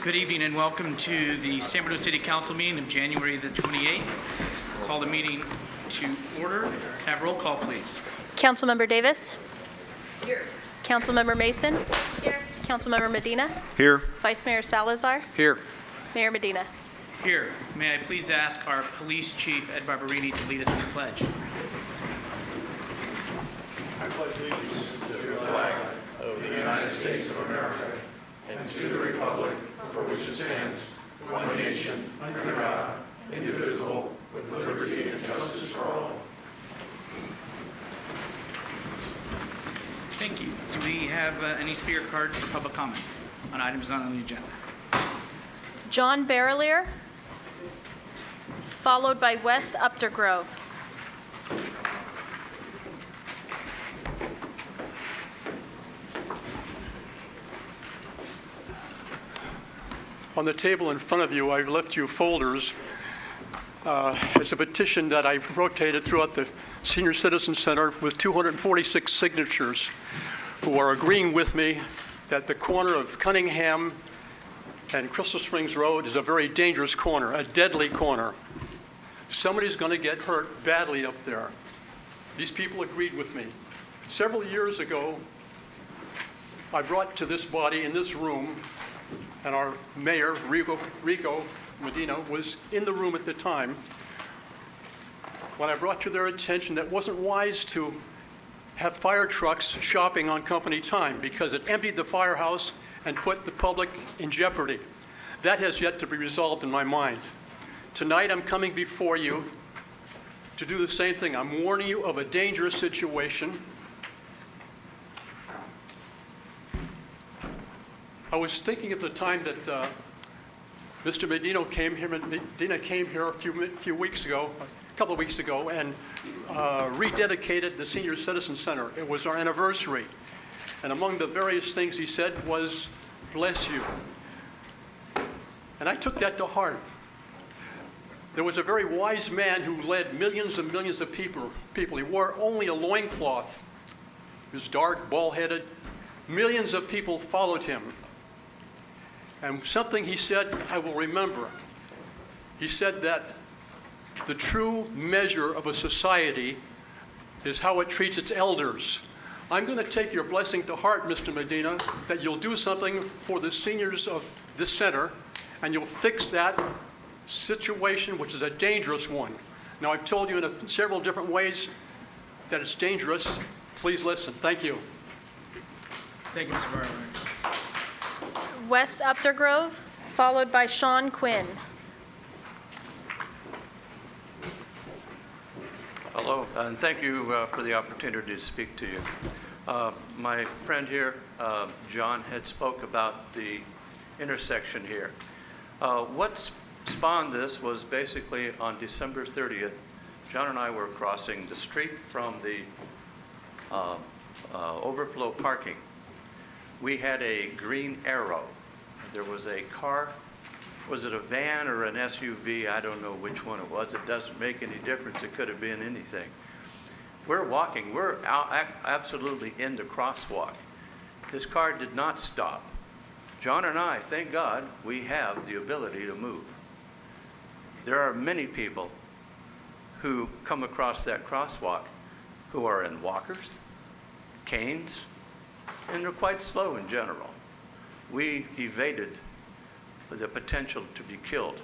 Good evening and welcome to the San Bruno City Council meeting of January the 28th. I'll call the meeting to order. Can I have roll call, please? Councilmember Davis? Here. Councilmember Mason? Here. Councilmember Medina? Here. Vice Mayor Salazar? Here. Mayor Medina? Here. May I please ask our Police Chief, Ed Barberini, to lead us in the pledge? I pledge allegiance to the flag of the United States of America and to the republic for which it stands, one nation, under God, indivisible, with liberty and justice for all. Thank you. Do we have any speaker cards for public comment on items not on the agenda? John Barrelier, followed by Wes Updergrove. On the table in front of you, I've left you folders. It's a petition that I rotated throughout the Senior Citizen Center with 246 signatures who are agreeing with me that the corner of Cunningham and Crystal Springs Road is a very dangerous corner, a deadly corner. Somebody's going to get hurt badly up there. These people agreed with me. Several years ago, I brought to this body in this room, and our mayor, Rico Medina, was in the room at the time, when I brought to their attention that it wasn't wise to have fire trucks shopping on company time because it emptied the firehouse and put the public in jeopardy. That has yet to be resolved in my mind. Tonight I'm coming before you to do the same thing. I'm warning you of a dangerous situation. I was thinking at the time that Mr. Medina came here a few weeks ago, a couple of weeks ago, and rededicated the Senior Citizen Center. It was our anniversary. And among the various things he said was, "Bless you." And I took that to heart. There was a very wise man who led millions and millions of people. He wore only a loincloth. He was dark, bald-headed. Millions of people followed him. And something he said, I will remember. He said that the true measure of a society is how it treats its elders. I'm going to take your blessing to heart, Mr. Medina, that you'll do something for the seniors of this center, and you'll fix that situation, which is a dangerous one. Now, I've told you in several different ways that it's dangerous. Please listen. Thank you. Thank you, Mr. Barber. Wes Updergrove, followed by Sean Quinn. Hello, and thank you for the opportunity to speak to you. My friend here, John, had spoke about the intersection here. What spawned this was basically on December 30th, John and I were crossing the street from the overflow parking. We had a green arrow. There was a car. Was it a van or an SUV? I don't know which one it was. It doesn't make any difference. It could have been anything. We're walking. We're absolutely in the crosswalk. This car did not stop. John and I, thank God, we have the ability to move. There are many people who come across that crosswalk who are in walkers, canes, and they're quite slow in general. We evaded the potential to be killed.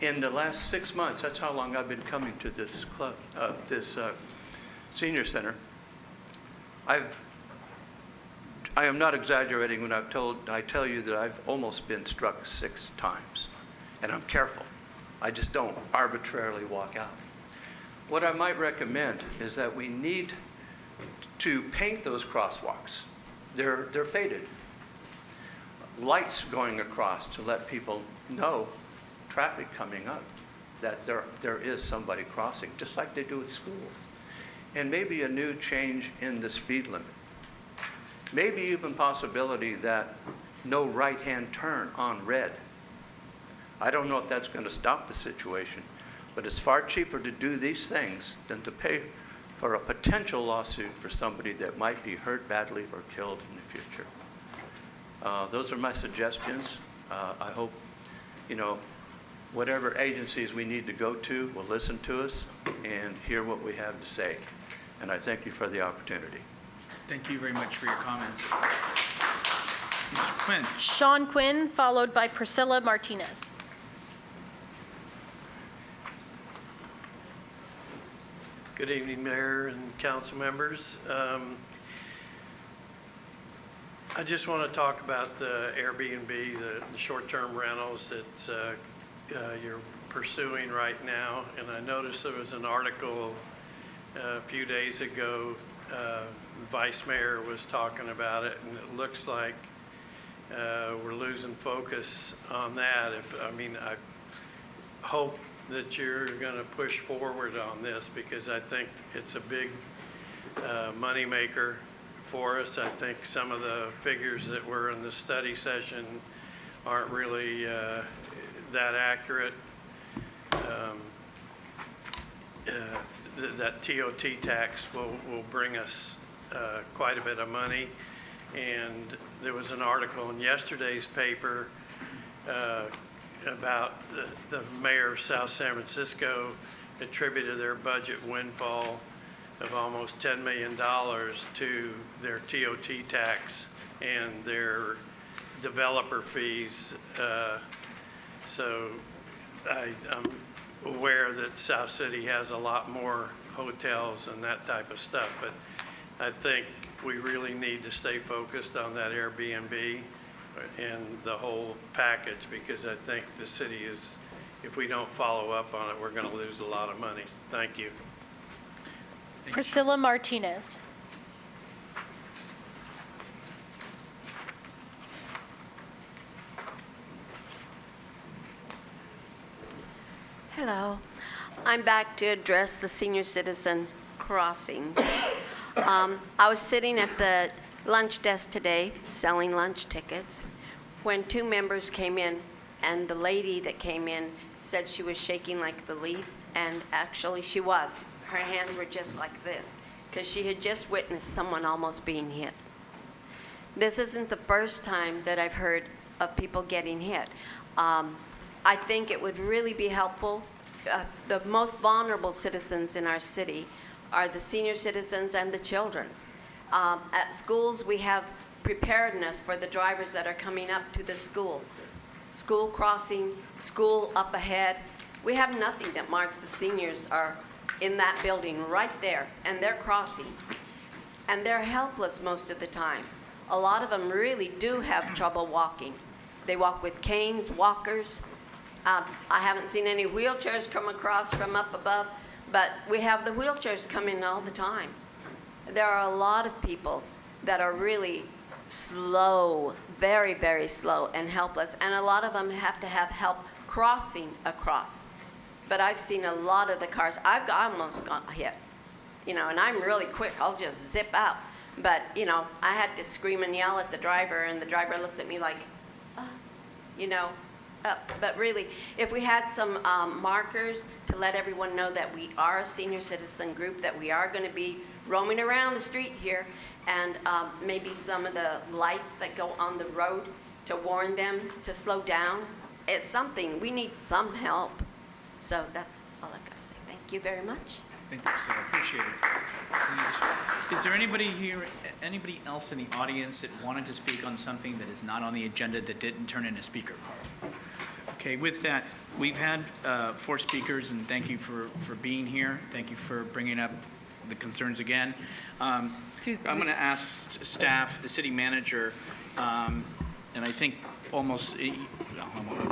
In the last 6 months, that's how long I've been coming to this club, senior center. I am not exaggerating when I tell you that I've almost been struck 6 times, and I'm careful. I just don't arbitrarily walk out. What I might recommend is that we need to paint those crosswalks. They're faded. Lights going across to let people know, traffic coming up, that there is somebody crossing, just like they do at schools. And maybe a new change in the speed limit. Maybe even possibility that no right-hand turn on red. I don't know if that's going to stop the situation, but it's far cheaper to do these things than to pay for a potential lawsuit for somebody that might be hurt badly or killed in the future. Those are my suggestions. I hope, whatever agencies we need to go to will listen to us and hear what we have to say. And I thank you for the opportunity. Thank you very much for your comments. Mr. Quinn. Sean Quinn, followed by Priscilla Martinez. Good evening, Mayor and council members. I just want to talk about the Airbnb, the short-term rentals that you're pursuing right now. And I noticed there was an article a few days ago, Vice Mayor was talking about it, and it looks like we're losing focus on that. I hope that you're going to push forward on this, because I think it's a big moneymaker for us. I think some of the figures that were in the study session aren't really that accurate. That TOT tax will bring us quite a bit of money. And there was an article in yesterday's paper about the mayor of South San Francisco attributed their budget windfall of almost $10 million to their TOT tax and their developer fees. So I'm aware that South City has a lot more hotels and that type of stuff, but I think we really need to stay focused on that Airbnb and the whole package, because I think the city is, if we don't follow up on it, we're going to lose a lot of money. Thank you. Priscilla Martinez. Hello. I'm back to address the senior citizen crossings. I was sitting at the lunch desk today selling lunch tickets when two members came in, and the lady that came in said she was shaking like the leaf, and actually she was. Her hands were just like this because she had just witnessed someone almost being hit. This isn't the first time that I've heard of people getting hit. I think it would really be helpful. The most vulnerable citizens in our city are the senior citizens and the children. At schools, we have preparedness for the drivers that are coming up to the school. School crossing, school up ahead. We have nothing that marks the seniors are in that building right there, and they're crossing. And they're helpless most of the time. A lot of them really do have trouble walking. They walk with canes, walkers. I haven't seen any wheelchairs come across from up above, but we have the wheelchairs come in all the time. There are a lot of people that are really slow, very, very slow and helpless, and a lot of them have to have help crossing across. But I've seen a lot of the cars. I've almost got hit, and I'm really quick. I'll just zip out. But, I had to scream and yell at the driver, and the driver looks at me like, but really, if we had some markers to let everyone know that we are a senior citizen group, that we are going to be roaming around the street here, and maybe some of the lights that go on the road to warn them to slow down, it's something. We need some help. So that's all I've got to say. Thank you very much. Thank you, Priscilla. Appreciate it. Is there anybody here, anybody else in the audience that wanted to speak on something that is not on the agenda that didn't turn in a speaker card? Okay, with that, we've had 4 speakers, and thank you for being here. Thank you for bringing up the concerns again. I'm going to ask staff, the city manager, and I think almost, I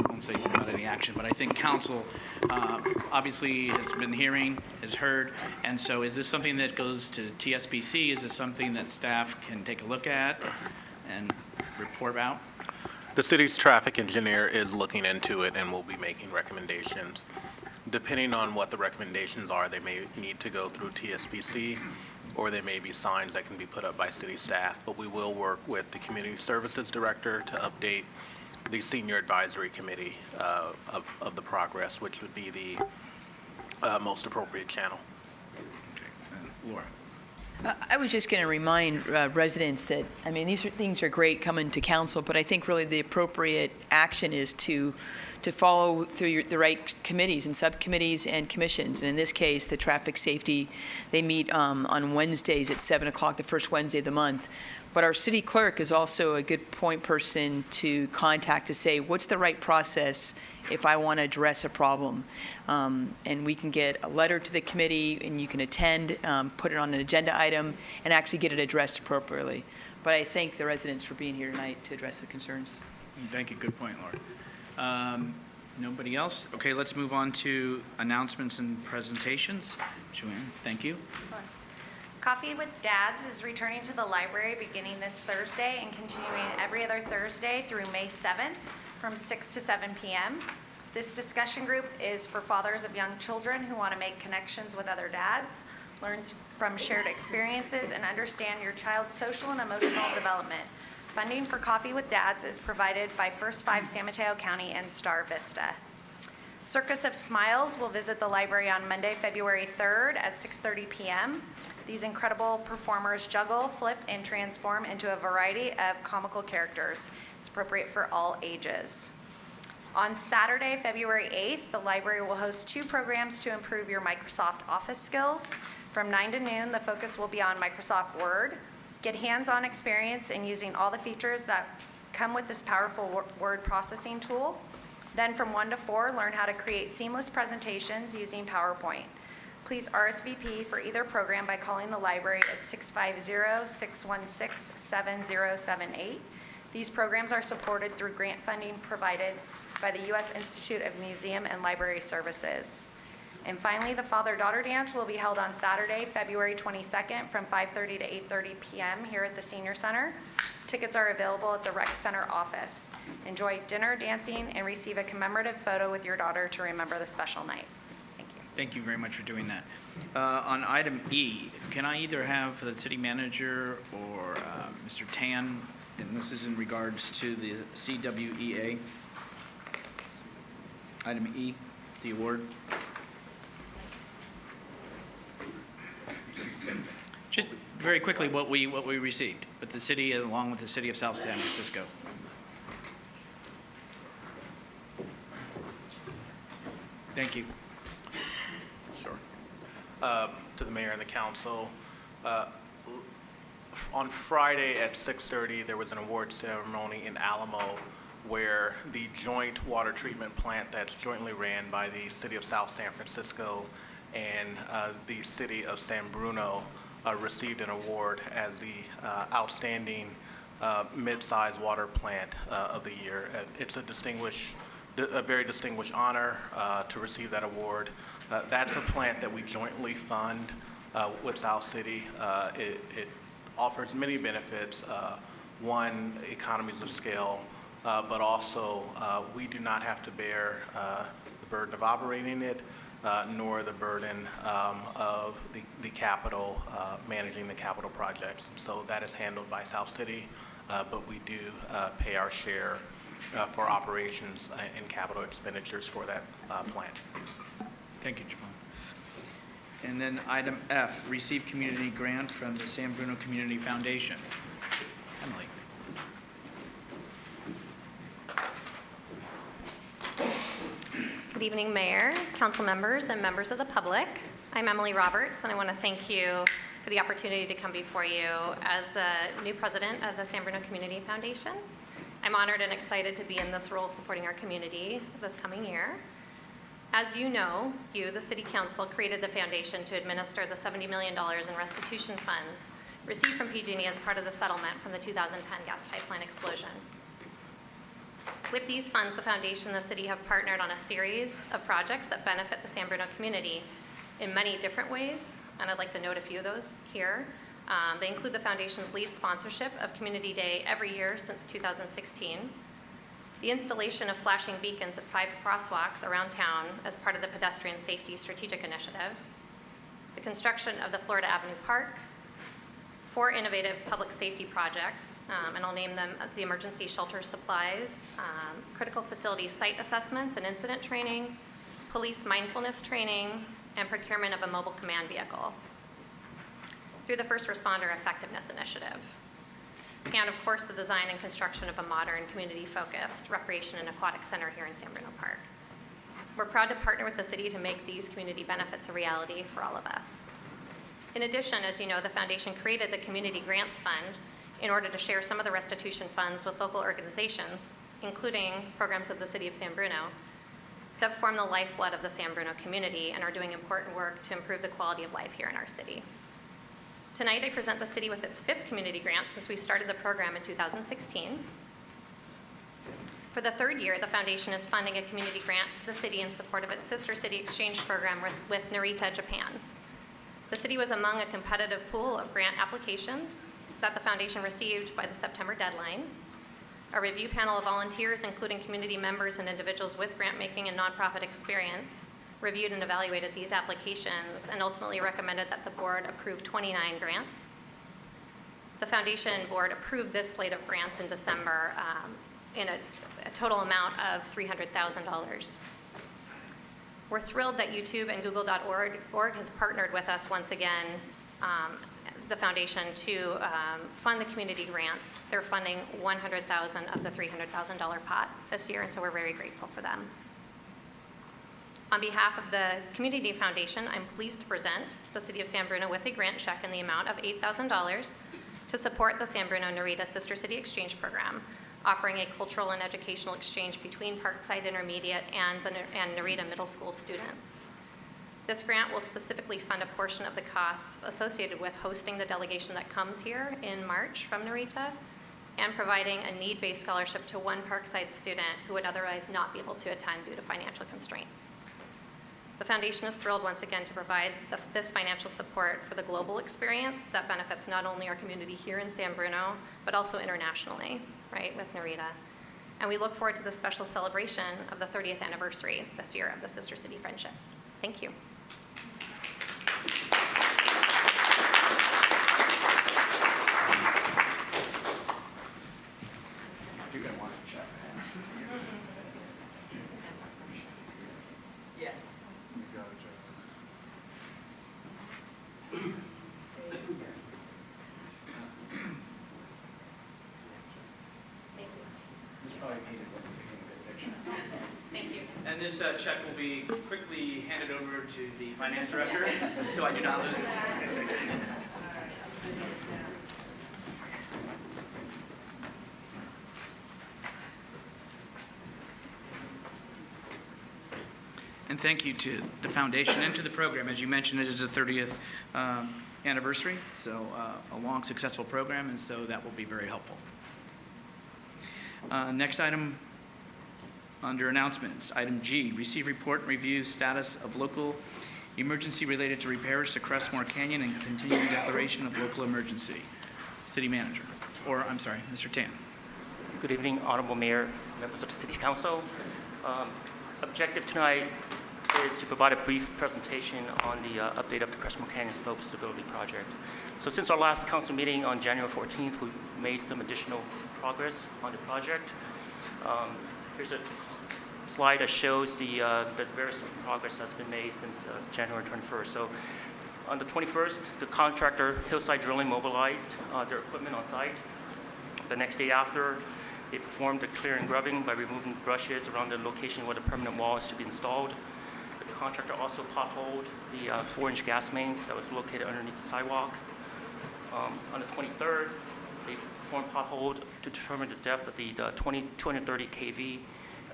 won't say without any action, but I think council obviously has been hearing, has heard, and so is this something that goes to TSPC? Is this something that staff can take a look at and report out? The city's traffic engineer is looking into it and will be making recommendations. Depending on what the recommendations are, they may need to go through TSPC, or there may be signs that can be put up by city staff, but we will work with the community services director to update the senior advisory committee of the progress, which would be the most appropriate channel. Laura? I was just going to remind residents that, I mean, these things are great coming to council, but I think really the appropriate action is to follow through the right committees and subcommittees and commissions. And in this case, the traffic safety, they meet on Wednesdays at 7 o'clock, the first Wednesday of the month. But our city clerk is also a good point person to contact to say, what's the right process if I want to address a problem? And we can get a letter to the committee, and you can attend, put it on an agenda item, and actually get it addressed appropriately. But I thank the residents for being here tonight to address the concerns. Thank you. Good point, Laura. Nobody else? Okay, let's move on to announcements and presentations. Joanne, thank you. Coffee with Dads is returning to the library beginning this Thursday and continuing every other Thursday through May 7th from 6 to 7 p.m. This discussion group is for fathers of young children who want to make connections with other dads, learn from shared experiences, and understand your child's social and emotional development. Funding for Coffee with Dads is provided by First 5 San Mateo County and Star Vista. Circus of Smiles will visit the library on Monday, February 3rd at 6:30 p.m. These incredible performers juggle, flip, and transform into a variety of comical characters. It's appropriate for all ages. On Saturday, February 8th, the library will host 2 programs to improve your Microsoft Office skills. From 9 to noon, the focus will be on Microsoft Word. Get hands-on experience in using all the features that come with this powerful word processing tool. Then from 1 to 4, learn how to create seamless presentations using PowerPoint. Please RSVP for either program by calling the library at 650-616-7078. These programs are supported through grant funding provided by the U.S. Institute of Museum and Library Services. And finally, the Father-Daughter Dance will be held on Saturday, February 22nd from 5:30 to 8:30 p.m. here at the Senior Center. Tickets are available at the Rec Center office. Enjoy dinner, dancing, and receive a commemorative photo with your daughter to remember the special night. Thank you. Thank you very much for doing that. On item E, can I either have the city manager or Mr. Tan, and this is in regards to the CWEA? Item E, the award. Just very quickly, what we received with the city, along with the city of South San Francisco. Thank you. Sure. To the mayor and the council, on Friday at 6:30, there was an award ceremony in Alamo where the joint water treatment plant that's jointly ran by the city of South San Francisco and the city of San Bruno received an award as the outstanding mid-sized water plant of the year. It's a very distinguished honor to receive that award. That's a plant that we jointly fund with South City. It offers many benefits. One, economies of scale, but also we do not have to bear the burden of operating it, nor the burden of the capital, managing the capital projects. So that is handled by South City, but we do pay our share for operations and capital expenditures for that plant. Thank you, Javon. And then item F, receive community grant from the San Bruno Community Foundation. Emily. Good evening, Mayor, council members, and members of the public. I'm Emily Roberts, and I want to thank you for the opportunity to come before you as the new president of the San Bruno Community Foundation. I'm honored and excited to be in this role supporting our community this coming year. As you know, the City Council, created the foundation to administer the $70 million in restitution funds received from PG&E as part of the settlement from the 2010 gas pipeline explosion. With these funds, the foundation and the city have partnered on a series of projects that benefit the San Bruno community in many different ways, and I'd like to note a few of those here. They include the foundation's lead sponsorship of Community Day every year since 2016, the installation of flashing beacons at 5 crosswalks around town as part of the Pedestrian Safety Strategic Initiative, the construction of the Florida Avenue Park, 4 innovative public safety projects, and I'll name them: the emergency shelter supplies, critical facility site assessments and incident training, police mindfulness training, and procurement of a mobile command vehicle. through the First Responder Effectiveness Initiative, and of course, the design and construction of a modern, community-focused recreation and aquatic center here in San Bruno Park. We're proud to partner with the city to make these community benefits a reality for all of us. In addition, as you know, the foundation created the Community Grants Fund in order to share some of the restitution funds with local organizations, including programs of the City of San Bruno, that form the lifeblood of the San Bruno community and are doing important work to improve the quality of life here in our city. Tonight, I present the city with its 5th community grant since we started the program in 2016. For the 3rd year, the foundation is funding a community grant to the city in support of its sister city exchange program with Narita, Japan. The city was among a competitive pool of grant applications that the foundation received by the September deadline. A review panel of volunteers, including community members and individuals with grant-making and nonprofit experience, reviewed and evaluated these applications and ultimately recommended that the board approve 29 grants. The foundation board approved this slate of grants in December in a total amount of $300,000. We're thrilled that YouTube and Google.org has partnered with us once again, the foundation, to fund the community grants. They're funding $100,000 of the $300,000 pot this year, and so we're very grateful for them. On behalf of the Community Foundation, I'm pleased to present the City of San Bruno with a grant check in the amount of $8,000 to support the San Bruno Narita Sister City Exchange Program, offering a cultural and educational exchange between Parkside Intermediate and Narita Middle School students. This grant will specifically fund a portion of the costs associated with hosting the delegation that comes here in March from Narita, and providing a need-based scholarship to one Parkside student who would otherwise not be able to attend due to financial constraints. The foundation is thrilled once again to provide this financial support for the global experience that benefits not only our community here in San Bruno, but also internationally, right, with Narita. And we look forward to the special celebration of the 30th anniversary this year of the Sister City Friendship. Thank you. You're going to want to check. Yeah. Thank you. And this check will be quickly handed over to the finance director, so I do not lose it. And thank you to the foundation and to the program. As you mentioned, it is the 30th anniversary, so a long, successful program, and so that will be very helpful. Next item under announcements, item G, receive report and review status of local emergency related to repairs to Crestmore Canyon and continuing declaration of local emergency. City manager, or I'm sorry, Mr. Tan. Good evening, Honorable Mayor, members of the City Council. Objective tonight is to provide a brief presentation on the update of the Crestmore Canyon Slope Stability Project. So since our last council meeting on January 14th, we've made some additional progress on the project. Here's a slide that shows the various progress that's been made since January 21st. So on the 21st, the contractor Hillside Drilling mobilized their equipment on site. The next day after, they performed the clear and grubbing by removing brushes around the location where the permanent wall is to be installed. The contractor also potholed the 4-inch gas mains that was located underneath the sidewalk. On the 23rd, they performed pothole to determine the depth of the 230 kV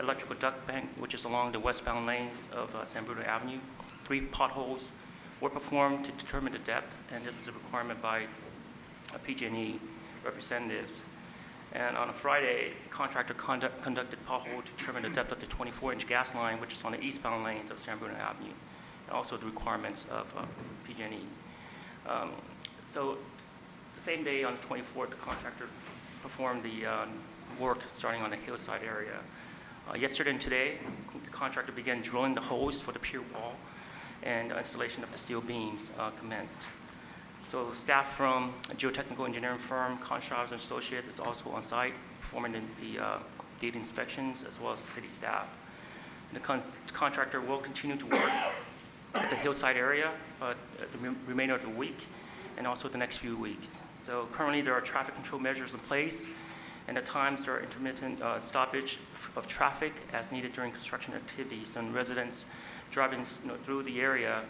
electrical duct bank, which is along the westbound lanes of San Bruno Avenue. 3 potholes were performed to determine the depth, and this was a requirement by PG&E representatives. And on a Friday, the contractor conducted pothole to determine the depth of the 24-inch gas line, which is on the eastbound lanes of San Bruno Avenue, and also the requirements of PG&E. So the same day, on the 24th, the contractor performed the work starting on the hillside area. Yesterday and today, the contractor began drilling the holes for the pier wall, and installation of the steel beams commenced. So staff from a geotechnical engineering firm, Contractors and Associates, is also on site performing the gate inspections, as well as city staff. And the contractor will continue to work at the hillside area the remainder of the week, and also the next few weeks. So currently, there are traffic control measures in place, and at times there are intermittent stoppage of traffic as needed during construction activities, and residents driving through the area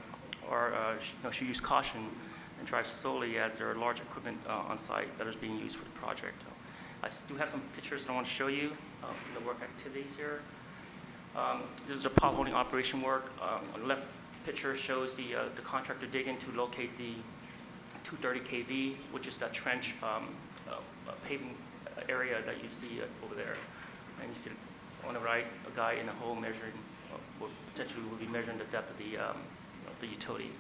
should use caution and drive slowly as there are large equipment on site that is being used for the project. I do have some pictures that I want to show you from the work activities here. This is a potholing operation work. On the left picture shows the contractor digging to locate the 230 kV, which is that trench paving area that you see over there. And you see on the right a guy in a hole measuring, potentially will be measuring the depth of the utility.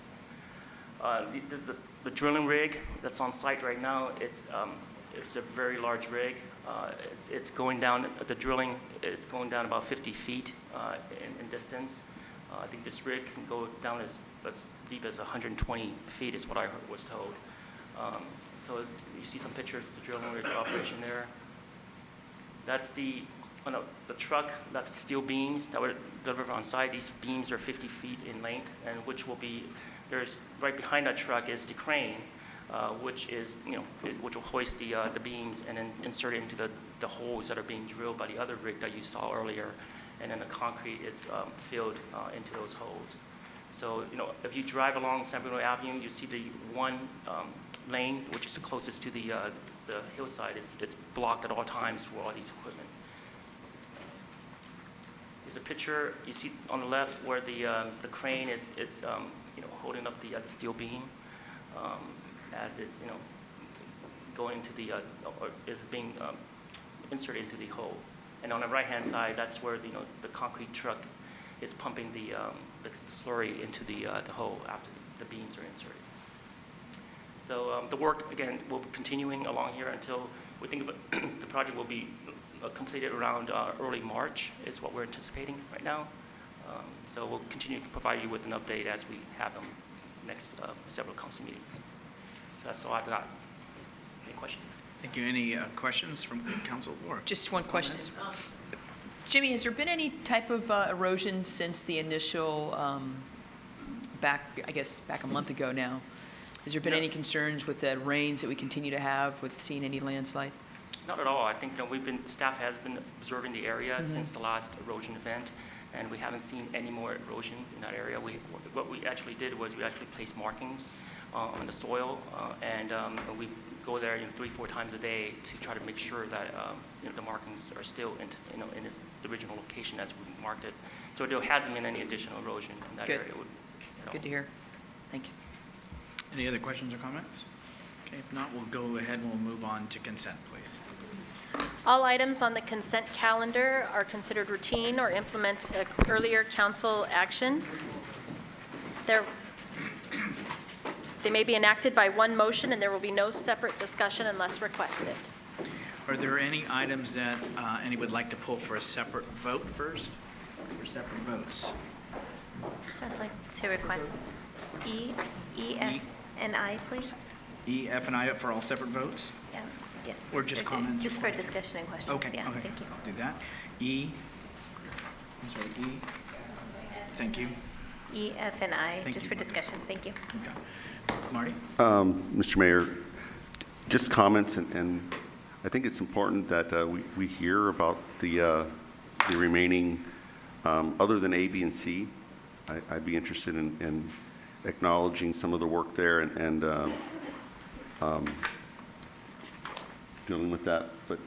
This is the drilling rig that's on site right now. It's a very large rig. It's going down, the drilling, it's going down about 50 feet in distance. I think this rig can go down as deep as 120 feet is what I was told. So you see some pictures of the drilling rig operation there. That's the truck, that's the steel beams that were delivered on site. These beams are 50 feet in length, and which will be, right behind that truck is the crane, which will hoist the beams and then insert it into the holes that are being drilled by the other rig that you saw earlier, and then the concrete is filled into those holes. So, if you drive along San Bruno Avenue, you see the one lane, which is the closest to the hillside, it's blocked at all times for all these equipment. There's a picture you see on the left where the crane is holding up the steel beam as it's going to the or is being inserted into the hole. And on the right-hand side, that's where the concrete truck is pumping the slurry into the hole after the beams are inserted. So the work, again, will be continuing along here until we think the project will be completed around early March is what we're anticipating right now. So we'll continue to provide you with an update as we have them next several council meetings. So that's all I've got. Any questions? Thank you. Any questions from council or Just one question. comments? Jimmy, has there been any type of erosion since the initial, back a month ago now? Has there been any concerns with the rains that we continue to have with seeing any landslide? Not at all. I think staff has been observing the area since the last erosion event, and we haven't seen any more erosion in that area. What we actually did was we actually placed markings on the soil, and we go there 3-4 times a day to try to make sure that the markings are still in its original location as we marked it. So there hasn't been any additional erosion in that area. Good to hear. Thank you. Any other questions or comments? Okay, if not, we'll go ahead and we'll move on to consent, please. All items on the consent calendar are considered routine or implement earlier council action. They may be enacted by one motion, and there will be no separate discussion unless requested. Are there any items that anyone would like to pull for a separate vote first? Or separate votes? I'd like to request E, F, and I, please. E, F, and I for all separate votes? Yeah, yes. Or just comments? Just for discussion and questions. Okay, Yeah, okay. thank you. I'll do that. E, I'm sorry, E. Thank you. E, F, and I, Thank just you, for Marty. discussion. Thank you. Okay. Marty? Mr. Mayor, just comments, and I think it's important that we hear about the remaining, other than A, B, and C. I'd be interested in acknowledging some of the work there and dealing with that, but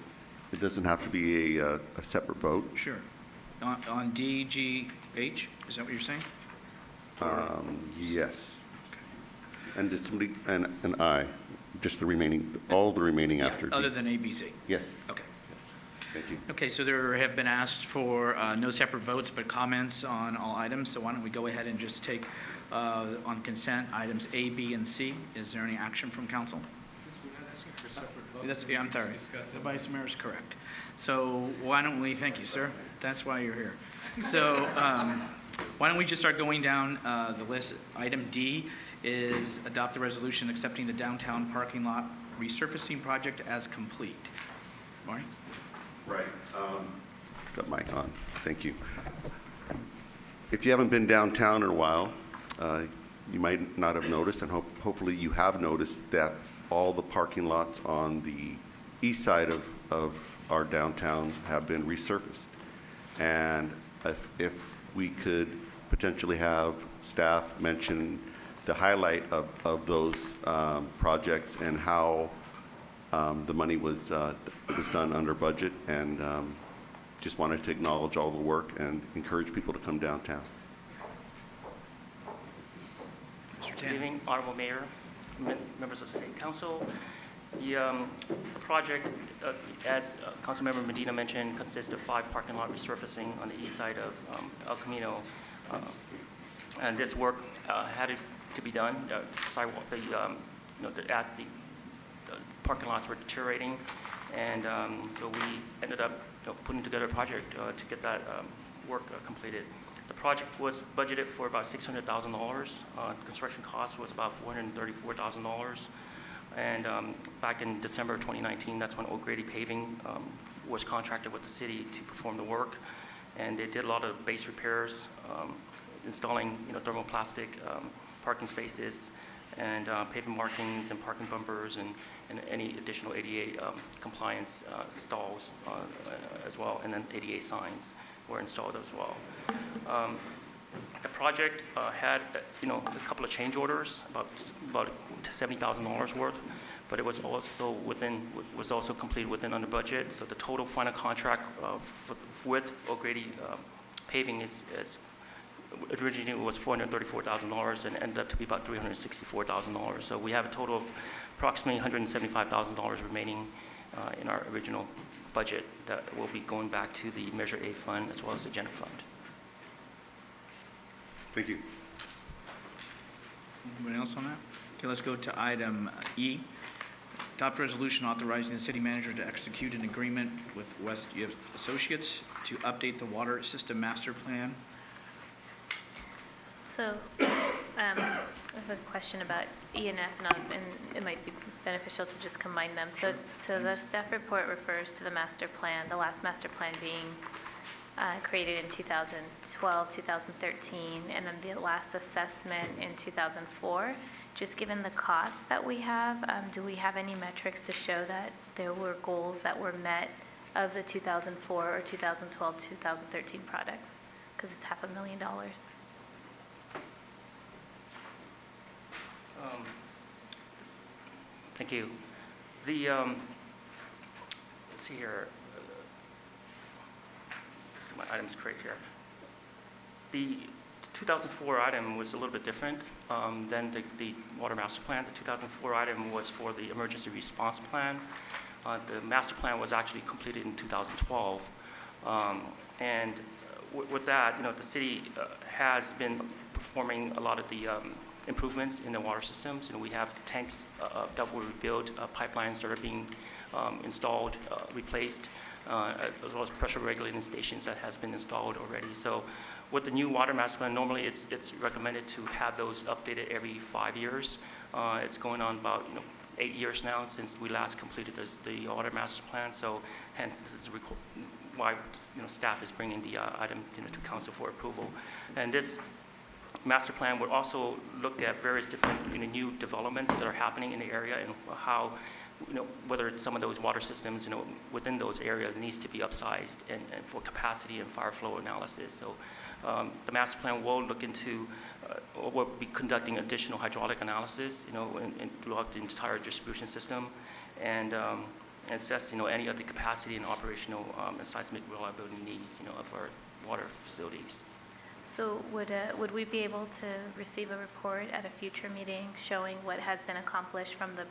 it doesn't have to be a separate vote. Sure. On D, G, H, is that what you're saying? Yes. And did somebody, and I, just the remaining, all the remaining after D. Other than A, B, C? Yes. Okay. Thank you. Okay, so there have been asked for no separate votes, but comments on all items. So why don't we go ahead and just take on consent items A, B, and C. Is there any action from council? Since we're not asking for separate votes. Yeah, I'm sorry. The vice mayor is correct. So why don't we, thank you, sir. That's why you're here. So why don't we just start going down the list. Item D is adopt the resolution accepting the downtown parking lot resurfacing project as complete. Marty? Right. Got mic on. Thank you. If you haven't been downtown in a while, you might not have noticed, and hopefully you have noticed, that all the parking lots on the east side of our downtown have been resurfaced. And if we could potentially have staff mention the highlight of those projects and how the money was done under budget, and just wanted to acknowledge all the work and encourage people to come downtown. Mr. Good evening, Honorable Mayor, members of the City Council. The project, as Councilmember Medina mentioned, consists of 5 parking lot resurfacing on the east side of El Camino. And this work had to be done. Sidewalk, as the parking lots were deteriorating, and so we ended up putting together a project to get that work completed. The project was budgeted for about $600,000. Construction cost was about $434,000. And back in December of 2019, that's when O'Grady Paving was contracted with the city to perform the work. And they did a lot of base repairs, installing thermoplastic parking spaces, and pavement markings and parking bumpers, and any additional ADA compliance stalls as well, and then ADA signs were installed as well. The project had a couple of change orders, about $70,000 worth, but it was also completed within under budget. So the total final contract with O'Grady Paving is originally was $434,000 and ended up to be about $364,000. So we have a total of approximately $175,000 remaining in our original budget that will be going back to the Measure A fund as well as the General Fund. Thank you. Anyone else on that? Okay, let's go to item E. Adopt resolution authorizing the city manager to execute an agreement with West Associates to update the water system master plan. So I have a question about E and F, and it might be beneficial to just combine them. So the staff report refers to the master plan, the last master plan being created in 2012, 2013, and then the last assessment in 2004. Just given the costs that we have, do we have any metrics to show that there were goals that were met of the 2004 or 2012, 2013 products? Because it's $500,000. Thank you. The let's see here. My items correct here. The 2004 item was a little bit different than the water master plan. The 2004 item was for the emergency response plan. The master plan was actually completed in 2012, and with that, the city has been performing a lot of the improvements in the water systems. We have tanks that were rebuilt, pipelines that are being installed, replaced, as well as pressure regulating stations that has been installed already. So with the new water master plan, normally it's recommended to have those updated every 5 years. It's going on about 8 years now since we last completed the water master plan. So hence this is why staff is bringing the item to council for approval. And this master plan would also look at various different new developments that are happening in the area, and how whether some of those water systems within those areas needs to be upsized and for capacity and fire flow analysis. So the master plan will look into or will be conducting additional hydraulic analysis throughout the entire distribution system, and assess any of the capacity and operational and seismic reliability needs of our water facilities. So would we be able to receive a report at a future meeting showing what has been accomplished from the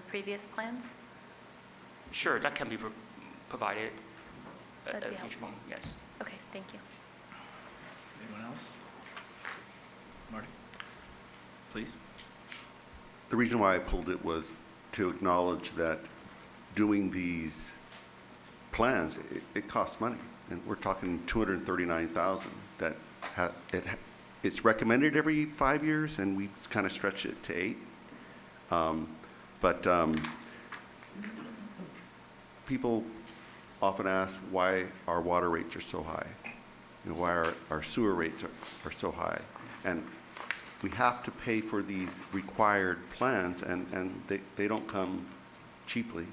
previous plans? Sure, that can be provided at That'd a be future helpful. meeting. Yes. Okay, thank you. Anyone else? Marty, please. The reason why I pulled it was to acknowledge that doing these plans, it costs money. And we're talking $239,000 that it's recommended every 5 years, and we kind of stretch it to 8. But people often ask why our water rates are so high, why our sewer rates are so high. And we have to pay for these required plans, and they don't come cheaply.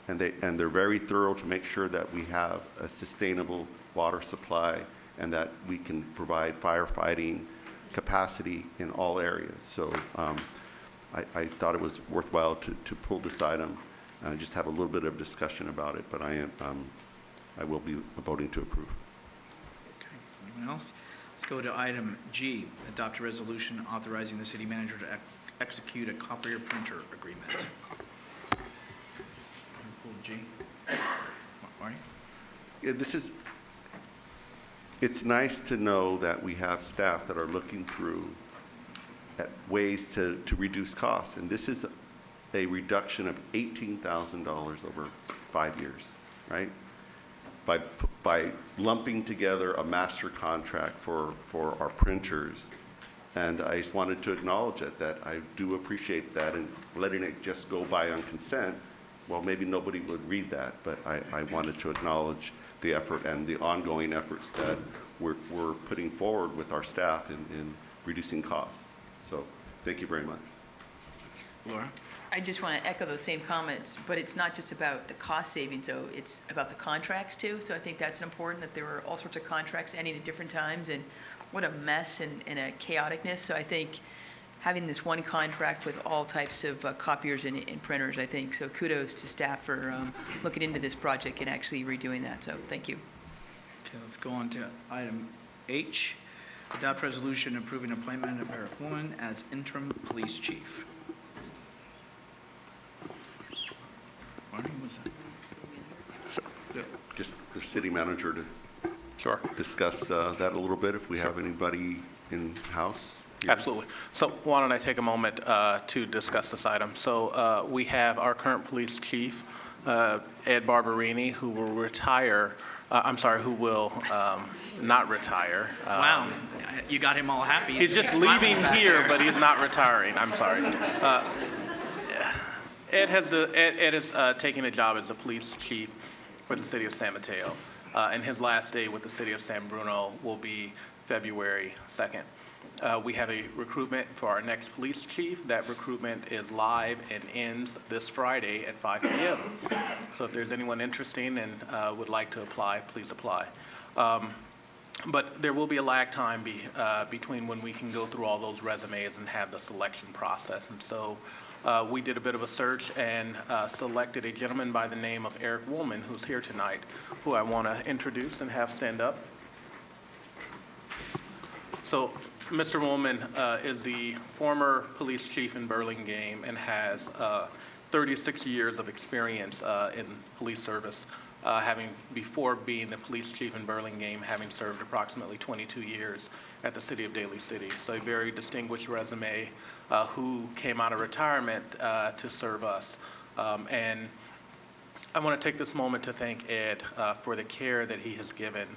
And they're very thorough to make sure that we have a sustainable water supply and that we can provide firefighting capacity in all areas. So I thought it was worthwhile to pull this item and just have a little bit of discussion about it, but I will be voting to approve. Okay, anyone else? Let's go to item G, adopt a resolution authorizing the city manager to execute a copier printer agreement. Pull G. Marty? Yeah, it's nice to know that we have staff that are looking through at ways to reduce costs. And this is a reduction of $18,000 over 5 years, right? By lumping together a master contract for our printers. And I just wanted to acknowledge it, that I do appreciate that, and letting it just go by on consent, well, maybe nobody would read that, but I wanted to acknowledge the effort and the ongoing efforts that we're putting forward with our staff in reducing costs. So thank you very much. Laura? I just want to echo those same comments, but it's not just about the cost savings, though. It's about the contracts, too. So I think that's important, that there were all sorts of contracts ending at different times, and what a mess and a chaoticness. So I think having this one contract with all types of copiers and printers, I think. So kudos to staff for looking into this project and actually redoing that. So thank you. Okay, let's go on to item H, adopt resolution approving appointment of Eric Woman as interim police chief. Marty, what's that? Yeah. Just the city manager to Sure. discuss that a little bit, if we have anybody in-house. here. Absolutely. So why don't I take a moment to discuss this item? So we have our current police chief, Ed Barberini, who will retire, who will not retire. Wow, you got him all happy. He's just smiling leaving back here, there. but he's not retiring. I'm sorry. Ed is taking a job as the police chief for the city of San Mateo, and his last day with the city of San Bruno will be February 2nd. We have a recruitment for our next police chief. That recruitment is live and ends this Friday at 5 p.m. So if there's anyone interested and would like to apply, please apply. But there will be a lag time between when we can go through all those resumes and have the selection process. And so we did a bit of a search and selected a gentleman by the name of Eric Woolman, who's here tonight, who I want to introduce and have stand up. So Mr. Woolman is the former police chief in Burlingame and has 36 years of experience in police service, before being the police chief in Burlingame, having served approximately 22 years at the city of Daly City. So a very distinguished resume, who came out of retirement to serve us. And I want to take this moment to thank Ed for the care that he has given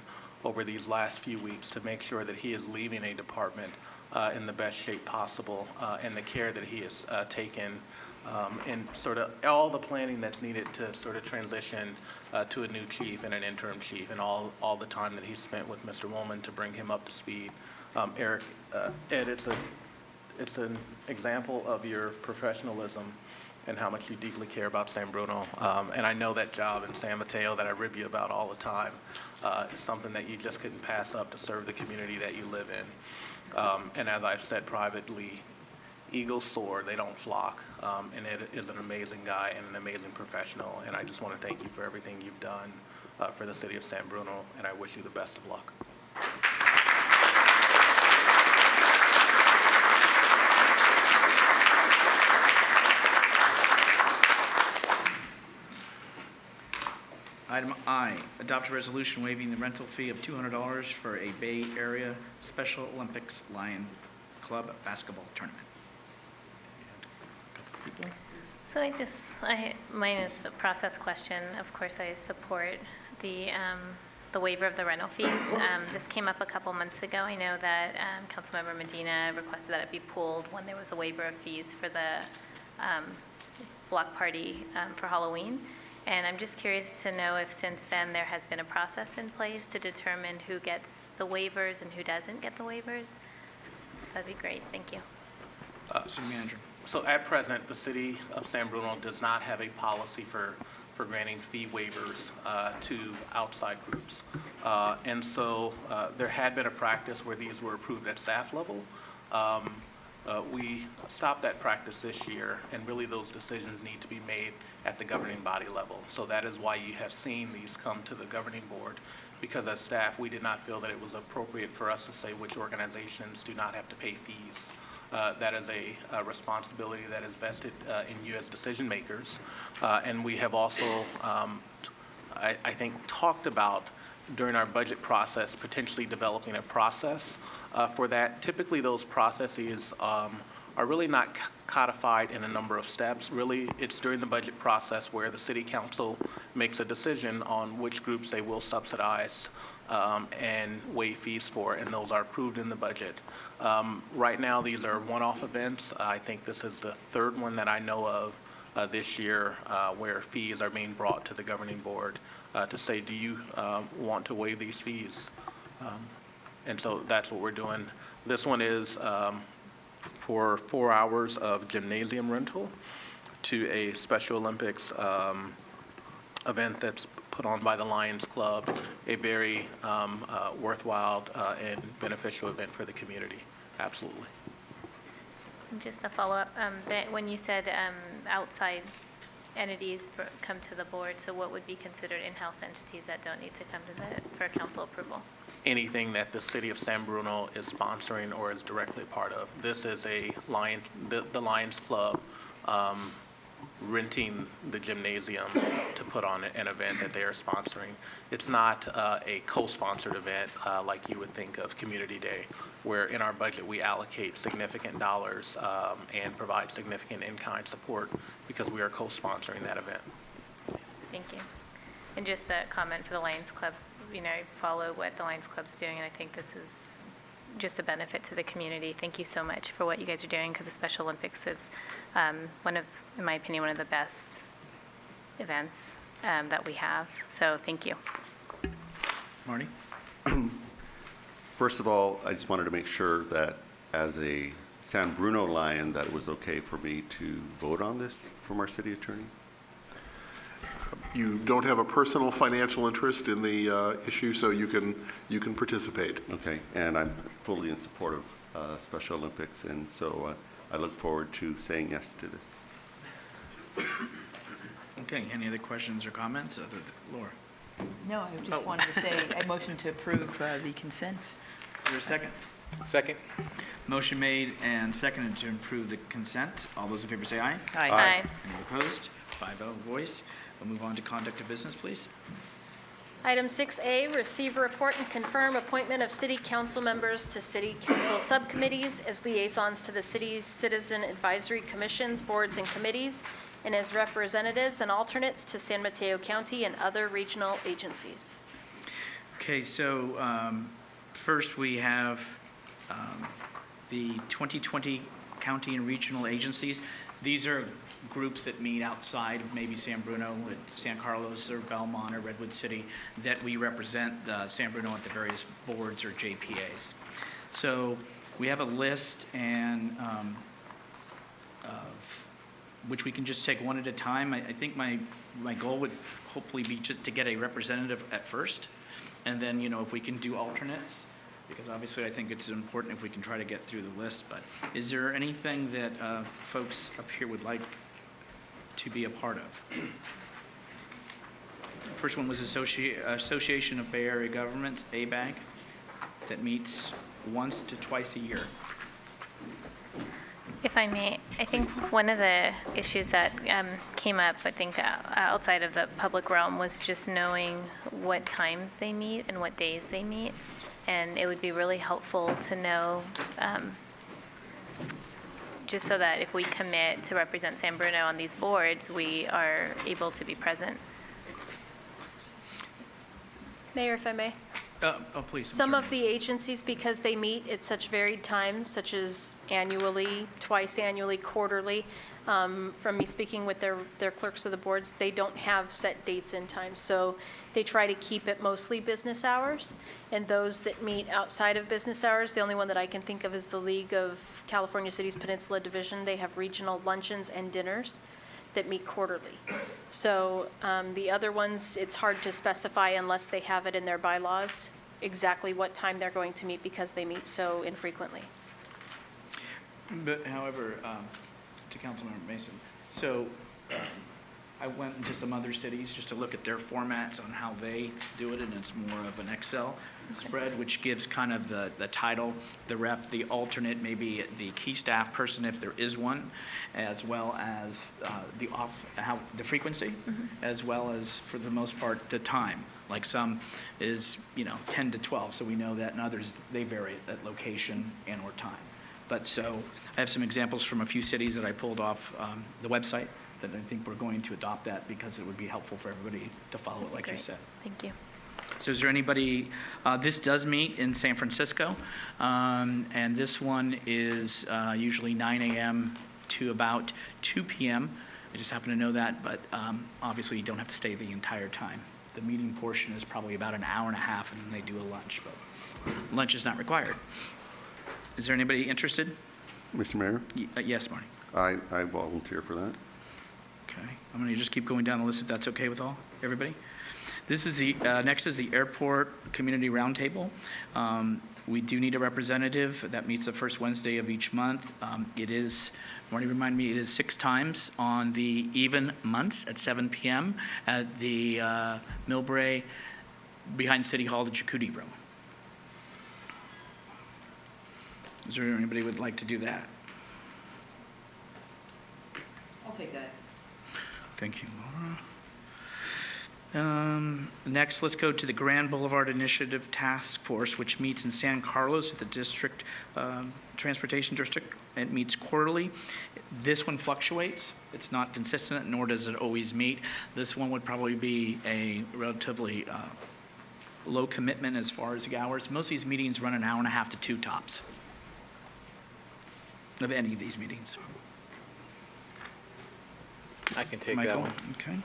over these last few weeks to make sure that he is leaving a department in the best shape possible, and the care that he has taken and sort of all the planning that's needed to sort of transition to a new chief and an interim chief, and all the time that he spent with Mr. Woolman to bring him up to speed. Eric, Ed, it's an example of your professionalism and how much you deeply care about San Bruno. And I know that job in San Mateo that I rib you about all the time is something that you just couldn't pass up to serve the community that you live in. And as I've said privately, eagles soar, they don't flock. And Ed is an amazing guy and an amazing professional. And I just want to thank you for everything you've done for the city of San Bruno, and I wish you the best of luck. Item I, adopt a resolution waiving the rental fee of $200 for a Bay Area Special Olympics Lion Club basketball tournament. So mine is a process question. Of course, I support the waiver of the rental fees. This came up a couple months ago. I know that Councilmember Medina requested that it be pulled when there was a waiver of fees for the block party for Halloween. And I'm just curious to know if since then there has been a process in place to determine who gets the waivers and who doesn't get the waivers. That'd be great, thank you. City Manager. So at present, the city of San Bruno does not have a policy for granting fee waivers to outside groups. And so there had been a practice where these were approved at staff level. We stopped that practice this year, and really those decisions need to be made at the governing body level. So that is why you have seen these come to the governing board, because as staff, we did not feel that it was appropriate for us to say which organizations do not have to pay fees. That is a responsibility that is vested in you as decision makers. And we have also, I think, talked about during our budget process, potentially developing a process for that. Typically, those processes are really not codified in a number of steps. Really, it's during the budget process where the city council makes a decision on which groups they will subsidize and waive fees for, and those are approved in the budget. Right now, these are one-off events. I think this is the third one that I know of this year where fees are being brought to the governing board to say, do you want to waive these fees? And so that's what we're doing. This one is for 4 hours of gymnasium rental to a Special Olympics event that's put on by the Lions Club, a very worthwhile and beneficial event for the community. Absolutely. And just a follow-up, when you said outside entities come to the board, so what would be considered in-house entities that don't need to come to for council approval? Anything that the city of San Bruno is sponsoring or is directly part of. This is the Lions Club renting the gymnasium to put on an event that they are sponsoring. It's not a co-sponsored event like you would think of Community Day, where in our budget we allocate significant dollars and provide significant in-kind support because we are co-sponsoring that event. Thank you. And just a comment for the Lions Club, follow what the Lions Club's doing, and I think this is just a benefit to the community. Thank you so much for what you guys are doing, because the Special Olympics is in my opinion, one of the best events that we have. So thank you. Marty? First of all, I just wanted to make sure that as a San Bruno Lion, that it was okay for me to vote on this from our city attorney? You don't have a personal financial interest in the issue, so you can participate. Okay, and I'm fully in support of Special Olympics, and so I look forward to saying yes to this. Okay, any other questions or comments? Laura? No, I just wanted to say, I motion to approve the consent. Is there a second? Second. Motion made and seconded to approve the consent. All those in favor say aye. Aye. Any opposed? 5-0 voice. We'll move on to conduct of business, please. Item 6A, receive a report and confirm appointment of city council members to city council subcommittees as liaisons to the city's citizen advisory commissions, boards, and committees, and as representatives and alternates to San Mateo County and other regional agencies. Okay, so first we have the 2020 county and regional agencies. These are groups that meet outside of maybe San Bruno, at San Carlos or Belmont or Redwood City, that we represent San Bruno at the various boards or JPAs. So we have a list and which we can just take one at a time. I think my goal would hopefully be just to get a representative at first, and then if we can do alternates, because obviously I think it's important if we can try to get through the list. But is there anything that folks up here would like to be a part of? First one was Association of Bay Area Governments, ABAG, that meets once to twice a year. If I may, I think one of the issues that came up, I think, outside of the public realm was just knowing what times they meet and what days they meet. And it would be really helpful to know, just so that if we commit to represent San Bruno on these boards, we are able to be present. Mayor, if I may. Please. I'm Some sorry, of the Melissa. agencies, because they meet at such varied times, such as annually, twice annually, quarterly, from me speaking with their clerks of the boards, they don't have set dates and times. So they try to keep it mostly business hours. And those that meet outside of business hours, the only one that I can think of is the League of California Cities Peninsula Division. They have regional luncheons and dinners that meet quarterly. So the other ones, it's hard to specify unless they have it in their bylaws exactly what time they're going to meet because they meet so infrequently. But however, to Councilmember Mason, so I went into some other cities just to look at their formats on how they do it, and it's more of an Excel spread, which gives kind of the title, the rep, the alternate, maybe the key staff person if there is one, as well as the frequency, as well as, for the most part, the time. Like some is, 10 to 12, so we know that, and others, they vary at location and or time. But so I have some examples from a few cities that I pulled off the website that I think we're going to adopt that because it would be helpful for everybody to follow it, like you Great. said. Thank you. So is there anybody, this does meet in San Francisco, and this one is usually 9 a.m. to about 2 p.m. I just happen to know that, but obviously you don't have to stay the entire time. The meeting portion is probably about an hour and a half, and then they do a lunch, but lunch is not required. Is there anybody interested? Mr. Mayor, Yes, Marty. I volunteer for that. Okay, I'm going to just keep going down the list if that's okay with everybody. This is the, next is the Airport Community Roundtable. We do need a representative that meets the first Wednesday of each month. It is, Marty, remind me, it is 6 times on the even months at 7 p.m. at the Millbrae behind City Hall, the Jacuzzi Room. Is there anybody who would like to do that? I'll take that. Thank you, Laura. Next, let's go to the Grand Boulevard Initiative Task Force, which meets in San Carlos at the District Transportation District. It meets quarterly. This one fluctuates. It's not consistent, nor does it always meet. This one would probably be a relatively low commitment as far as the hours. Most of these meetings run an hour and a half to 2 tops of any of these meetings. I can take that Michael? one. Okay.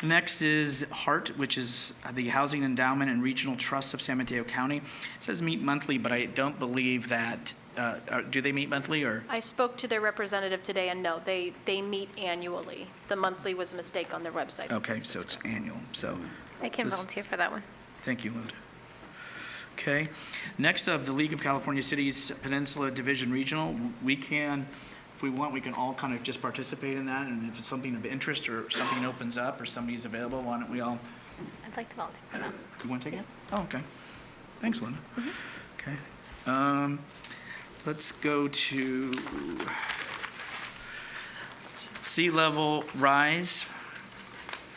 Next is HART, which is the Housing Endowment and Regional Trust of San Mateo County. It says meet monthly, but I don't believe that, do they meet monthly or? I spoke to their representative today, and no, they meet annually. The monthly was a mistake on their website. Okay, so it's annual, so. I can This- volunteer for that one. Thank you, Linda. Okay. Next up, the League of California Cities Peninsula Division Regional. We can, if we want, we can all kind of just participate in that, and if it's something of interest or something opens up or somebody's available, why don't we all, I'd like to volunteer for that. you want to take it? Oh, okay. Thanks, Linda. Okay. Let's go to Sea Level Rise,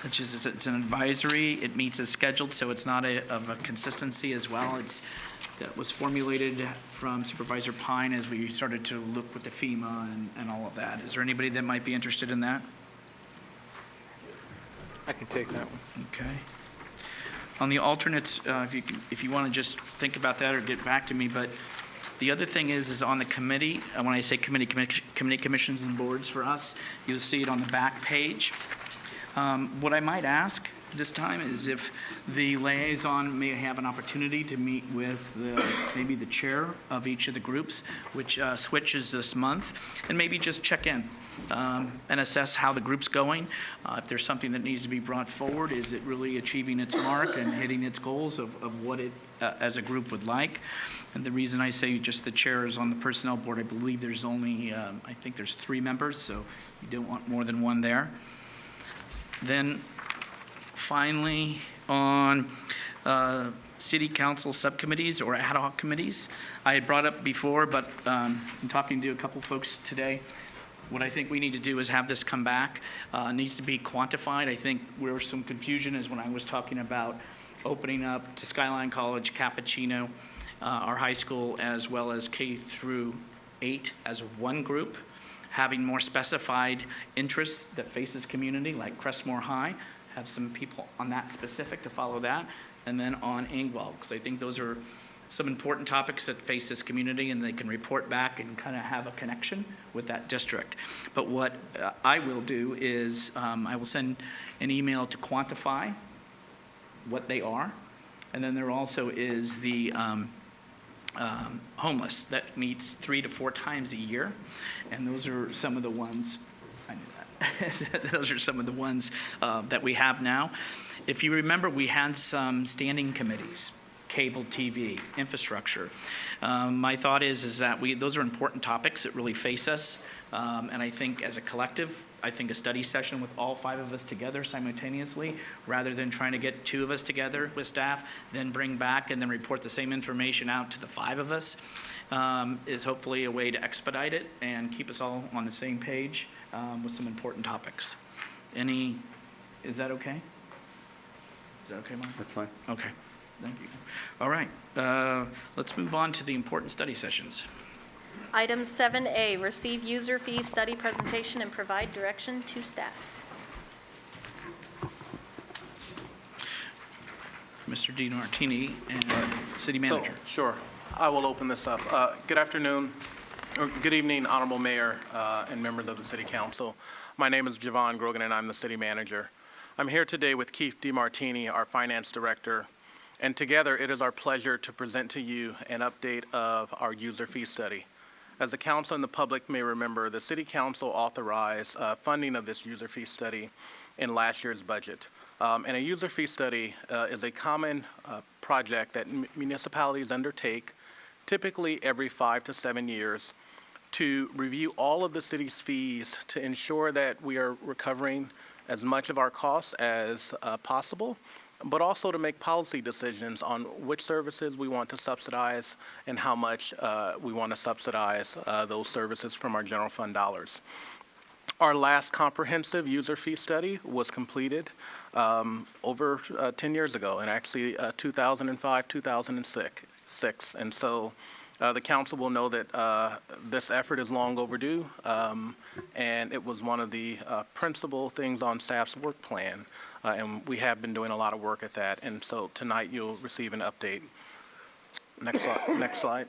which is, it's an advisory. It meets as scheduled, so it's not of a consistency as well. That was formulated from Supervisor Pine as we started to look with the FEMA and all of that. Is there anybody that might be interested in that? I can take that one. Okay. On the alternates, if you want to just think about that or get back to me, but the other thing is on the committee, when I say committee, commissions and boards for us, you'll see it on the back page. What I might ask this time is if the liaison may have an opportunity to meet with maybe the chair of each of the groups, which switches this month, and maybe just check in and assess how the group's going. If there's something that needs to be brought forward, is it really achieving its mark and hitting its goals of what it as a group would like? And the reason I say just the chair is on the personnel board, I believe there's only, I think there's 3 members, so you don't want more than 1 there. Then finally, on city council subcommittees or ad hoc committees, I had brought up before, but in talking to a couple folks today, what I think we need to do is have this come back. Needs to be quantified. I think where some confusion is when I was talking about opening up to Skyline College, Cappuccino, our high school, as well as K through 8 as one group, having more specified interests that faces community, like Crestmore High, have some people on that specific to follow that, and then on Engvall, because I think those are some important topics that face this community, and they can report back and kind of have a connection with that district. But what I will do is I will send an email to quantify what they are, and then there also is the homeless that meets 3 to 4 times a year, and those are some of the ones. I knew that. Those are some of the ones that we have now. If you remember, we had some standing committees. Cable TV, infrastructure. My thought is that those are important topics that really face us, and I think as a collective, I think a study session with all 5 of us together simultaneously, rather than trying to get 2 of us together with staff, then bring back and then report the same information out to the 5 of us, is hopefully a way to expedite it and keep us all on the same page with some important topics. Is that okay? Is that okay, Mike? That's fine. Okay. Thank you. All right, let's move on to the important study sessions. Item 7A, receive user fee study presentation and provide direction to staff. Mr. DiMartini and City Manager. Sure. I will open this up. Good afternoon, or good evening, Honorable Mayor and members of the City Council. My name is Javon Grogan, and I'm the City Manager. I'm here today with Keith DiMartini, our Finance Director, and together it is our pleasure to present to you an update of our user fee study. As the Council and the public may remember, the City Council authorized funding of this user fee study in last year's budget. And a user fee study is a common project that municipalities undertake typically every 5 to 7 years to review all of the city's fees to ensure that we are recovering as much of our costs as possible, but also to make policy decisions on which services we want to subsidize and how much we want to subsidize those services from our general fund dollars. Our last comprehensive user fee study was completed over 10 years ago, and actually 2005, 2006. And so the council will know that this effort is long overdue, and it was one of the principal things on staff's work plan. And we have been doing a lot of work at that. And so tonight you'll receive an update. Next slide.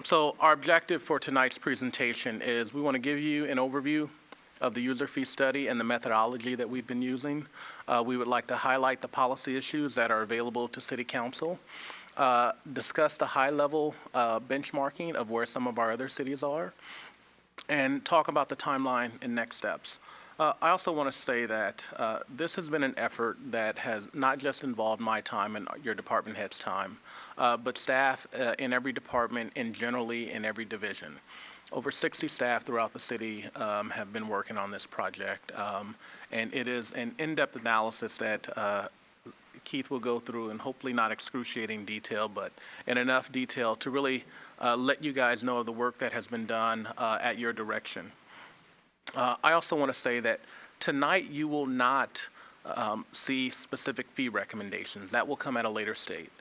So our objective for tonight's presentation is we want to give you an overview of the user fee study and the methodology that we've been using. We would like to highlight the policy issues that are available to City Council, discuss the high-level benchmarking of where some of our other cities are, and talk about the timeline and next steps. I also want to say that this has been an effort that has not just involved my time and your department head's time, but staff in every department and generally in every division. Over 60 staff throughout the city have been working on this project, and it is an in-depth analysis that Keith will go through, in hopefully not excruciating detail, but in enough detail to really let you guys know of the work that has been done at your direction. I also want to say that tonight you will not see specific fee recommendations. That will come at a later state.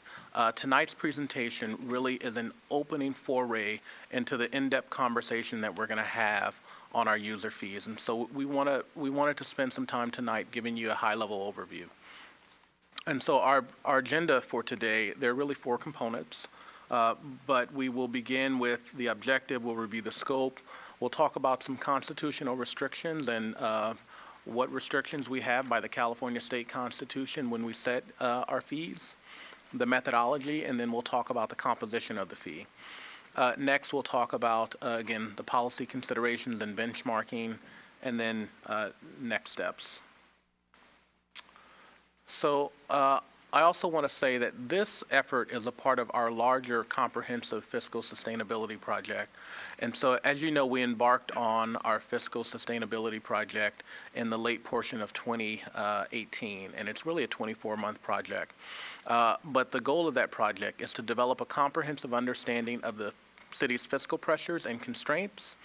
Tonight's presentation really is an opening foray into the in-depth conversation that we're going to have on our user fees. And so we wanted to spend some time tonight giving you a high-level overview. And so our agenda for today, there are really 4 components, but we will begin with the objective. We'll review the scope. We'll talk about some constitutional restrictions and what restrictions we have by the California State Constitution when we set our fees, the methodology, and then we'll talk about the composition of the fee. Next, we'll talk about, again, the policy considerations and benchmarking, and then next steps. So I also want to say that this effort is a part of our larger comprehensive fiscal sustainability project. And so, as you know, we embarked on our fiscal sustainability project in the late portion of 2018, and it's really a 24-month project. But the goal of that project is to develop a comprehensive understanding of the city's fiscal pressures and constraints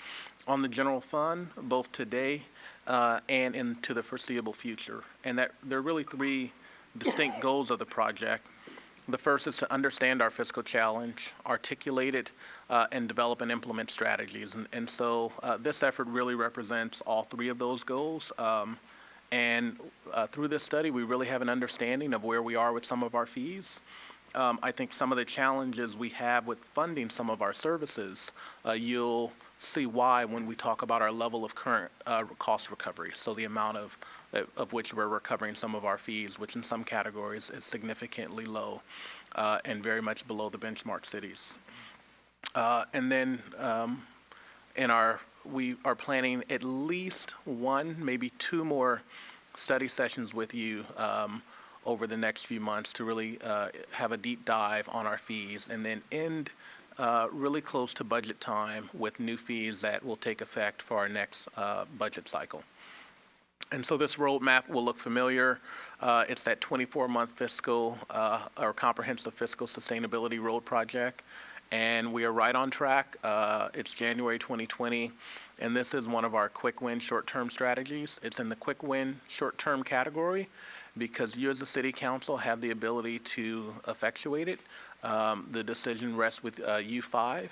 on the general fund, both today and into the foreseeable future. And that there are really 3 distinct goals of the project. The first is to understand our fiscal challenge, articulate it, and develop and implement strategies. And so this effort really represents all 3 of those goals. And through this study, we really have an understanding of where we are with some of our fees. I think some of the challenges we have with funding some of our services, you'll see why when we talk about our level of current cost recovery. So the amount of which we're recovering some of our fees, which in some categories is significantly low and very much below the benchmark cities. And then we are planning at least one, maybe two more study sessions with you over the next few months to really have a deep dive on our fees, and then end really close to budget time with new fees that will take effect for our next budget cycle. And so this roadmap will look familiar. It's that 24-month fiscal or comprehensive fiscal sustainability road project. And we are right on track. It's January 2020, and this is one of our quick win short-term strategies. It's in the quick win short-term category because you as a city council have the ability to effectuate it. The decision rests with U5,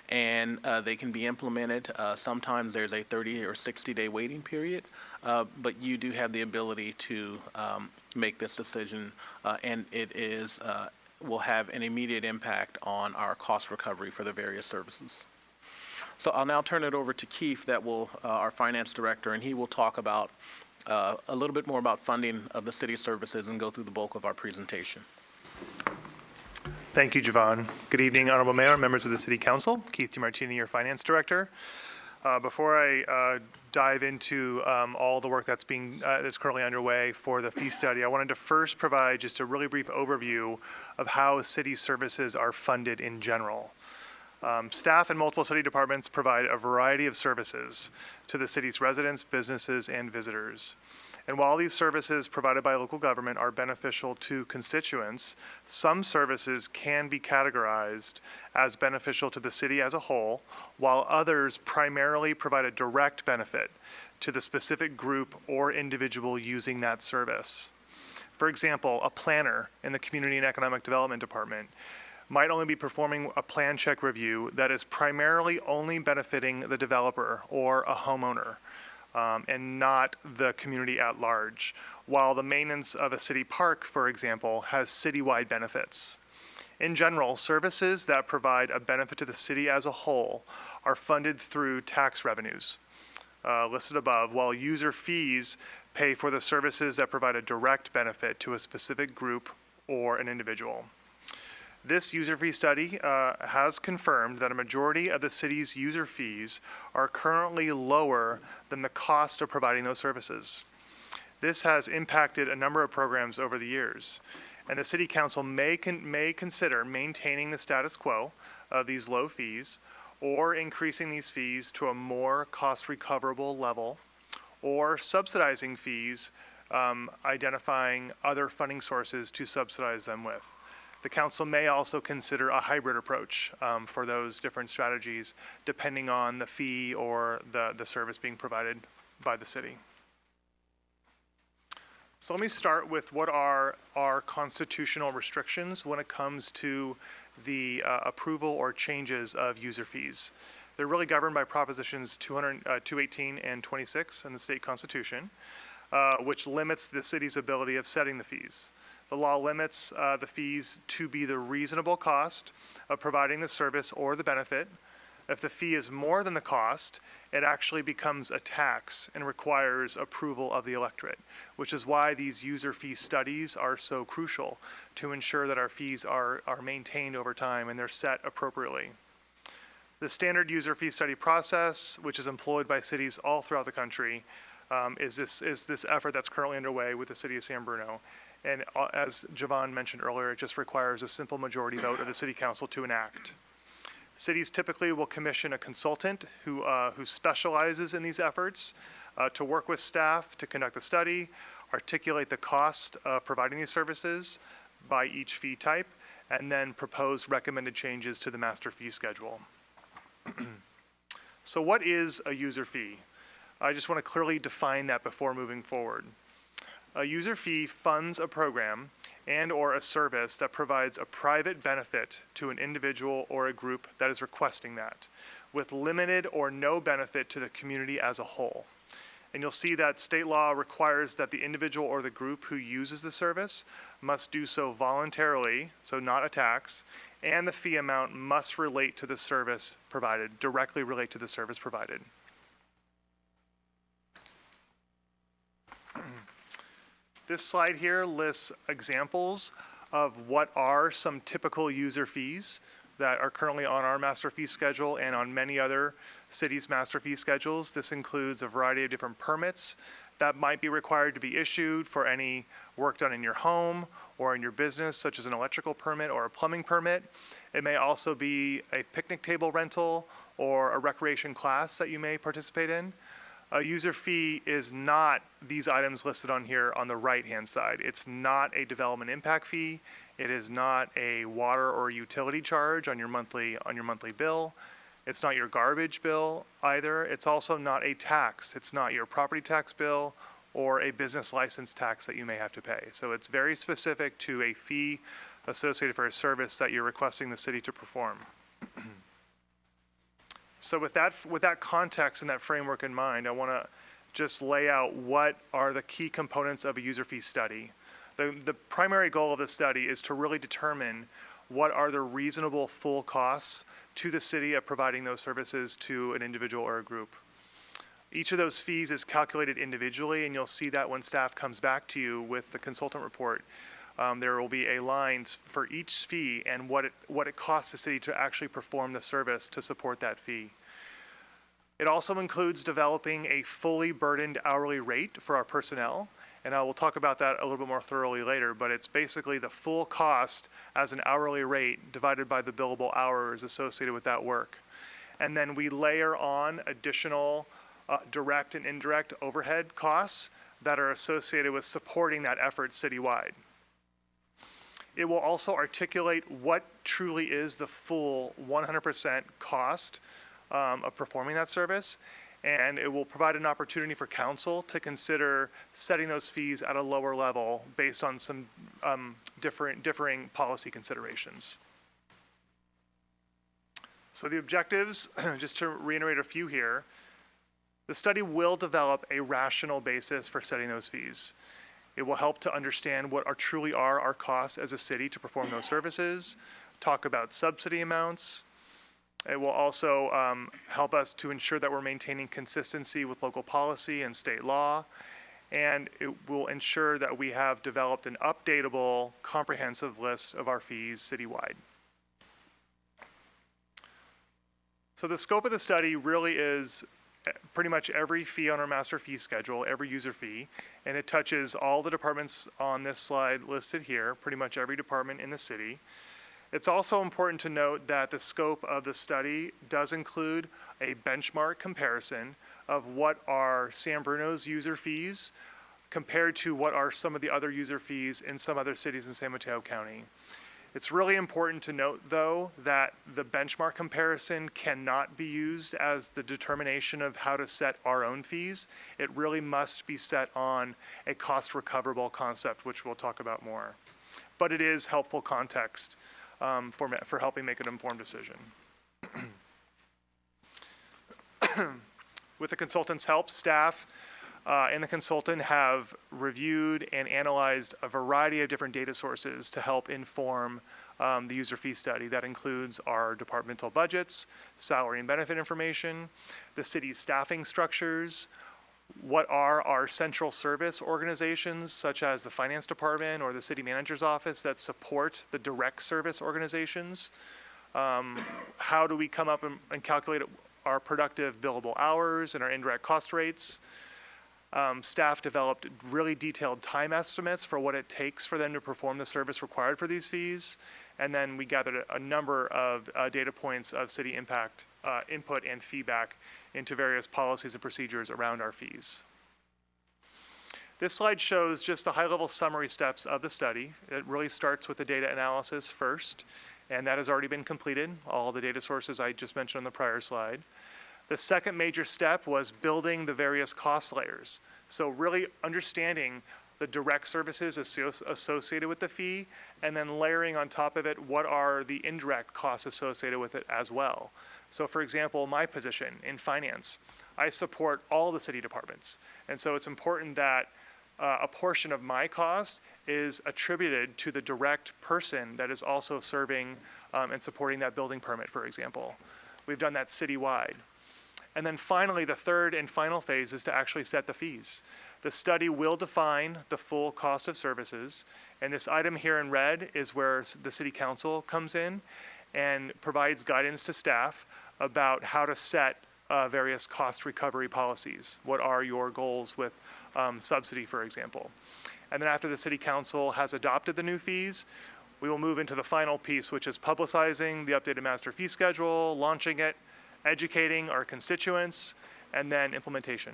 and they can be implemented. Sometimes there's a 30 or 60-day waiting period, but you do have the ability to make this decision, and it is will have an immediate impact on our cost recovery for the various services. So I'll now turn it over to Keith, that will our finance director, and he will talk about a little bit more about funding of the city services and go through the bulk of our presentation. Thank you, Javon. Good evening, Honorable Mayor, members of the City Council. Keith DeMartini, your Finance Director. Before I dive into all the work that's currently underway for the fee study, I wanted to first provide just a really brief overview of how city services are funded in general. Staff in multiple city departments provide a variety of services to the city's residents, businesses, and visitors. And while these services provided by local government are beneficial to constituents, some services can be categorized as beneficial to the city as a whole, while others primarily provide a direct benefit to the specific group or individual using that service. For example, a planner in the Community and Economic Development Department might only be performing a plan check review that is primarily only benefiting the developer or a homeowner. And not the community at large, while the maintenance of a city park, for example, has citywide benefits. In general, services that provide a benefit to the city as a whole are funded through tax revenues listed above, while user fees pay for the services that provide a direct benefit to a specific group or an individual. This user fee study has confirmed that a majority of the city's user fees are currently lower than the cost of providing those services. This has impacted a number of programs over the years, and the City Council may consider maintaining the status quo of these low fees or increasing these fees to a more cost recoverable level, or subsidizing fees, identifying other funding sources to subsidize them with. The council may also consider a hybrid approach for those different strategies, depending on the fee or the service being provided by the city. So let me start with what are our constitutional restrictions when it comes to the approval or changes of user fees. They're really governed by Propositions 218 and 26 in the state constitution, which limits the city's ability of setting the fees. The law limits the fees to be the reasonable cost of providing the service or the benefit. If the fee is more than the cost, it actually becomes a tax and requires approval of the electorate, which is why these user fee studies are so crucial to ensure that our fees are maintained over time and they're set appropriately. The standard user fee study process, which is employed by cities all throughout the country, is this effort that's currently underway with the city of San Bruno. And as Javon mentioned earlier, it just requires a simple majority vote of the city council to enact. Cities typically will commission a consultant who specializes in these efforts to work with staff to conduct the study, articulate the cost of providing these services by each fee type, and then propose recommended changes to the master fee schedule. So what is a user fee? I just want to clearly define that before moving forward. A user fee funds a program and or a service that provides a private benefit to an individual or a group that is requesting that, with limited or no benefit to the community as a whole. And you'll see that state law requires that the individual or the group who uses the service must do so voluntarily, so not a tax, and the fee amount must relate to the service provided, directly relate to the service provided. This slide here lists examples of what are some typical user fees that are currently on our master fee schedule and on many other cities' master fee schedules. This includes a variety of different permits that might be required to be issued for any work done in your home or in your business, such as an electrical permit or a plumbing permit. It may also be a picnic table rental or a recreation class that you may participate in. A user fee is not these items listed on here on the right-hand side. It's not a development impact fee. It is not a water or utility charge on your monthly bill. It's not your garbage bill either. It's also not a tax. It's not your property tax bill or a business license tax that you may have to pay. So it's very specific to a fee associated for a service that you're requesting the city to perform. So with that context and that framework in mind, I want to just lay out what are the key components of a user fee study. The primary goal of the study is to really determine what are the reasonable full costs to the city of providing those services to an individual or a group. Each of those fees is calculated individually, and you'll see that when staff comes back to you with the consultant report. There will be a line for each fee and what it costs the city to actually perform the service to support that fee. It also includes developing a fully burdened hourly rate for our personnel, and I will talk about that a little bit more thoroughly later, but it's basically the full cost as an hourly rate divided by the billable hours associated with that work. And then we layer on additional direct and indirect overhead costs that are associated with supporting that effort citywide. It will also articulate what truly is the full 100% cost of performing that service, and it will provide an opportunity for council to consider setting those fees at a lower level based on some differing policy considerations. So the objectives, just to reiterate a few here, the study will develop a rational basis for setting those fees. It will help to understand what truly are our costs as a city to perform those services, talk about subsidy amounts. It will also help us to ensure that we're maintaining consistency with local policy and state law, and it will ensure that we have developed an updatable, comprehensive list of our fees citywide. So the scope of the study really is pretty much every fee on our master fee schedule, every user fee, and it touches all the departments on this slide listed here, pretty much every department in the city. It's also important to note that the scope of the study does include a benchmark comparison of what are San Bruno's user fees compared to what are some of the other user fees in some other cities in San Mateo County. It's really important to note, though, that the benchmark comparison cannot be used as the determination of how to set our own fees. It really must be set on a cost recoverable concept, which we'll talk about more. But it is helpful context for helping make an informed decision. With the consultant's help, staff and the consultant have reviewed and analyzed a variety of different data sources to help inform the user fee study. That includes our departmental budgets, salary and benefit information, the city's staffing structures, what are our central service organizations, such as the finance department or the city manager's office that support the direct service organizations. How do we come up and calculate our productive billable hours and our indirect cost rates? Staff developed really detailed time estimates for what it takes for them to perform the service required for these fees. And then we gathered a number of data points of city impact, input and feedback into various policies and procedures around our fees. This slide shows just the high-level summary steps of the study. It really starts with the data analysis first, and that has already been completed, all the data sources I just mentioned on the prior slide. The second major step was building the various cost layers. So really understanding the direct services associated with the fee, and then layering on top of it what are the indirect costs associated with it as well. So for example, my position in finance, I support all the city departments. And so it's important that a portion of my cost is attributed to the direct person that is also serving and supporting that building permit, for example. We've done that citywide. And then finally, the third and final phase is to actually set the fees. The study will define the full cost of services, and this item here in red is where the city council comes in and provides guidance to staff about how to set various cost recovery policies. What are your goals with subsidy, for example? And then after the city council has adopted the new fees, we will move into the final piece, which is publicizing the updated master fee schedule, launching it, educating our constituents, and then implementation.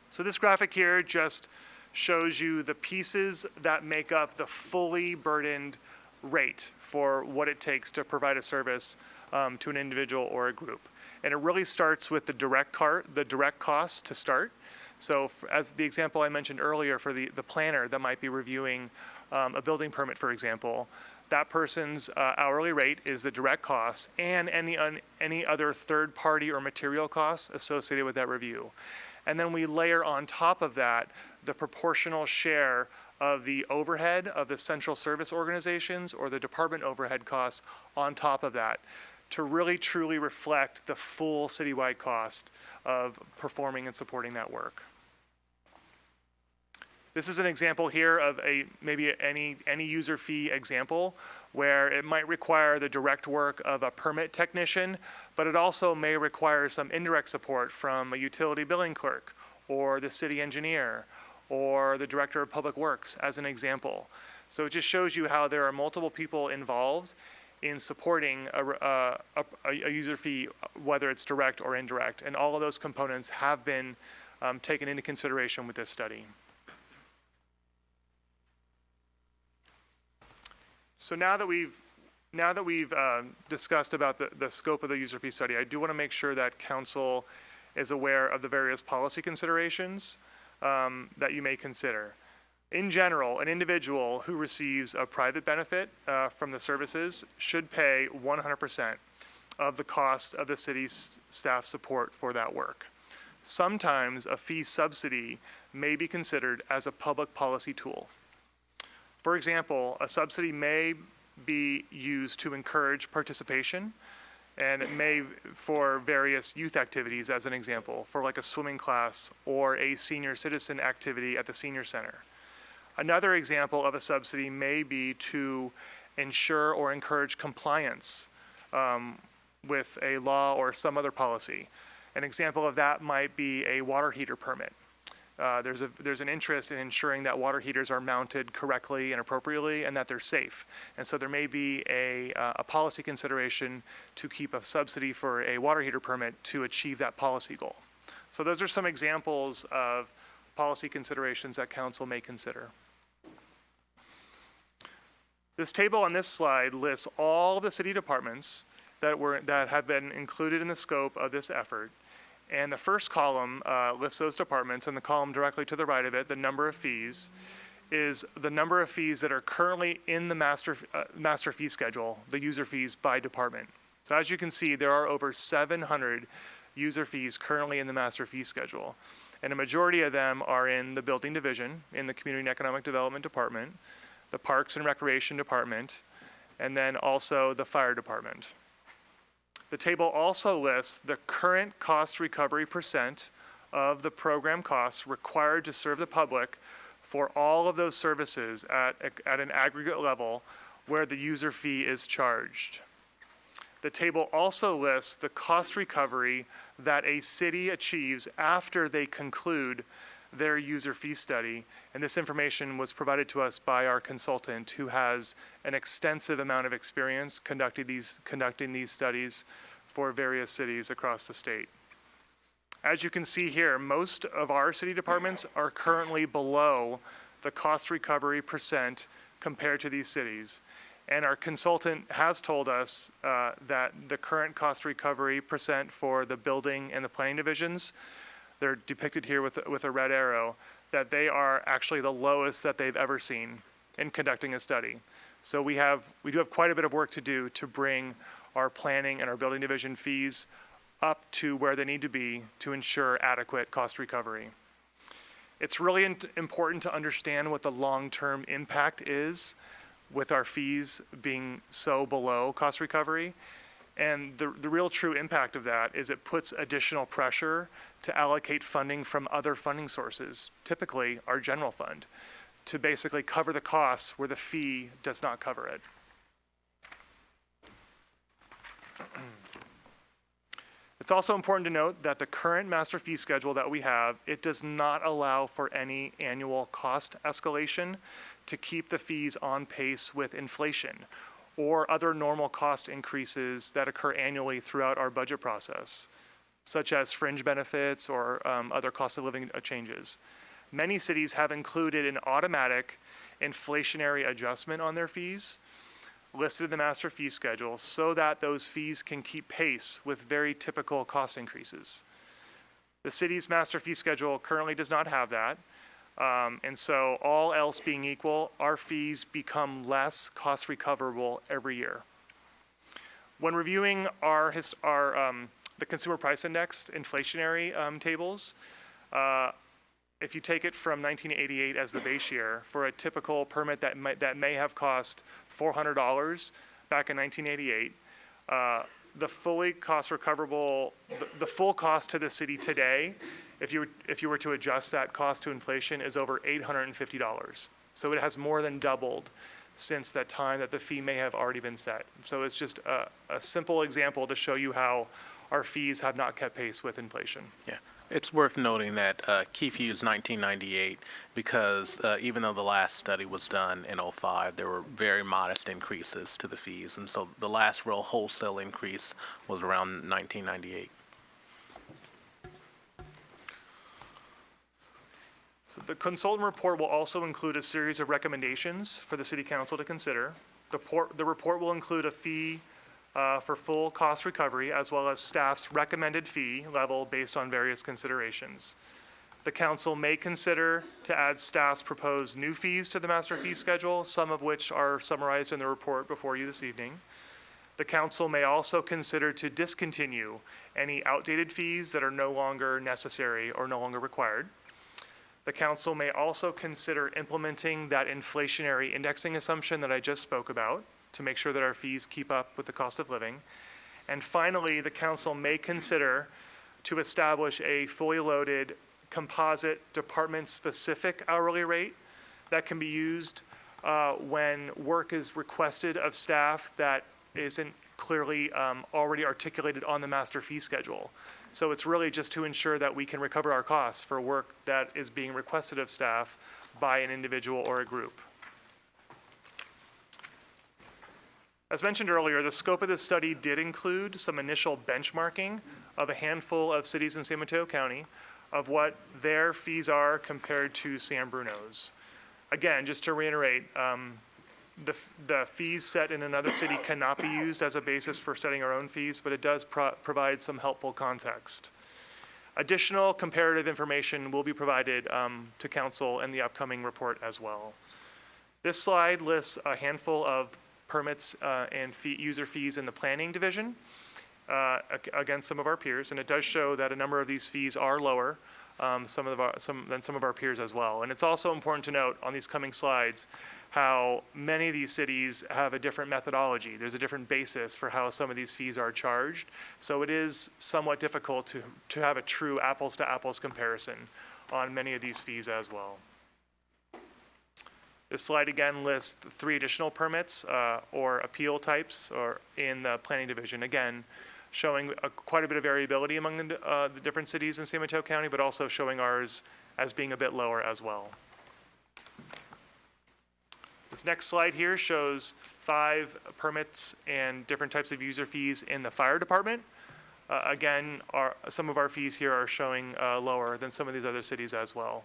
So this graphic here just shows you the pieces that make up the fully burdened rate for what it takes to provide a service to an individual or a group. And it really starts with the direct cost to start. So as the example I mentioned earlier for the planner that might be reviewing a building permit, for example, that person's hourly rate is the direct cost and any other third party or material costs associated with that review. And then we layer on top of that the proportional share of the overhead of the central service organizations or the department overhead costs on top of that to really truly reflect the full citywide cost of performing and supporting that work. This is an example here of maybe any user fee example where it might require the direct work of a permit technician, but it also may require some indirect support from a utility billing clerk or the city engineer or the director of public works as an example. So it just shows you how there are multiple people involved in supporting a user fee, whether it's direct or indirect, and all of those components have been taken into consideration with this study. So now that we've discussed about the scope of the user fee study, I do want to make sure that council is aware of the various policy considerations that you may consider. In general, an individual who receives a private benefit from the services should pay 100% of the cost of the city's staff support for that work. Sometimes a fee subsidy may be considered as a public policy tool. For example, a subsidy may be used to encourage participation, and it may for various youth activities, as an example, for like a swimming class or a senior citizen activity at the senior center. Another example of a subsidy may be to ensure or encourage compliance with a law or some other policy. An example of that might be a water heater permit. There's an interest in ensuring that water heaters are mounted correctly and appropriately and that they're safe. And so there may be a policy consideration to keep a subsidy for a water heater permit to achieve that policy goal. So those are some examples of policy considerations that council may consider. This table on this slide lists all the city departments that have been included in the scope of this effort. And the first column lists those departments, and the column directly to the right of it, the number of fees, is the number of fees that are currently in the master fee schedule, the user fees by department. So as you can see, there are over 700 user fees currently in the master fee schedule. And a majority of them are in the building division, in the community and economic development department, the parks and recreation department, and then also the fire department. The table also lists the current cost recovery percent of the program costs required to serve the public for all of those services at an aggregate level where the user fee is charged. The table also lists the cost recovery that a city achieves after they conclude their user fee study, and this information was provided to us by our consultant who has an extensive amount of experience conducting these studies for various cities across the state. As you can see here, most of our city departments are currently below the cost recovery percent compared to these cities. And our consultant has told us that the current cost recovery percent for the building and the planning divisions, they're depicted here with a red arrow, that they are actually the lowest that they've ever seen in conducting a study. So we do have quite a bit of work to do to bring our planning and our building division fees up to where they need to be to ensure adequate cost recovery. It's really important to understand what the long-term impact is with our fees being so below cost recovery. And the real true impact of that is it puts additional pressure to allocate funding from other funding sources, typically our general fund, to basically cover the costs where the fee does not cover it. It's also important to note that the current master fee schedule that we have, it does not allow for any annual cost escalation to keep the fees on pace with inflation or other normal cost increases that occur annually throughout our budget process, such as fringe benefits or other cost of living changes. Many cities have included an automatic inflationary adjustment on their fees listed in the master fee schedule so that those fees can keep pace with very typical cost increases. The city's master fee schedule currently does not have that. And so all else being equal, our fees become less cost recoverable every year. When reviewing the Consumer Price Index inflationary tables, if you take it from 1988 as the base year for a typical permit that may have cost $400 back in 1988, the fully cost recoverable, the full cost to the city today, if you were to adjust that cost to inflation, is over $850. So it has more than doubled since that time that the fee may have already been set. So it's just a simple example to show you how our fees have not kept pace with inflation. Yeah. It's worth noting that Keefe used 1998 because even though the last study was done in '05, there were very modest increases to the fees. And so the last real wholesale increase was around 1998. So the consultant report will also include a series of recommendations for the City Council to consider. The report will include a fee for full cost recovery, as well as staff's recommended fee level based on various considerations. The council may consider to add staff's proposed new fees to the master fee schedule, some of which are summarized in the report before you this evening. The council may also consider to discontinue any outdated fees that are no longer necessary or no longer required. The council may also consider implementing that inflationary indexing assumption that I just spoke about, to make sure that our fees keep up with the cost of living. And finally, the council may consider to establish a fully loaded composite department-specific hourly rate that can be used when work is requested of staff that isn't clearly already articulated on the master fee schedule. So it's really just to ensure that we can recover our costs for work that is being requested of staff by an individual or a group. As mentioned earlier, the scope of this study did include some initial benchmarking of a handful of cities in San Mateo County of what their fees are compared to San Bruno's. Again, just to reiterate, the fees set in another city cannot be used as a basis for setting our own fees, but it does provide some helpful context. Additional comparative information will be provided to council in the upcoming report as well. This slide lists a handful of permits and user fees in the planning division against some of our peers, and it does show that a number of these fees are lower than some of our peers as well. And it's also important to note on these coming slides how many of these cities have a different methodology. There's a different basis for how some of these fees are charged, so it is somewhat difficult to have a true apples to apples comparison on many of these fees as well. This slide again lists 3 additional permits or appeal types or in the planning division, again showing quite a bit of variability among the different cities in San Mateo County, but also showing ours as being a bit lower as well. This next slide here shows 5 permits and different types of user fees in the fire department. Again, some of our fees here are showing lower than some of these other cities as well.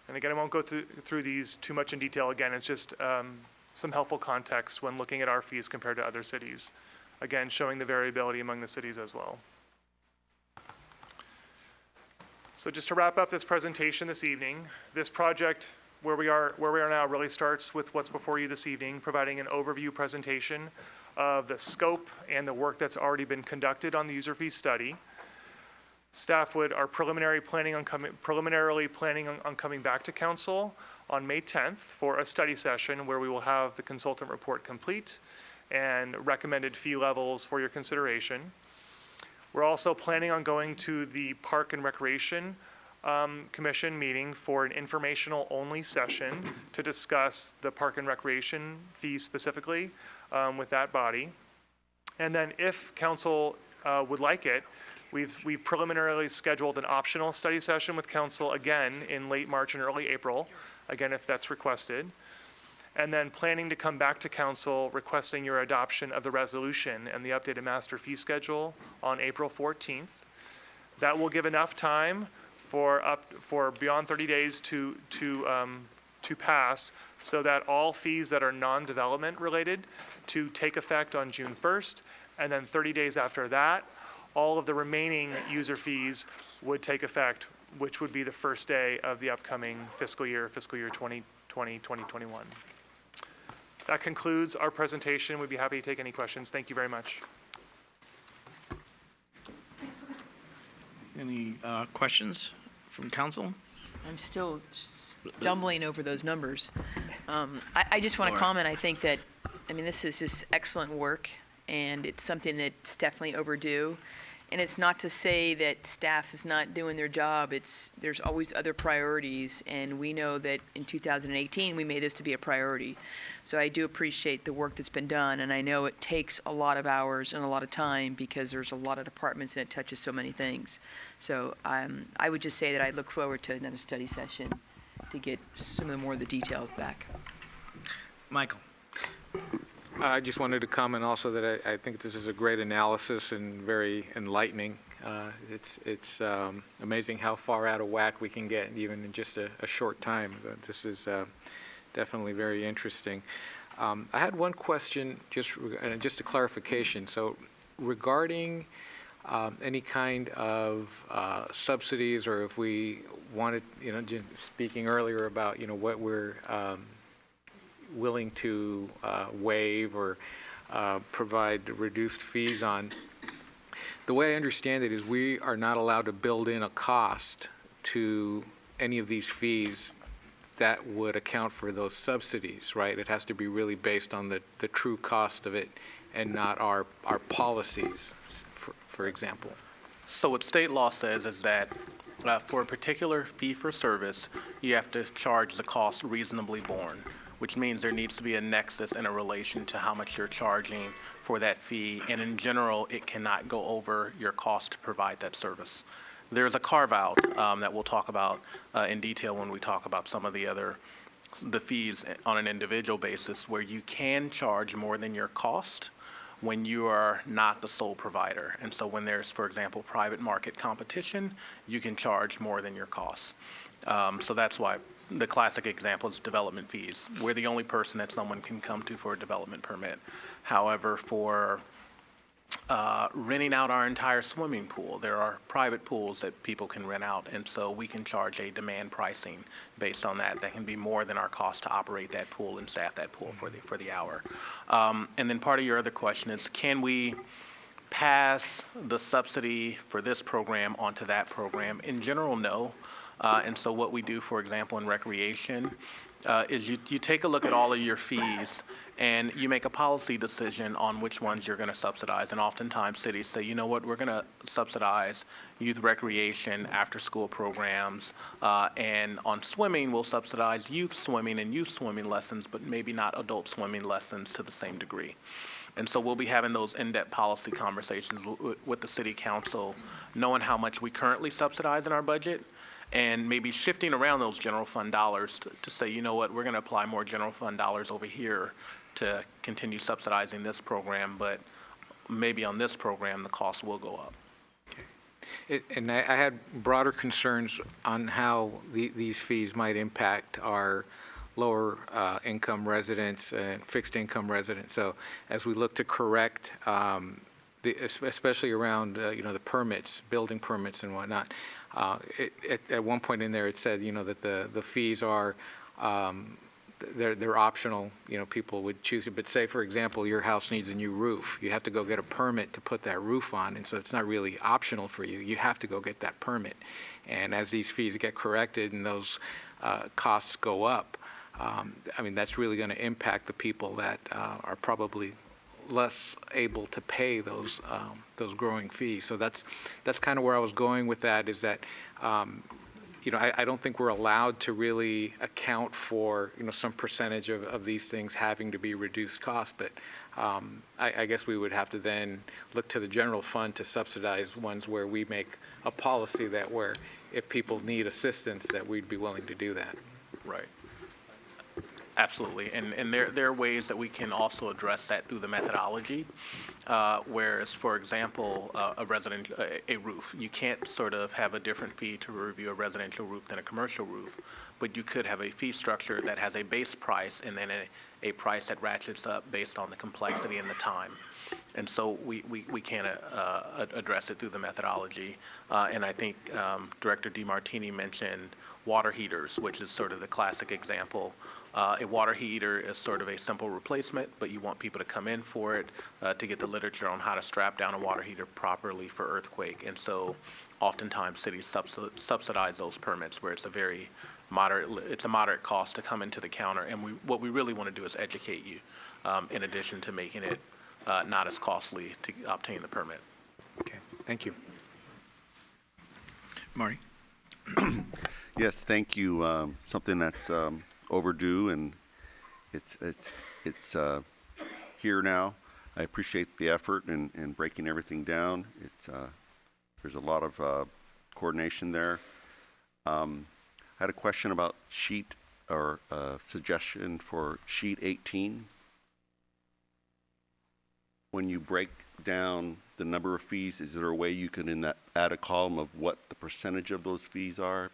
And again, I won't go through these too much in detail. Again, it's just some helpful context when looking at our fees compared to other cities. Again, showing the variability among the cities as well. So just to wrap up this presentation this evening, this project where we are now really starts with what's before you this evening, providing an overview presentation of the scope and the work that's already been conducted on the user fee study. Staff are preliminarily planning on coming back to council on May 10th for a study session where we will have the consultant report complete and recommended fee levels for your consideration. We're also planning on going to the Park and Recreation Commission meeting for an informational only session to discuss the Park and Recreation fees specifically with that body. And then if council would like it, we've preliminarily scheduled an optional study session with council again in late March and early April, again if that's requested. And then planning to come back to council requesting your adoption of the resolution and the updated master fee schedule on April 14th. That will give enough time for beyond 30 days to pass, so that all fees that are non-development related to take effect on June 1st, and then 30 days after that, all of the remaining user fees would take effect, which would be the first day of the upcoming fiscal year 2020, 2021. That concludes our presentation. We'd be happy to take any questions. Thank you very much. Any questions from council? I'm still stumbling over those numbers. I just want to comment, I think that, this is just excellent work, and it's something that's definitely overdue. And it's not to say that staff is not doing their job. There's always other priorities, and we know that in 2018, we made this to be a priority. So I do appreciate the work that's been done, and I know it takes a lot of hours and a lot of time because there's a lot of departments and it touches so many things. So I would just say that I look forward to another study session to get some of the more of the details back. Michael. I just wanted to comment also that I think this is a great analysis and very enlightening. It's amazing how far out of whack we can get even in just a short time. This is definitely very interesting. I had one question, just a clarification. So regarding any kind of subsidies, or if we wanted, just speaking earlier about, what we're willing to waive or provide reduced fees on. The way I understand it is we are not allowed to build in a cost to any of these fees that would account for those subsidies, right? It has to be really based on the true cost of it and not our policies, for example. So what state law says is that for a particular fee for service, you have to charge the cost reasonably borne, which means there needs to be a nexus and a relation to how much you're charging for that fee. And in general, it cannot go over your cost to provide that service. There's a carve-out that we'll talk about in detail when we talk about some of the fees on an individual basis, where you can charge more than your cost when you are not the sole provider. And so when there's, for example, private market competition, you can charge more than your costs. So that's why the classic example is development fees. We're the only person that someone can come to for a development permit. However, for renting out our entire swimming pool, there are private pools that people can rent out, and so we can charge a demand pricing based on that. That can be more than our cost to operate that pool and staff that pool for the hour. And then part of your other question is, can we pass the subsidy for this program onto that program? In general, no. And so what we do, for example, in recreation, is you take a look at all of your fees and you make a policy decision on which ones you're going to subsidize. And oftentimes cities say, you know what, we're going to subsidize youth recreation, after-school programs, and on swimming, we'll subsidize youth swimming and youth swimming lessons, but maybe not adult swimming lessons to the same degree. And so we'll be having those in-depth policy conversations with the city council, knowing how much we currently subsidize in our budget, and maybe shifting around those general fund dollars to say, you know what, we're going to apply more general fund dollars over here to continue subsidizing this program, but maybe on this program, the cost will go up. And I had broader concerns on how these fees might impact our lower income residents and fixed income residents. So as we look to correct, especially around the permits, building permits and whatnot, at one point in there it said that the fees are they're optional, people would choose it. But say, for example, your house needs a new roof. You have to go get a permit to put that roof on, and so it's not really optional for you. You have to go get that permit. And as these fees get corrected and those costs go up, that's really going to impact the people that are probably less able to pay those growing fees. So that's kind of where I was going with that, is that I don't think we're allowed to really account for some percentage of these things having to be reduced costs, but I guess we would have to then look to the general fund to subsidize ones where we make a policy that where if people need assistance that we'd be willing to do that. Right. Absolutely, and there are ways that we can also address that through the methodology. Whereas, for example, a roof, you can't sort of have a different fee to review a residential roof than a commercial roof, but you could have a fee structure that has a base price and then a price that ratchets up based on the complexity and the time. And so we can address it through the methodology. And I think Director DeMartini mentioned water heaters, which is sort of the classic example. A water heater is sort of a simple replacement, but you want people to come in for it to get the literature on how to strap down a water heater properly for earthquake. And so oftentimes cities subsidize those permits where it's a moderate cost to come into the counter. And what we really want to do is educate you in addition to making it not as costly to obtain the permit. Okay, thank you. Marty? Yes, thank you. Something that's overdue, and it's here now. I appreciate the effort in breaking everything down. There's a lot of coordination there. I had a question about sheet or suggestion for sheet 18. When you break down the number of fees, is there a way you can add a column of what the percentage of those fees are?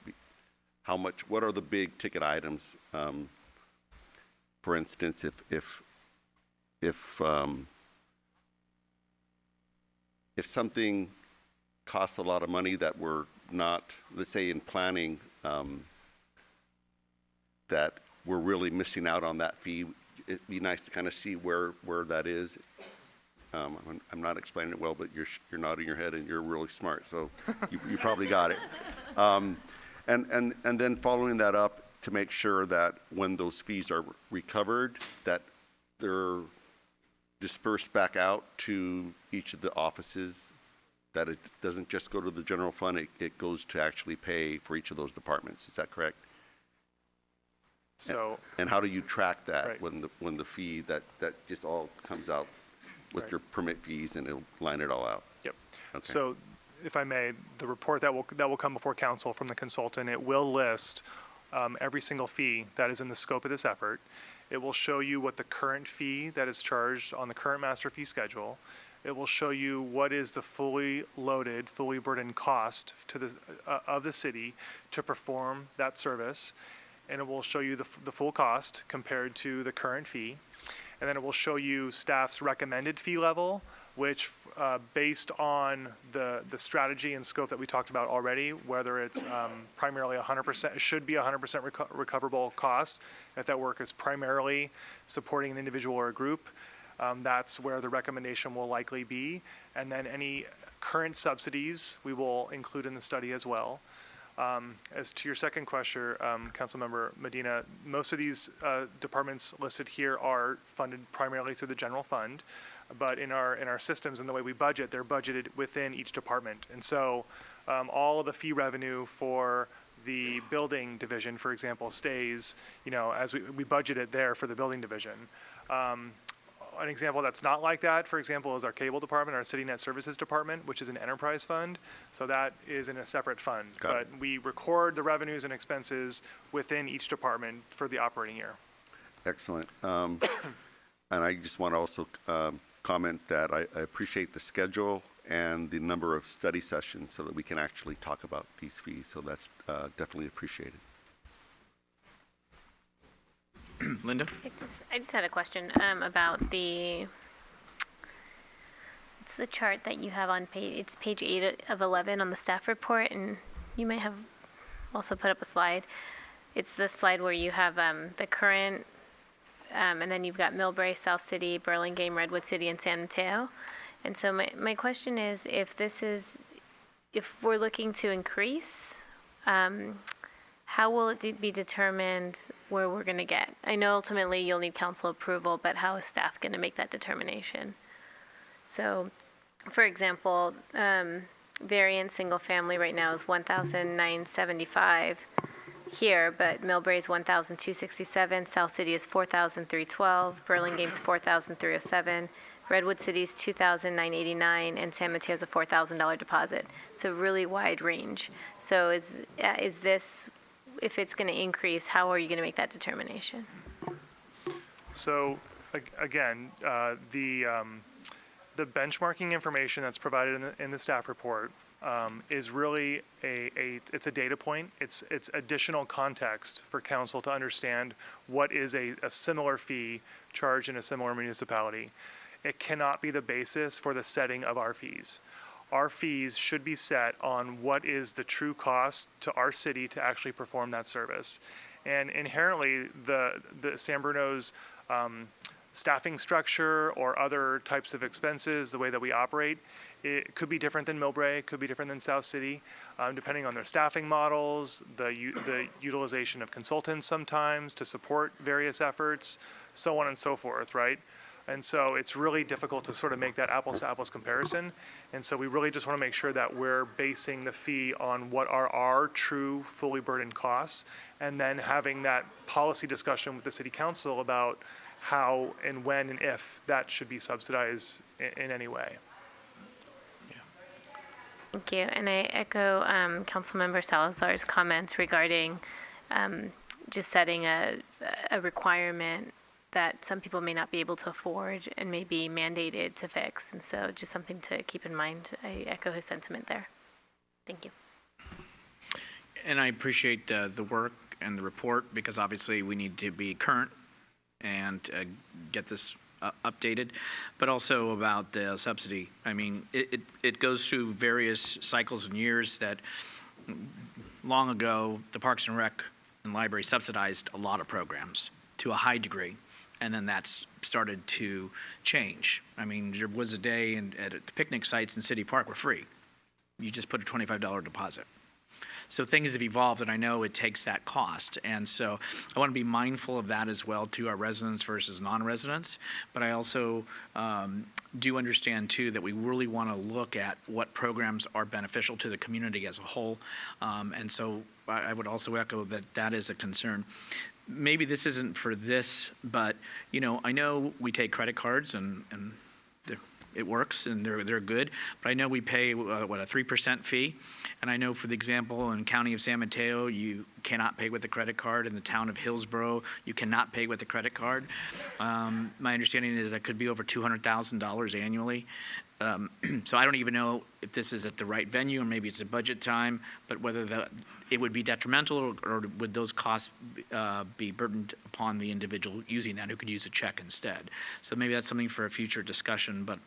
How much? What are the big ticket items? For instance, if something costs a lot of money that we're not, let's say in planning, that we're really missing out on that fee, it'd be nice to kind of see where that is. I'm not explaining it well, but you're nodding your head and you're really smart, so you probably got it. And then following that up to make sure that when those fees are recovered, that they're dispersed back out to each of the offices, that it doesn't just go to the general fund, it goes to actually pay for each of those departments. Is that correct? So. And how do you track that Right. when the fee that just all comes out with Right. your permit fees and it'll line it all out? Yep. Okay. So, if I may, the report that will come before council from the consultant, it will list every single fee that is in the scope of this effort. It will show you what the current fee that is charged on the current master fee schedule. It will show you what is the fully loaded, fully burdened cost to the of the city to perform that service, and it will show you the full cost compared to the current fee. And then it will show you staff's recommended fee level, which based on the strategy and scope that we talked about already, whether it's primarily 100%, it should be 100% recoverable cost. If that work is primarily supporting an individual or a group, that's where the recommendation will likely be. And then any current subsidies we will include in the study as well. As to your second question, Councilmember Medina, most of these departments listed here are funded primarily through the general fund, but in our systems and the way we budget, they're budgeted within each department. And so all of the fee revenue for the building division, for example, stays, as we budget it there for the building division. An example that's not like that, for example, is our cable department, our city net services department, which is an enterprise fund. So that is in a separate fund. But we record the revenues and expenses within each department for the operating year. Excellent. And I just want to also comment that I appreciate the schedule and the number of study sessions so that we can actually talk about these fees. So that's definitely appreciated. Linda? I just had a question about it's the chart that you have on it's page 8 of 11 on the staff report, and you may have also put up a slide. it's the slide where you have the current, and then you've got Millbrae, South City, Burlingame, Redwood City, and San Mateo. And so my question is, if we're looking to increase, how will it be determined where we're going to get? I know ultimately you'll need council approval, but how is staff going to make that determination? So, for example, variant single family right now is 1,975 here, but Millbrae is 1,267, South City is 4,312, Burlingame's 4,307, Redwood City's 2,989, and San Mateo's a $4,000 deposit. It's a really wide range. So is this, if it's going to increase, how are you going to make that determination? So again, the benchmarking information that's provided in the staff report is really it's a data point. It's additional context for council to understand what is a similar fee charged in a similar municipality. It cannot be the basis for the setting of our fees. Our fees should be set on what is the true cost to our city to actually perform that service. And inherently, the San Bruno's staffing structure or other types of expenses, the way that we operate, it could be different than Millbrae, could be different than South City, depending on their staffing models, the utilization of consultants sometimes to support various efforts, so on and so forth, right? And so it's really difficult to sort of make that apples to apples comparison. And so we really just want to make sure that we're basing the fee on what are our true fully burdened costs, and then having that policy discussion with the city council about how and when and if that should be subsidized in any way. Thank you. And I echo Councilmember Salazar's comments regarding just setting a requirement that some people may not be able to afford and may be mandated to fix. And so just something to keep in mind. I echo his sentiment there. Thank you. And I appreciate the work and the report, because obviously we need to be current and get this updated, but also about the subsidy. I mean, it goes through various cycles and years. That long ago, the Parks and Rec and Library subsidized a lot of programs to a high degree, and then that's started to change. I mean, there was a day at the picnic sites in City Park were free. You just put a $25 deposit. So things have evolved, and I know it takes that cost. And so I want to be mindful of that as well, to our residents versus non-residents. But I also do understand, too, that we really want to look at what programs are beneficial to the community as a whole. And so I would also echo that that is a concern. Maybe this isn't for this, but, you know, I know we take credit cards and it works and they're good, but I know we pay, a 3% fee. And I know, for the example, in the county of San Mateo, you cannot pay with a credit card. In the town of Hillsborough, you cannot pay with a credit card. My understanding is that could be over $200,000 annually. So I don't even know if this is at the right venue, or maybe it's a budget time, but whether it would be detrimental, or would those costs be burdened upon the individual using that, who could use a check instead. So maybe that's something for a future discussion, but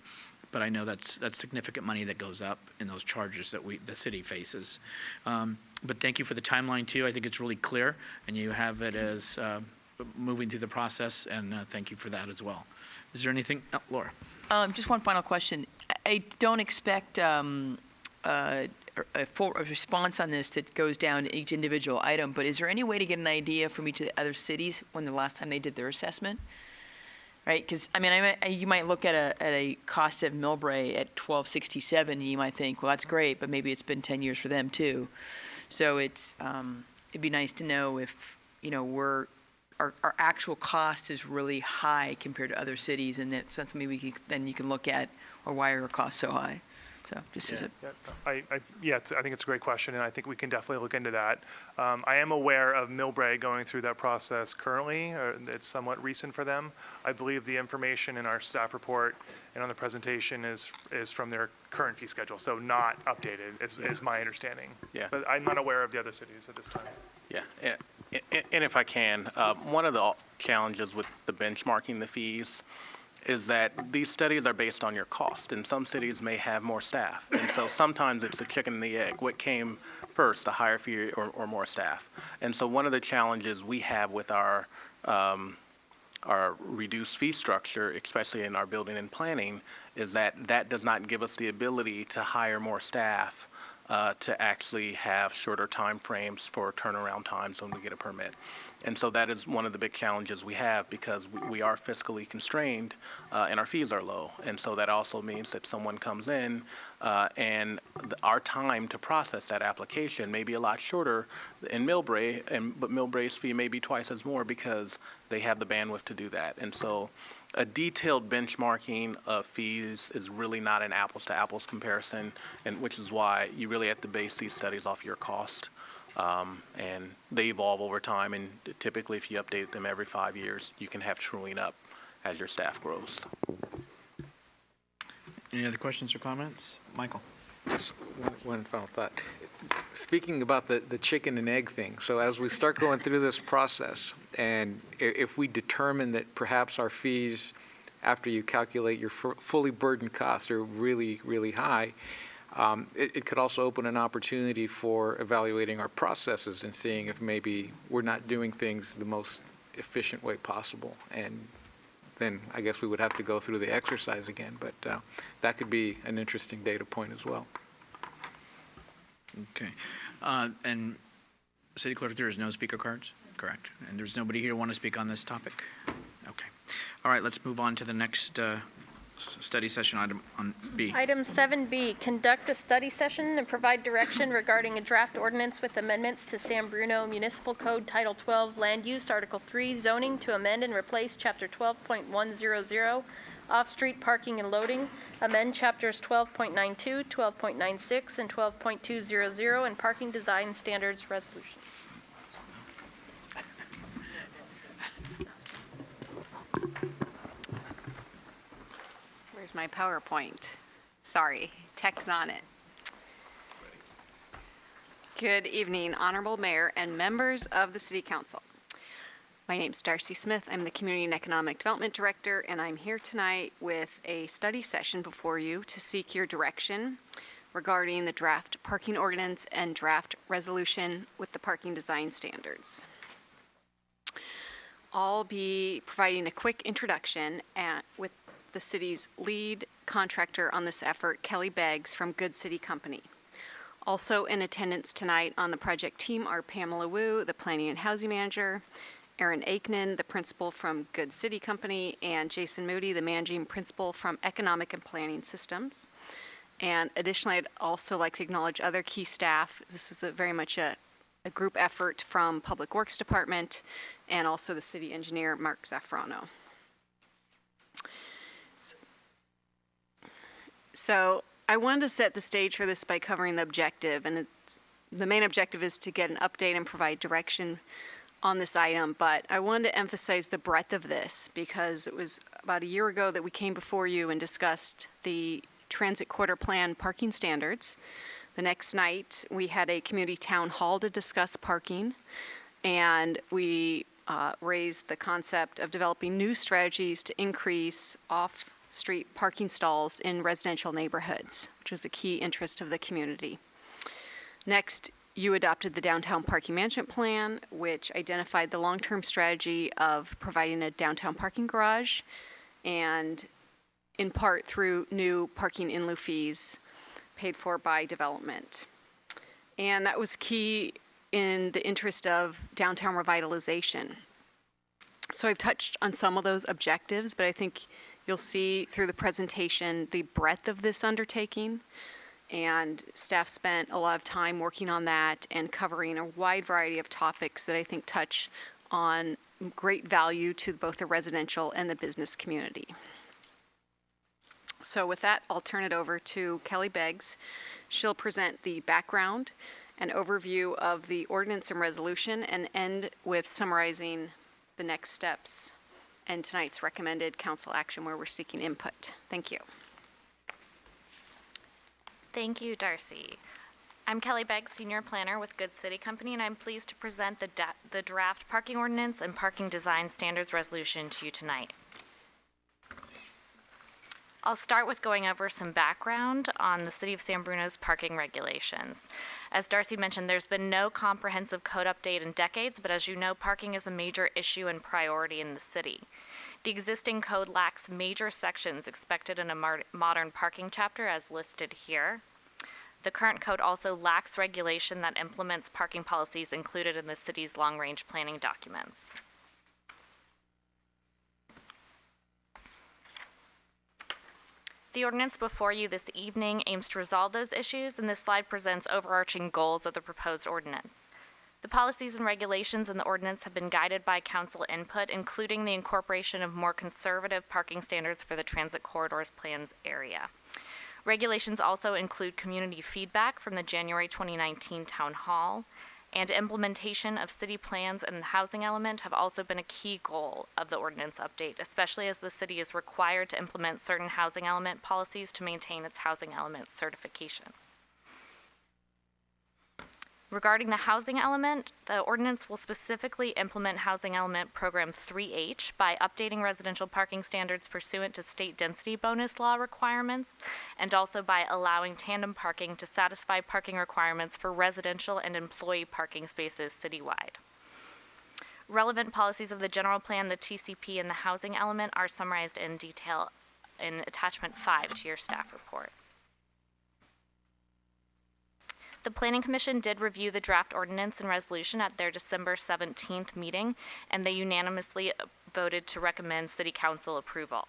I know that's significant money that goes up in those charges that the city faces. But thank you for the timeline too. I think it's really clear, and you have it as moving through the process, and thank you for that as well. Is there anything, Laura? Just one final question. I don't expect a full response on this that goes down to each individual item, but is there any way to get an idea from each of the other cities when the last time they did their assessment? Right, because I mean, you might look at a cost of Millbrae at $1,267, and you might think, well, that's great, but maybe it's been 10 years for them too. So it'd be nice to know if, you know, our actual cost is really high compared to other cities, and that's something then you can look at, or why are our costs so high? So just as a... I think it's a great question, and I think we can definitely look into that. I am aware of Millbrae going through that process currently. It's somewhat recent for them. I believe the information in our staff report and on the presentation is from their current fee schedule, so not updated, is my understanding. Yeah. But I'm not aware of the other cities at this time. Yeah, and if I can, one of the challenges with the benchmarking the fees is that these studies are based on your cost, and some cities may have more staff. And so sometimes it's the chicken and the egg. What came first, the higher fee or more staff? And so one of the challenges we have with our reduced fee structure, especially in our building and planning, is that that does not give us the ability to hire more staff to actually have shorter time frames for turnaround times when we get a permit. And so that is one of the big challenges we have, because we are fiscally constrained and our fees are low. And so that also means that someone comes in and our time to process that application may be a lot shorter in Millbrae, but Millbrae's fee may be twice as more because they have the bandwidth to do that. And so a detailed benchmarking of fees is really not an apples to apples comparison, and which is why you really have to base these studies off your cost. And they evolve over time, and typically if you update them every 5 years, you can have truing up as your staff grows. Any other questions or comments? Michael? Just one final thought. Speaking about the chicken and egg thing, so as we start going through this process, and if we determine that perhaps our fees, after you calculate your fully burdened costs, are really, really high, it could also open an opportunity for evaluating our processes and seeing if maybe we're not doing things the most efficient way possible. And then I guess we would have to go through the exercise again, but that could be an interesting data point as well. Okay. And City Clerk, there is no speaker cards? Correct. And there's nobody here who want to speak on this topic? Okay. All right, let's move on to the next study session item on B. Item 7B, conduct a study session and provide direction regarding a draft ordinance with amendments to San Bruno Municipal Code Title 12 Land Use, Article 3 Zoning to amend and replace Chapter 12.100 Off-Street Parking and Loading, amend Chapters 12.92, 12.96, and 12.200 and Parking Design Standards Resolution. Where's my PowerPoint? Sorry, tech's on it. Good evening, Honorable Mayor and members of the City Council. My name's Darcy Smith. I'm the Community and Economic Development Director, and I'm here tonight with a study session before you to seek your direction regarding the draft parking ordinance and draft resolution with the parking design standards. I'll be providing a quick introduction with the city's lead contractor on this effort, Kelly Beggs from Good City Company. Also in attendance tonight on the project team are Pamela Wu, the Planning and Housing Manager, Aaron Aikman, the Principal from Good City Company, and Jason Moody, the Managing Principal from Economic and Planning Systems. And additionally, I'd also like to acknowledge other key staff. This was very much a group effort from Public Works Department and also the City Engineer, Mark Zafrano. So I wanted to set the stage for this by covering the objective, and the main objective is to get an update and provide direction on this item, but I wanted to emphasize the breadth of this because it was about a year ago that we came before you and discussed the Transit Quarter Plan parking standards. The next night, we had a community town hall to discuss parking, and we raised the concept of developing new strategies to increase off-street parking stalls in residential neighborhoods, which was a key interest of the community. Next, you adopted the Downtown Parking Management Plan, which identified the long-term strategy of providing a downtown parking garage, and in part through new parking in lieu fees paid for by development. And that was key in the interest of downtown revitalization. So I've touched on some of those objectives, but I think you'll see through the presentation the breadth of this undertaking, and staff spent a lot of time working on that and covering a wide variety of topics that I think touch on great value to both the residential and the business community. So with that, I'll turn it over to Kelly Beggs. She'll present the background and overview of the ordinance and resolution and end with summarizing the next steps and tonight's recommended council action where we're seeking input. Thank you. Thank you, Darcy. I'm Kelly Beggs, Senior Planner with Good City Company, and I'm pleased to present the draft parking ordinance and parking design standards resolution to you tonight. I'll start with going over some background on the City of San Bruno's parking regulations. As Darcy mentioned, there's been no comprehensive code update in decades, but as you know, parking is a major issue and priority in the city. The existing code lacks major sections expected in a modern parking chapter as listed here. The current code also lacks regulation that implements parking policies included in the city's long-range planning documents. The ordinance before you this evening aims to resolve those issues, and this slide presents overarching goals of the proposed ordinance. The policies and regulations in the ordinance have been guided by council input, including the incorporation of more conservative parking standards for the transit corridors plans area. Regulations also include community feedback from the January 2019 town hall, and implementation of city plans and the housing element have also been a key goal of the ordinance update, especially as the city is required to implement certain housing element policies to maintain its housing element certification. Regarding the housing element, the ordinance will specifically implement Housing Element Program 3H by updating residential parking standards pursuant to state density bonus law requirements, and also by allowing tandem parking to satisfy parking requirements for residential and employee parking spaces citywide. Relevant policies of the general plan, the TCP, and the housing element are summarized in detail in attachment 5 to your staff report. The Planning Commission did review the draft ordinance and resolution at their December 17th meeting, and they unanimously voted to recommend City Council approval.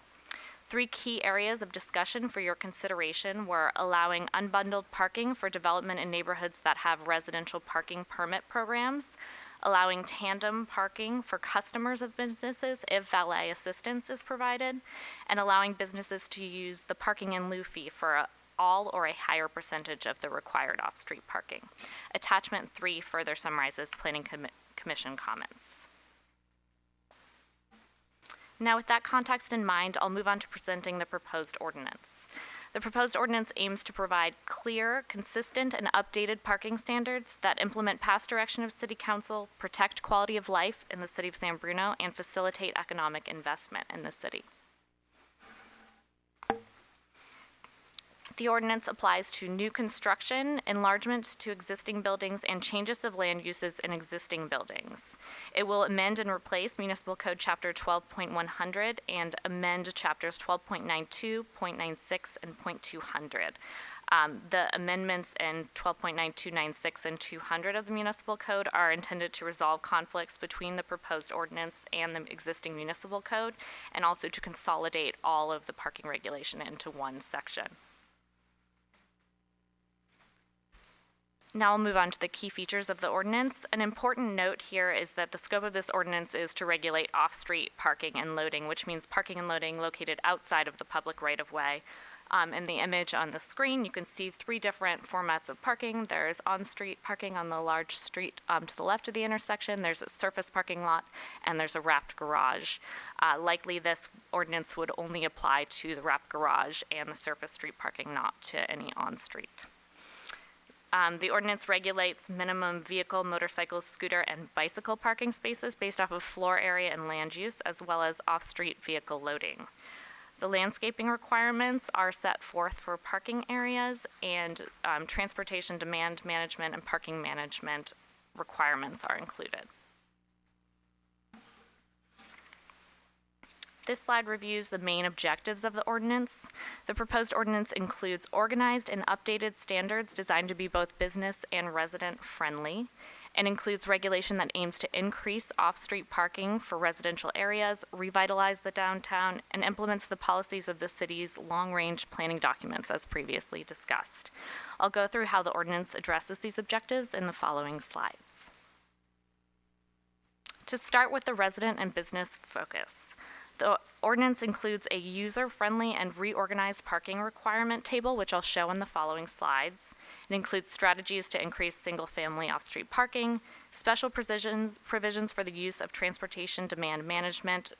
3 key areas of discussion for your consideration were allowing unbundled parking for development in neighborhoods that have residential parking permit programs, allowing tandem parking for customers of businesses if valet assistance is provided, and allowing businesses to use the parking in lieu fee for all or a higher percentage of the required off-street parking. Attachment 3 further summarizes Planning Commission comments. Now, with that context in mind, I'll move on to presenting the proposed ordinance. The proposed ordinance aims to provide clear, consistent, and updated parking standards that implement past direction of City Council, protect quality of life in the City of San Bruno, and facilitate economic investment in the city. The ordinance applies to new construction, enlargements to existing buildings, and changes of land uses in existing buildings. It will amend and replace Municipal Code Chapter 12.100 and amend Chapters 12.92, .96, and .200. The amendments in 12.92, 96, and 200 of the Municipal Code are intended to resolve conflicts between the proposed ordinance and the existing Municipal Code, and also to consolidate all of the parking regulation into one section. Now I'll move on to the key features of the ordinance. An important note here is that the scope of this ordinance is to regulate off-street parking and loading, which means parking and loading located outside of the public right-of-way. In the image on the screen, you can see 3 different formats of parking. There's on-street parking on the large street to the left of the intersection. There's a surface parking lot, and there's a wrapped garage. Likely this ordinance would only apply to the wrapped garage and the surface street parking, not to any on-street. The ordinance regulates minimum vehicle, motorcycle, scooter, and bicycle parking spaces based off of floor area and land use, as well as off-street vehicle loading. The landscaping requirements are set forth for parking areas, and transportation demand management and parking management requirements are included. This slide reviews the main objectives of the ordinance. The proposed ordinance includes organized and updated standards designed to be both business and resident friendly, and includes regulation that aims to increase off-street parking for residential areas, revitalize the downtown, and implements the policies of the city's long-range planning documents as previously discussed. I'll go through how the ordinance addresses these objectives in the following slides. To start with the resident and business focus, the ordinance includes a user-friendly and reorganized parking requirement table, which I'll show in the following slides. It includes strategies to increase single-family off-street parking, special provisions for the use of transportation demand management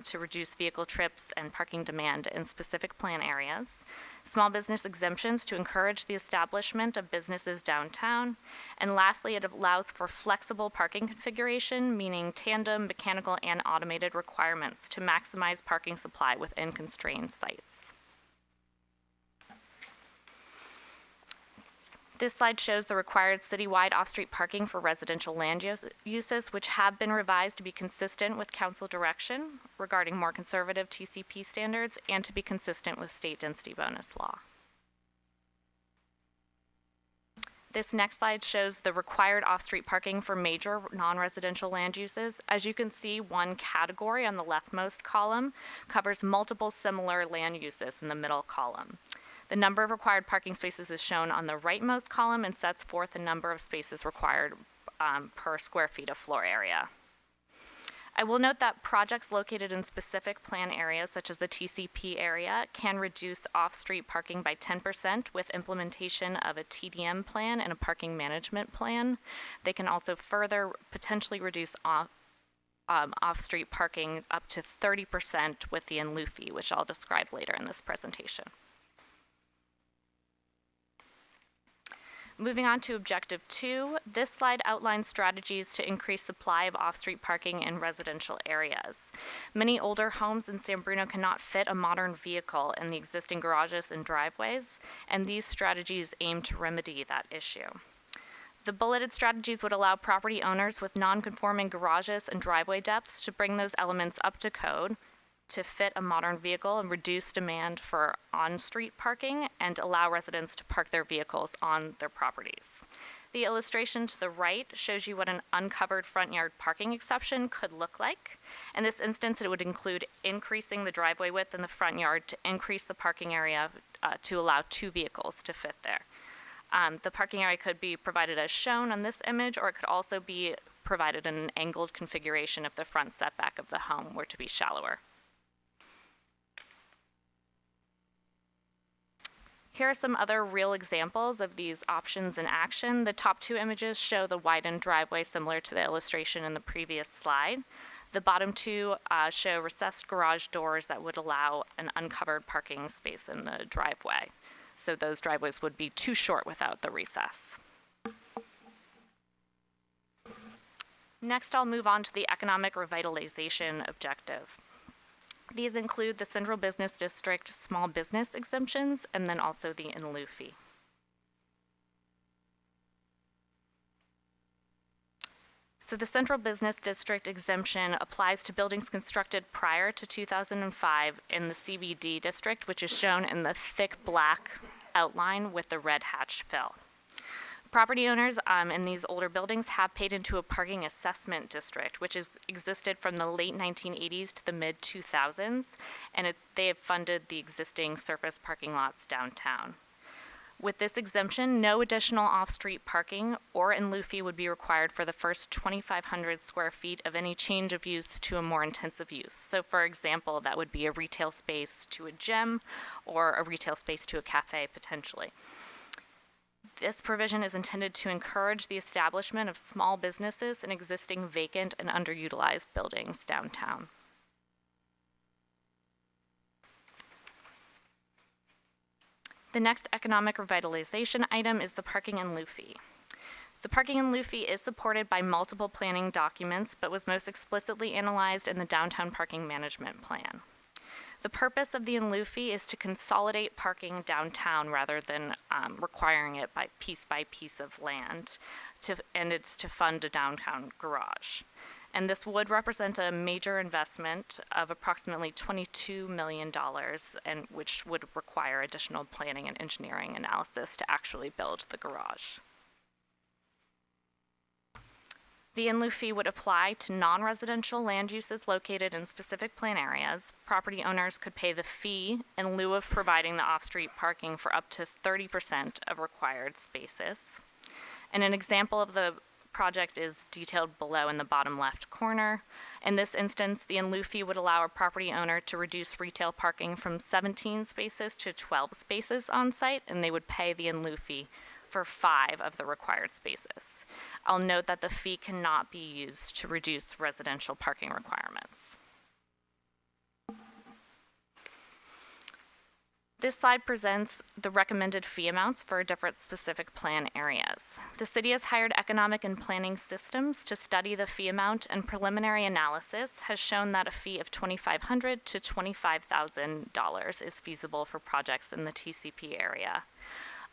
to reduce vehicle trips and parking demand in specific plan areas, small business exemptions to encourage the establishment of businesses downtown, and lastly, it allows for flexible parking configuration, meaning tandem, mechanical, and automated requirements to maximize parking supply within constrained sites. This slide shows the required citywide off-street parking for residential land uses, which have been revised to be consistent with council direction regarding more conservative TCP standards and to be consistent with state density bonus law. This next slide shows the required off-street parking for major non-residential land uses. As you can see, one category on the leftmost column covers multiple similar land uses in the middle column. The number of required parking spaces is shown on the rightmost column and sets forth the number of spaces required per square feet of floor area. I will note that projects located in specific plan areas, such as the TCP area, can reduce off-street parking by 10% with implementation of a TDM plan and a parking management plan. They can also further potentially reduce off-street parking up to 30% with the in lieu fee, which I'll describe later in this presentation. Moving on to Objective 2, this slide outlines strategies to increase supply of off-street parking in residential areas. Many older homes in San Bruno cannot fit a modern vehicle in the existing garages and driveways, and these strategies aim to remedy that issue. The bulleted strategies would allow property owners with non-conforming garages and driveway depths to bring those elements up to code, to fit a modern vehicle and reduce demand for on-street parking and allow residents to park their vehicles on their properties. The illustration to the right shows you what an uncovered front yard parking exception could look like. In this instance, it would include increasing the driveway width in the front yard to increase the parking area to allow 2 vehicles to fit there. The parking area could be provided as shown on this image, or it could also be provided in an angled configuration if the front setback of the home were to be shallower. Here are some other real examples of these options in action. The top 2 images show the widened driveway similar to the illustration in the previous slide. The bottom 2 show recessed garage doors that would allow an uncovered parking space in the driveway. So those driveways would be too short without the recess. Next, I'll move on to the economic revitalization objective. These include the Central Business District small business exemptions and then also the in lieu fee. So the Central Business District exemption applies to buildings constructed prior to 2005 in the CBD district, which is shown in the thick black outline with the red hatch fill. Property owners in these older buildings have paid into a parking assessment district, which has existed from the late 1980s to the mid-2000s, and they have funded the existing surface parking lots downtown. With this exemption, no additional off-street parking or in lieu fee would be required for the first 2,500 square feet of any change of use to a more intensive use. So for example, that would be a retail space to a gym or a retail space to a cafe potentially. This provision is intended to encourage the establishment of small businesses in existing vacant and underutilized buildings downtown. The next economic revitalization item is the parking in lieu fee. The parking in lieu fee is supported by multiple planning documents, but was most explicitly analyzed in the Downtown Parking Management Plan. The purpose of the in lieu fee is to consolidate parking downtown rather than requiring it by piece of land, and it's to fund a downtown garage. And this would represent a major investment of approximately $22 million, and which would require additional planning and engineering analysis to actually build the garage. The in lieu fee would apply to non-residential land uses located in specific plan areas. Property owners could pay the fee in lieu of providing the off-street parking for up to 30% of required spaces. And an example of the project is detailed below in the bottom left corner. In this instance, the in lieu fee would allow a property owner to reduce retail parking from 17 spaces to 12 spaces on site, and they would pay the in lieu fee for 5 of the required spaces. I'll note that the fee cannot be used to reduce residential parking requirements. This slide presents the recommended fee amounts for different specific plan areas. The city has hired economic and planning systems to study the fee amount, and preliminary analysis has shown that a fee of $2,500 to $25,000 is feasible for projects in the TCP area.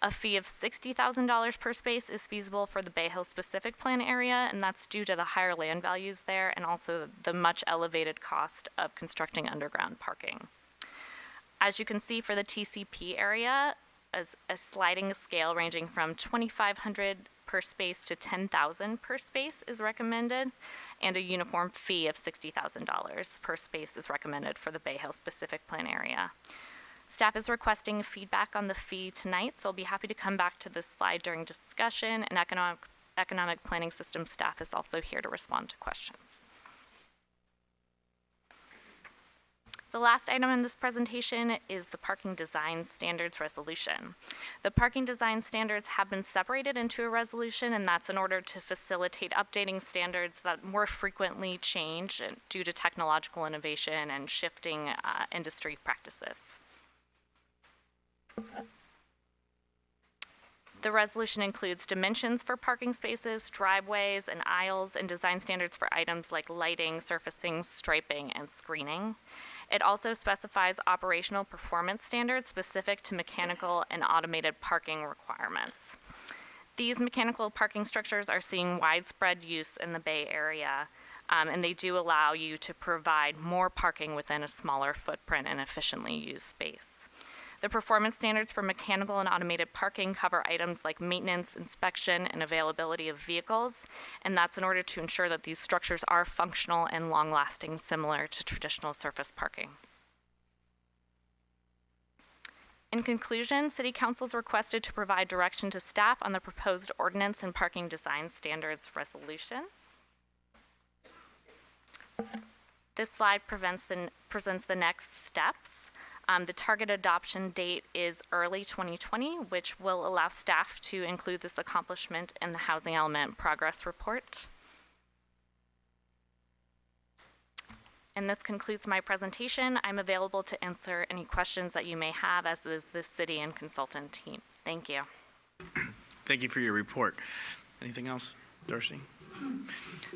A fee of $60,000 per space is feasible for the Bay Hill specific plan area, and that's due to the higher land values there and also the much elevated cost of constructing underground parking. As you can see for the TCP area, as a sliding scale ranging from $2,500 per space to $10,000 per space is recommended, and a uniform fee of $60,000 per space is recommended for the Bay Hill specific plan area. Staff is requesting feedback on the fee tonight, so I'll be happy to come back to this slide during discussion, and economic planning system staff is also here to respond to questions. The last item in this presentation is the parking design standards resolution. The parking design standards have been separated into a resolution, and that's in order to facilitate updating standards that more frequently change due to technological innovation and shifting industry practices. The resolution includes dimensions for parking spaces, driveways, and aisles, and design standards for items like lighting, surfacing, striping, and screening. It also specifies operational performance standards specific to mechanical and automated parking requirements. These mechanical parking structures are seeing widespread use in the Bay Area, and they do allow you to provide more parking within a smaller footprint and efficiently used space. The performance standards for mechanical and automated parking cover items like maintenance, inspection, and availability of vehicles, and that's in order to ensure that these structures are functional and long-lasting, similar to traditional surface parking. In conclusion, City Council is requested to provide direction to staff on the proposed ordinance and parking design standards resolution. This slide presents the next steps. The target adoption date is early 2020, which will allow staff to include this accomplishment in the housing element progress report. And this concludes my presentation. I'm available to answer any questions that you may have, as is the city and consultant team. Thank you. Thank you for your report. Anything else, Darcy?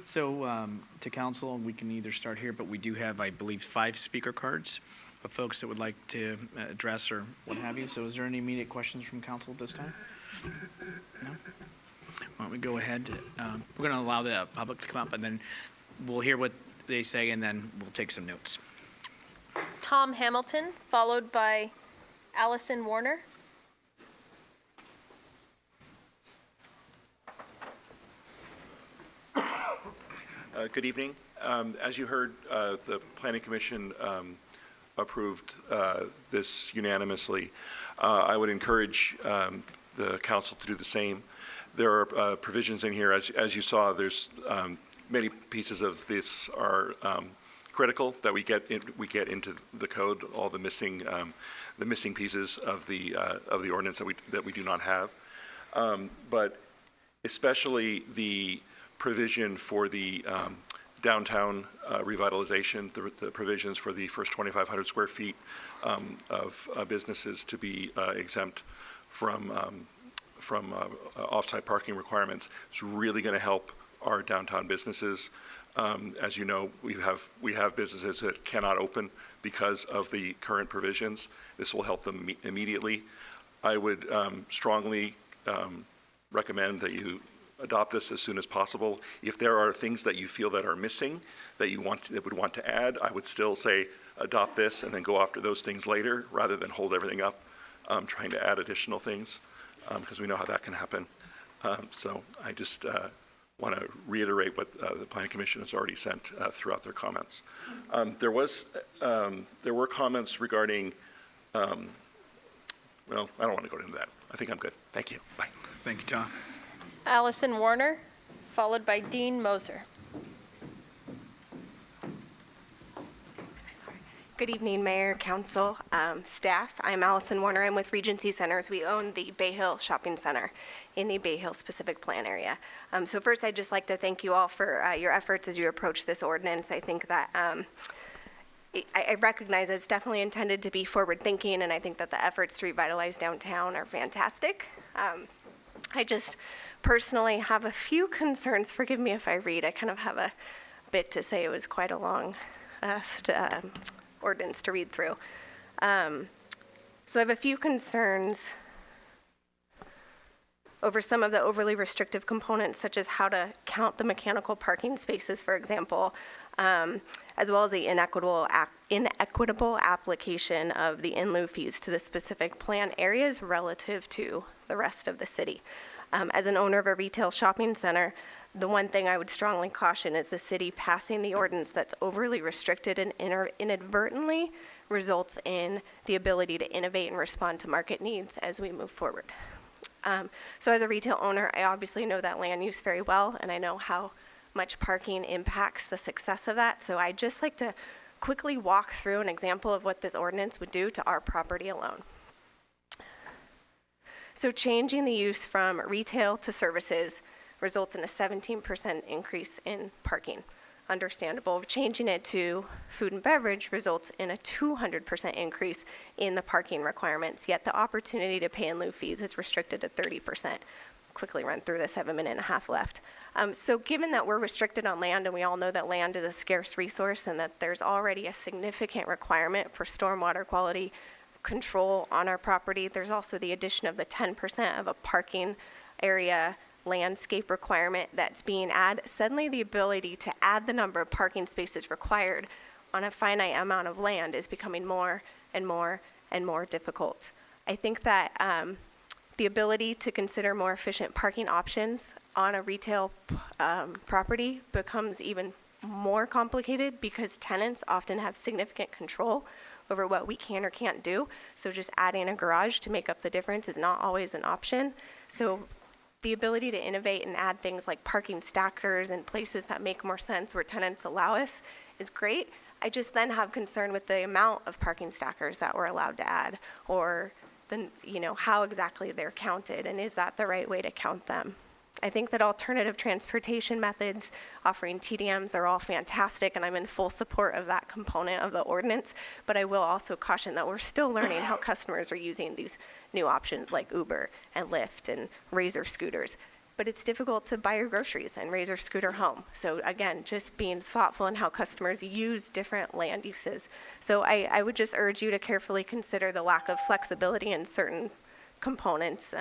So to council, we can either start here, but we do have, I believe, 5 speaker cards of folks that would like to address or what have you. So is there any immediate questions from council at this time? No? Why don't we go ahead? We're going to allow the public to come up, and then we'll hear what they say, and then we'll take some notes. Tom Hamilton, followed by Allison Warner. Good evening. As you heard, the Planning Commission approved this unanimously. I would encourage the council to do the same. There are provisions in here, as you saw, there's many pieces of this are critical that we get into the code, all the missing pieces of the ordinance that we do not have. But especially the provision for the downtown revitalization, the provisions for the first 2,500 square feet of businesses to be exempt from off-site parking requirements is really going to help our downtown businesses. As you know, we have businesses that cannot open because of the current provisions. This will help them immediately. I would strongly recommend that you adopt this as soon as possible. If there are things that you feel that are missing that would want to add, I would still say adopt this and then go after those things later rather than hold everything up trying to add additional things because we know how that can happen. So I just want to reiterate what the Planning Commission has already sent throughout their comments. There were comments regarding, well, I don't want to go into that. I think I'm good. Thank you. Bye. Thank you, Tom. Allison Warner, followed by Dean Moser. Good evening, Mayor, Council, staff. I'm Allison Warner. I'm with Regency Centers. We own the Bay Hill Shopping Center in the Bay Hill specific plan area. So first, I'd just like to thank you all for your efforts as you approach this ordinance. I think that I recognize it's definitely intended to be forward-thinking, and I think that the efforts to revitalize downtown are fantastic. I just personally have a few concerns. Forgive me if I read. I kind of have a bit to say. It was quite a long ordinance to read through. So I have a few concerns over some of the overly restrictive components, such as how to count the mechanical parking spaces, for example, as well as the inequitable application of the in-lieu fees to the specific plan areas relative to the rest of the city. As an owner of a retail shopping center, the one thing I would strongly caution is the city passing the ordinance that's overly restricted and inadvertently results in the ability to innovate and respond to market needs as we move forward. So as a retail owner, I obviously know that land use very well, and I know how much parking impacts the success of that. So I'd just like to quickly walk through an example of what this ordinance would do to our property alone. So changing the use from retail to services results in a 17% increase in parking. Understandable. Changing it to food and beverage results in a 200% increase in the parking requirements, yet the opportunity to pay in lieu fees is restricted to 30%. Quickly run through this, I have a minute and a half left. So given that we're restricted on land, and we all know that land is a scarce resource and that there's already a significant requirement for stormwater quality control on our property, there's also the addition of the 10% of a parking area landscape requirement that's being added. Suddenly the ability to add the number of parking spaces required on a finite amount of land is becoming more and more and more difficult. I think that the ability to consider more efficient parking options on a retail property becomes even more complicated because tenants often have significant control over what we can or can't do. So just adding a garage to make up the difference is not always an option. So the ability to innovate and add things like parking stackers and places that make more sense where tenants allow us is great. I just then have concern with the amount of parking stackers that we're allowed to add, or how exactly they're counted, and is that the right way to count them? I think that alternative transportation methods offering TDMs are all fantastic, and I'm in full support of that component of the ordinance, but I will also caution that we're still learning how customers are using these new options like Uber and Lyft and Razor scooters. But it's difficult to buy your groceries and Razor scooter home. So again, just being thoughtful in how customers use different land uses. So I would just urge you to carefully consider the lack of flexibility in certain components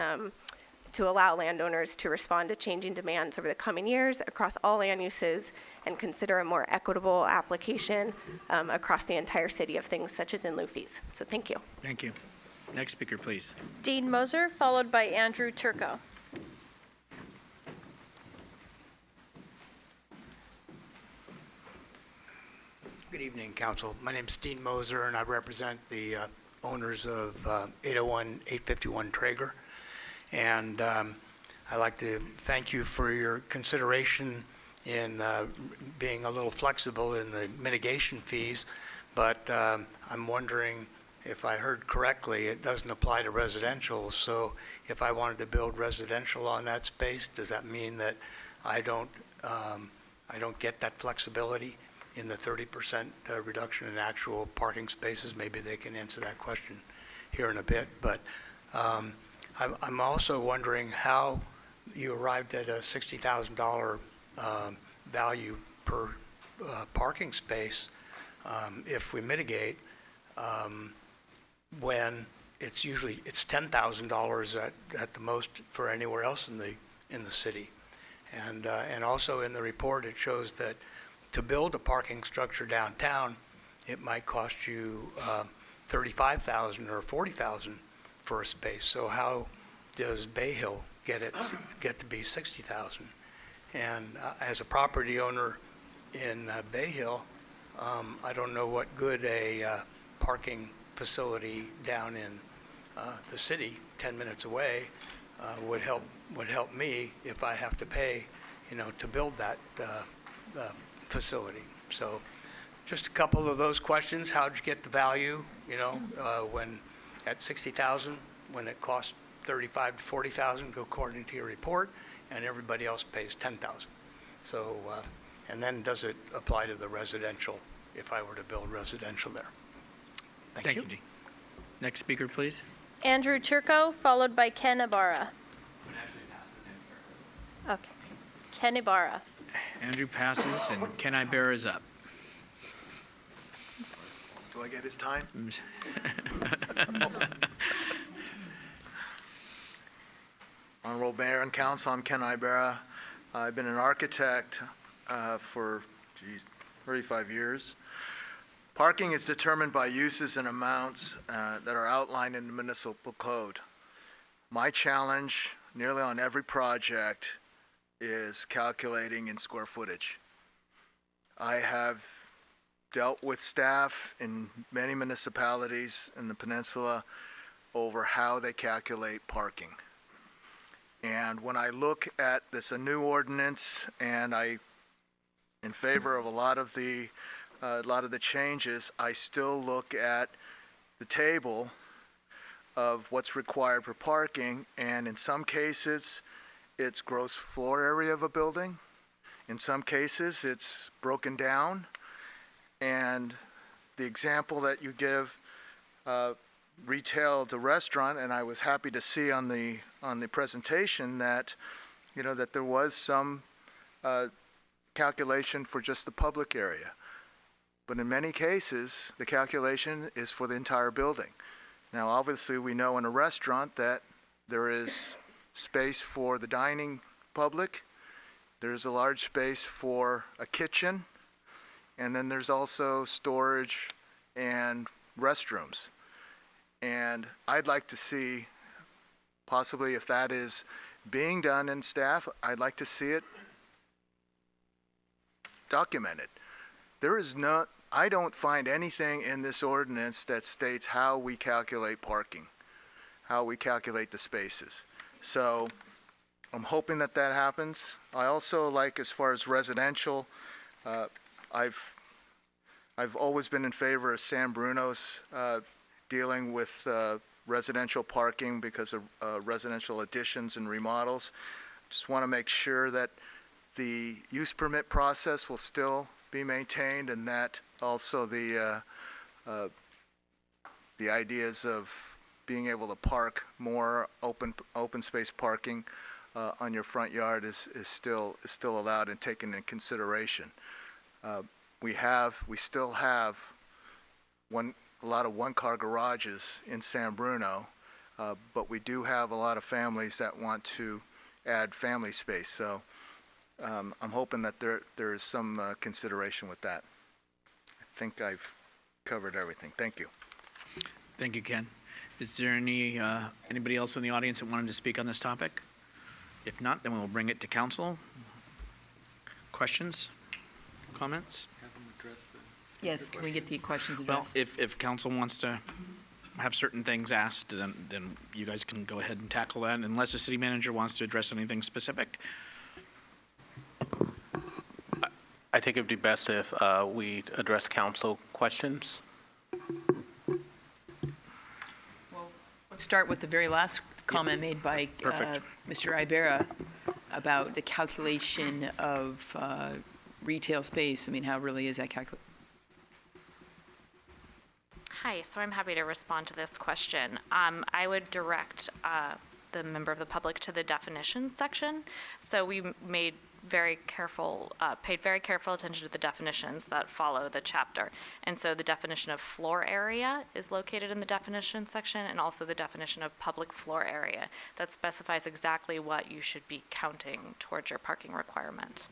to allow landowners to respond to changing demands over the coming years across all land uses, and consider a more equitable application across the entire city of things such as in lieu fees. So thank you. Thank you. Next speaker, please. Dean Moser, followed by Andrew Turco. Good evening, Council. My name is Dean Moser, and I represent the owners of 801-851 Traeger. And I'd like to thank you for your consideration in being a little flexible in the mitigation fees, but I'm wondering if I heard correctly, it doesn't apply to residential. So if I wanted to build residential on that space, does that mean that I don't get that flexibility in the 30% reduction in actual parking spaces? Maybe they can answer that question here in a bit. But I'm also wondering how you arrived at a $60,000 value per parking space if we mitigate, when it's $10,000 at the most for anywhere else in the city. And also in the report it shows that to build a parking structure downtown, it might cost you $35,000 or $40,000 for a space. So how does Bay Hill get to be $60,000? And as a property owner in Bay Hill, I don't know what good a parking facility down in the city, 10 minutes away, would help me if I have to pay, to build that facility. So just a couple of those questions. How'd you get the value, when at 60,000, when it costs 35 to 40,000 according to your report, and everybody else pays 10,000. So, and then does it apply to the residential if I were to build residential there? Thank you. Dean. Next speaker, please. Andrew Turco, followed by Ken Ibarra. Okay. Ken Ibarra. Andrew passes, and Ken Ibarra is up. Do I get his time? Honorable Mayor and Council, I'm Ken Ibera. I've been an architect for 35 years. Parking is determined by uses and amounts that are outlined in the municipal code. My challenge, nearly on every project, is calculating in square footage. I have dealt with staff in many municipalities in the peninsula over how they calculate parking. And when I look at this, a new ordinance, and in favor of a lot of the changes, I still look at the table of what's required for parking, and in some cases, it's gross floor area of a building. In some cases, it's broken down. And the example that you give, retail to restaurant, and I was happy to see on the presentation that, that there was some calculation for just the public area. But in many cases, the calculation is for the entire building. Now, obviously, we know in a restaurant that there is space for the dining public, there's a large space for a kitchen, and then there's also storage and restrooms. And I'd like to see, possibly if that is being done in staff, I'd like to see it documented. I don't find anything in this ordinance that states how we calculate parking, how we calculate the spaces. So I'm hoping that happens. I also like, as far as residential, I've always been in favor of San Bruno's dealing with residential parking because of residential additions and remodels. Just want to make sure that the use permit process will still be maintained, and that also the ideas of being able to park more open space parking on your front yard is still allowed and taken in consideration. We still have a lot of one-car garages in San Bruno, but we do have a lot of families that want to add family space. So I'm hoping that there is some consideration with that. I think I've covered everything. Thank you. Thank you, Ken. Is there anybody else in the audience that wanted to speak on this topic? If not, then we'll bring it to council. Questions? Comments? Yes, can we get the questions Well, addressed? if council wants to have certain things asked, then you guys can go ahead and tackle that, unless the city manager wants to address anything specific. I think it'd be best if we address council questions. Let's start with the very last comment made by Perfect. Mr. Ibera about the calculation of retail space. I mean, how really is that calculated? Hi, so I'm happy to respond to this question. I would direct the member of the public to the definitions section. So we paid very careful attention to the definitions that follow the chapter. And so the definition of floor area is located in the definitions section, and also the definition of public floor area that specifies exactly what you should be counting towards your parking requirement.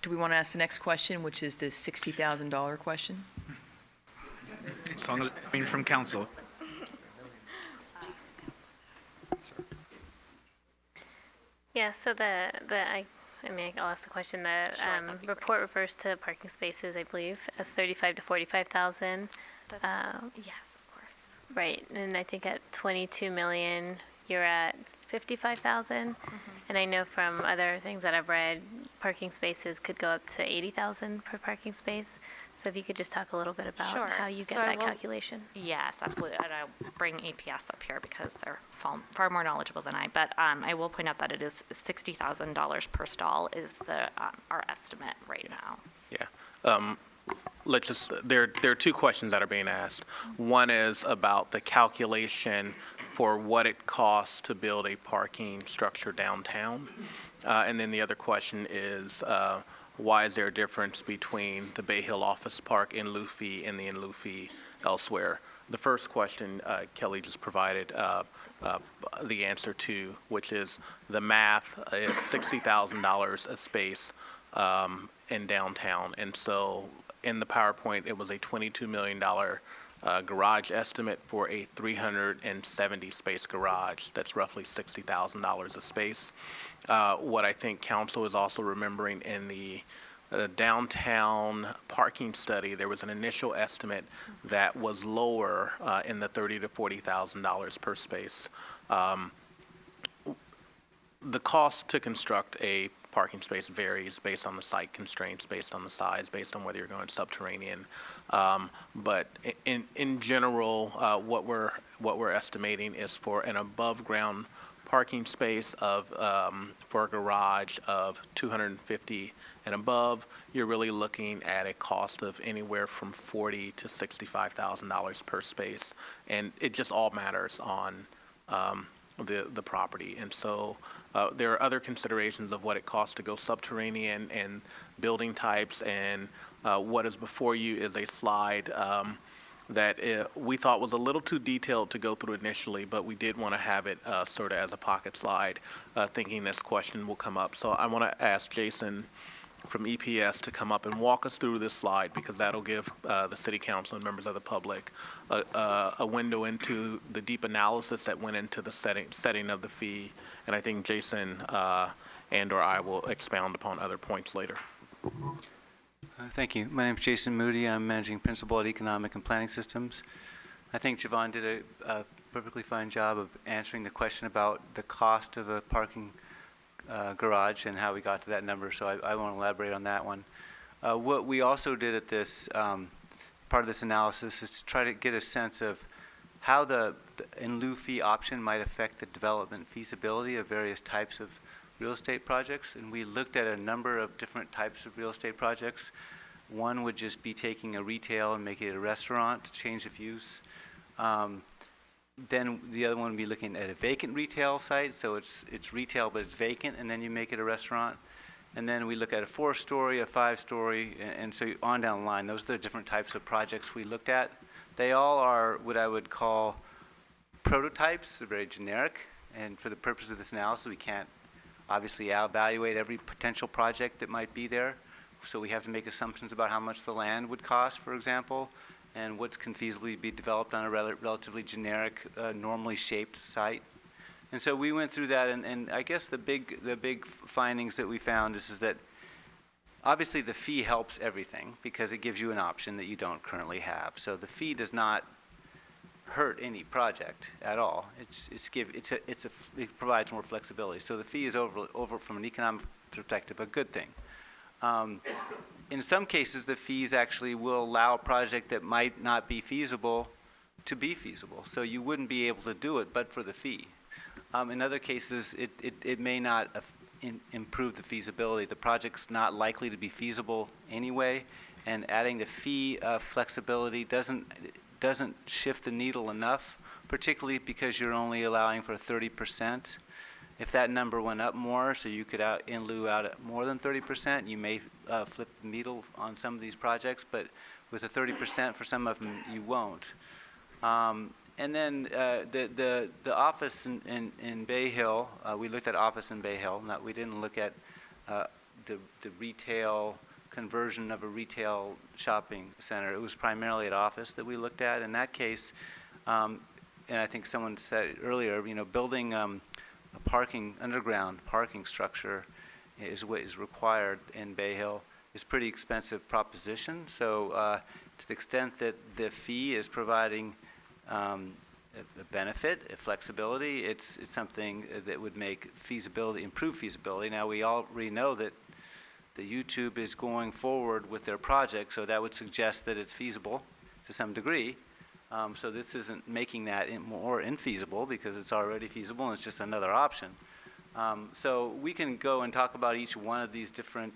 Do we want to ask the next question, which is the $60,000 question? As long as it's coming from council. Yeah, so I'll ask the question. The that'd be great. report refers to parking spaces, I believe, as 35 to 45,000. Yes, of course. Right, and I think at 22 million, you're at 55,000. And I know from other things that I've read, parking spaces could go up to 80,000 per parking space. So if you could just talk a little bit about Sure. how you get So I that will- calculation. Yes, absolutely. And I'll bring APS up here because they're far more knowledgeable than I. But I will point out that it is $60,000 per stall is our estimate right now. Yeah. There are two questions that are being asked. One is about the calculation for what it costs to build a parking structure downtown. And then the other question is why is there a difference between the Bay Hill Office Park in lieu fee and the in lieu fee elsewhere? The first question Kelly just provided the answer to, which is the math is $60,000 a space in downtown. And so in the PowerPoint, it was a $22 million garage estimate for a 370 space garage. That's roughly $60,000 a space. What I think council is also remembering in the downtown parking study, there was an initial estimate that was lower in the $30,000 to $40,000 per space. The cost to construct a parking space varies based on the site constraints, based on the size, based on whether you're going subterranean. But in general, what we're estimating is for an above ground parking space of for a garage of 250 and above, you're really looking at a cost of anywhere from $40,000 to $65,000 per space, and it just all matters on the property. And so there are other considerations of what it costs to go subterranean and building types, and what is before you is a slide that we thought was a little too detailed to go through initially, but we did want to have it sort of as a pocket slide, thinking this question will come up. So I want to ask Jason from EPS to come up and walk us through this slide, because that'll give the City Council and members of the public a window into the deep analysis that went into the setting of the fee. And I think Jason and or I will expound upon other points later. Thank you. My name is Jason Moody. I'm Managing Principal at Economic and Planning Systems. I think Javon did a perfectly fine job of answering the question about the cost of a parking garage and how we got to that number, so I won't elaborate on that one. What we also did at this part of this analysis is to try to get a sense of how the in lieu fee option might affect the development feasibility of various types of real estate projects, and we looked at a number of different types of real estate projects. One would just be taking a retail and making it a restaurant, change of use. Then the other one would be looking at a vacant retail site, so it's retail but it's vacant, and then you make it a restaurant. And then we look at a 4-story, a 5-story, and so on down the line. Those are the different types of projects we looked at. They all are what I would call prototypes. They're very generic, and for the purpose of this analysis, we can't obviously evaluate every potential project that might be there. So we have to make assumptions about how much the land would cost, for example, and what can feasibly be developed on a relatively generic, normally shaped site. And so we went through that, and I guess the big findings that we found is that obviously the fee helps everything because it gives you an option that you don't currently have. So the fee does not hurt any project at all. It provides more flexibility. So the fee is over from an economic perspective a good thing. In some cases, the fees actually will allow a project that might not be feasible to be feasible. So you wouldn't be able to do it but for the fee. In other cases, it may not improve the feasibility. The project's not likely to be feasible anyway, and adding the fee flexibility doesn't shift the needle enough, particularly because you're only allowing for 30%. If that number went up more, so you could in lieu out at more than 30%, you may flip the needle on some of these projects, but with a 30% for some of them, you won't. And then the office in Bay Hill, we looked at office in Bay Hill. We didn't look at the retail conversion of a retail shopping center. It was primarily at office that we looked at. In that case, and I think someone said earlier, building a underground parking structure is what is required in Bay Hill is pretty expensive proposition. So to the extent that the fee is providing a benefit, a flexibility, it's something that would make improve feasibility. Now we already know that the YouTube is going forward with their project, so that would suggest that it's feasible to some degree. So this isn't making that more infeasible because it's already feasible and it's just another option. So we can go and talk about each one of these different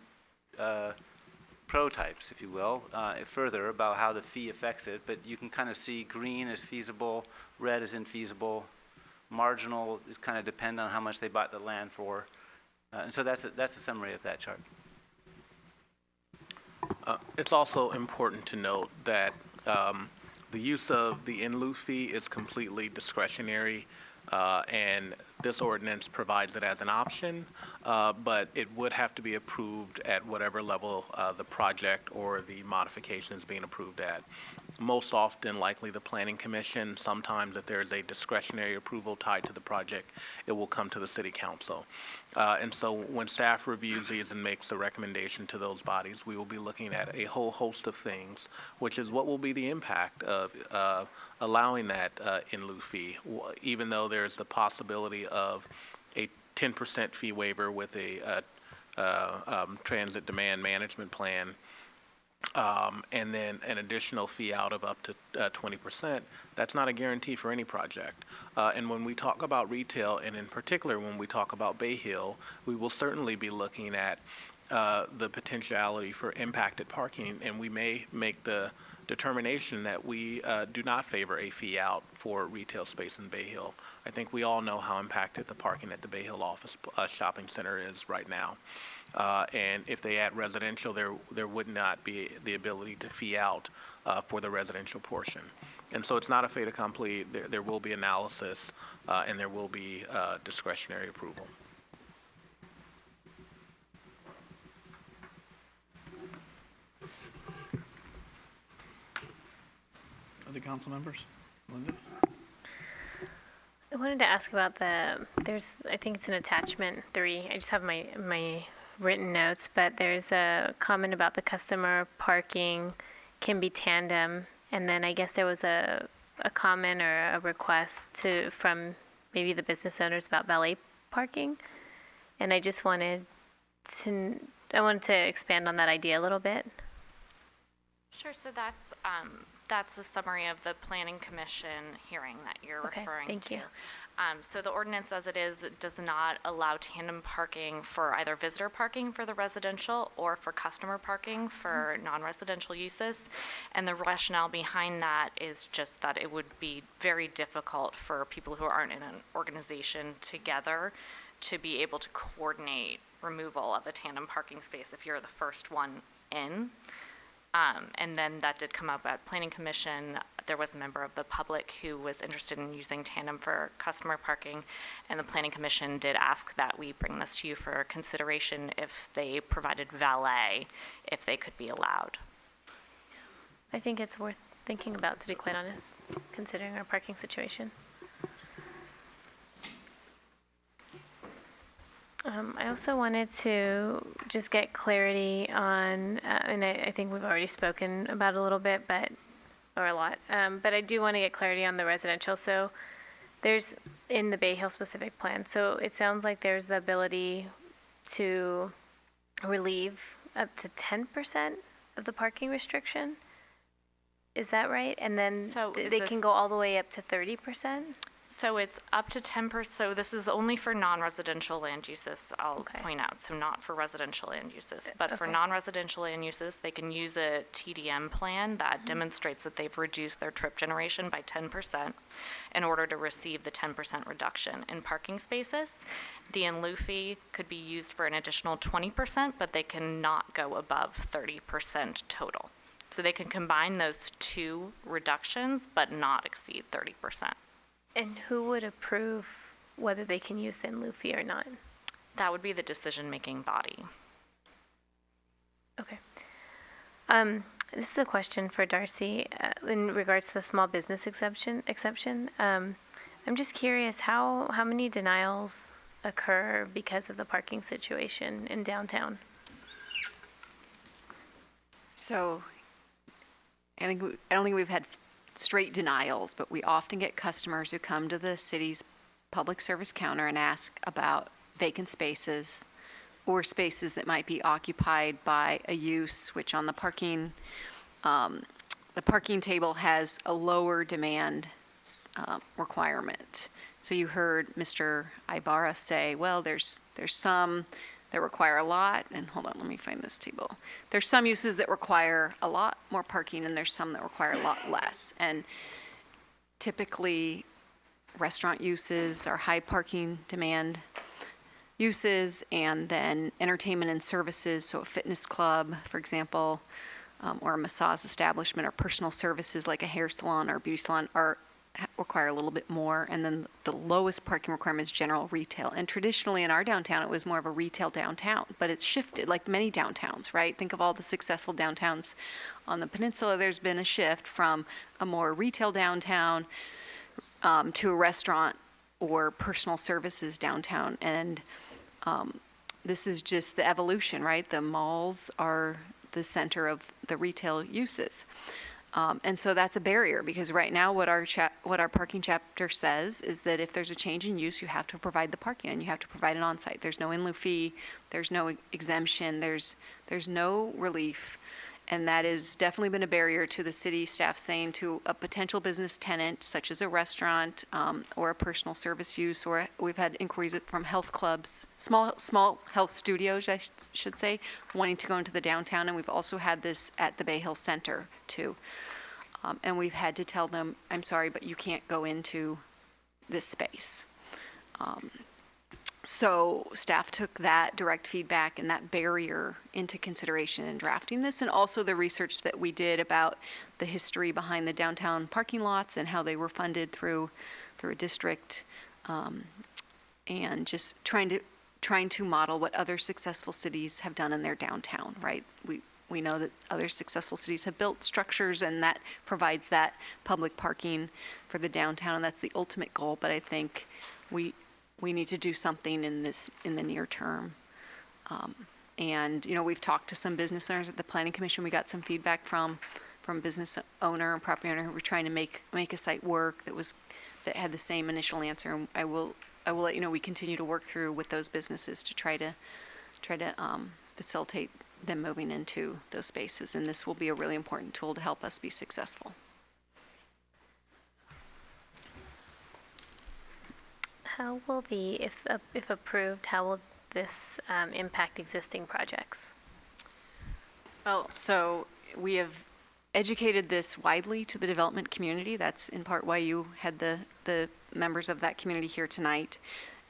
prototypes, if you will, further about how the fee affects it, but you can kind of see green is feasible, red is infeasible, marginal is kind of depend on how much they bought the land for. And so that's a summary of that chart. It's also important to note that the use of the in lieu fee is completely discretionary, and this ordinance provides it as an option, but it would have to be approved at whatever level the project or the modification is being approved at. Most often, likely the Planning Commission. Sometimes if there's a discretionary approval tied to the project, it will come to the City Council. And so when staff reviews these and makes the recommendation to those bodies, we will be looking at a whole host of things, which is what will be the impact of allowing that in lieu fee, even though there's the possibility of a 10% fee waiver with a transit demand management plan, and then an additional fee out of up to 20%. That's not a guarantee for any project. And when we talk about retail, and in particular when we talk about Bay Hill, we will certainly be looking at the potentiality for impacted parking, and we may make the determination that we do not favor a fee out for retail space in Bay Hill. I think we all know how impacted the parking at the Bay Hill office shopping center is right now. And if they add residential, there would not be the ability to fee out for the residential portion. And so it's not a fait accompli. There will be analysis, and there will be discretionary approval. Other council members? Linda? I wanted to ask about I think it's in attachment 3. I just have my written notes, but there's a comment about the customer parking can be tandem, and then I guess there was a comment or a request from maybe the business owners about valet parking, and I wanted to expand on that idea a little bit. Sure, so that's the summary of the Planning Commission hearing that you're referring to. Thank you. So the ordinance as it is does not allow tandem parking for either visitor parking for the residential or for customer parking for non-residential uses. And the rationale behind that is just that it would be very difficult for people who aren't in an organization together to be able to coordinate removal of a tandem parking space if you're the first one in. And then that did come up at Planning Commission. There was a member of the public who was interested in using tandem for customer parking, and the Planning Commission did ask that we bring this to you for consideration if they provided valet, if they could be allowed. I think it's worth thinking about, to be quite honest, considering our parking situation. I also wanted to just get clarity on, and I think we've already spoken about it a little bit, or a lot, but I do want to get clarity on the residential. So there's, in the Bay Hill specific plan, so it sounds like there's the ability to relieve up to 10% of the parking restriction. Is that right? And then they can go all the way up to 30%? So it's up to 10%. So this is only for non-residential land uses, I'll point out. So not for residential land uses. But for non-residential land uses, they can use a TDM plan that demonstrates that they've reduced their trip generation by 10% in order to receive the 10% reduction in parking spaces. The in lieu fee could be used for an additional 20%, but they cannot go above 30% total. So they can combine those two reductions, but not exceed 30%. And who would approve whether they can use the in lieu fee or not? That would be the decision-making body. Okay. This is a question for Darcy in regards to the small business exception. I'm just curious, how many denials occur because of the parking situation in downtown? So I don't think we've had straight denials, but we often get customers who come to the city's public service counter and ask about vacant spaces or spaces that might be occupied by a use, which on the parking table has a lower demand requirement. So you heard Mr. Ibarra say, well, there's some that require a lot, and hold on, let me find this table. There's some uses that require a lot more parking, and there's some that require a lot less. And typically, restaurant uses are high parking demand uses, and then entertainment and services, so a fitness club, for example, or a massage establishment or personal services like a hair salon or beauty salon require a little bit more. And then the lowest parking requirement is general retail. And traditionally in our downtown, it was more of a retail downtown, but it's shifted like many downtowns, right? Think of all the successful downtowns on the peninsula. There's been a shift from a more retail downtown to a restaurant or personal services downtown. And this is just the evolution, right? The malls are the center of the retail uses. And so that's a barrier, because right now what our parking chapter says is that if there's a change in use, you have to provide the parking and you have to provide it on site. There's no in lieu fee, there's no exemption, there's no relief. And that has definitely been a barrier to the city staff saying to a potential business tenant, such as a restaurant or a personal service use, or we've had inquiries from health clubs, small health studios, I should say, wanting to go into the downtown. And we've also had this at the Bay Hill Center too. And we've had to tell them, I'm sorry, but you can't go into this space. So staff took that direct feedback and that barrier into consideration in drafting this, and also the research that we did about the history behind the downtown parking lots and how they were funded through a district, and just trying to model what other successful cities have done in their downtown, right? We know that other successful cities have built structures, and that provides that public parking for the downtown, and that's the ultimate goal. But I think we need to do something in the near term. And, we've talked to some business owners at the Planning Commission. We got some feedback from business owner and property owner who were trying to make a site work that had the same initial answer. And I will let you know we continue to work through with those businesses to try to facilitate them moving into those spaces. And this will be a really important tool to help us be successful. How will if approved, how will this impact existing projects? Well, so we have educated this widely to the development community. That's in part why you had the members of that community here tonight.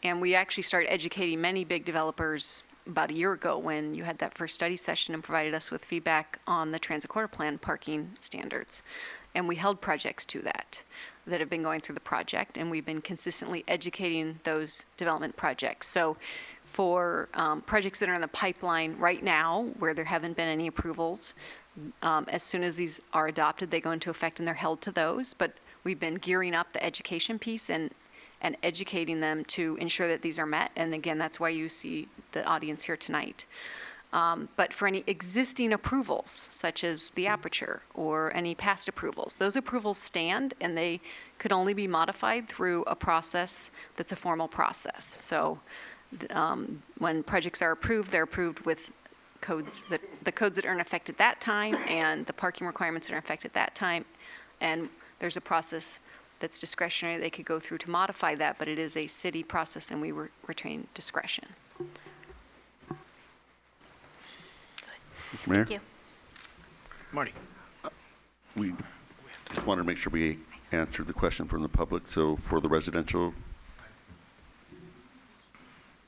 And we actually started educating many big developers about a year ago when you had that first study session and provided us with feedback on the transit corridor plan parking standards. And we held projects to that have been going through the project, and we've been consistently educating those development projects. So for projects that are in the pipeline right now, where there haven't been any approvals, as soon as these are adopted, they go into effect and they're held to those. But we've been gearing up the education piece and educating them to ensure that these are met. And again, that's why you see the audience here tonight. But for any existing approvals, such as the aperture or any past approvals, those approvals stand, and they could only be modified through a process that's a formal process. So when projects are approved, they're approved with the codes that are in effect at that time and the parking requirements that are in effect at that time. And there's a process that's discretionary they could go through to modify that, but it is a city process, and we retain discretion. Mr. Mayor? Thank you. Marty? We just wanted to make sure we answered the question from the public. So for the residential,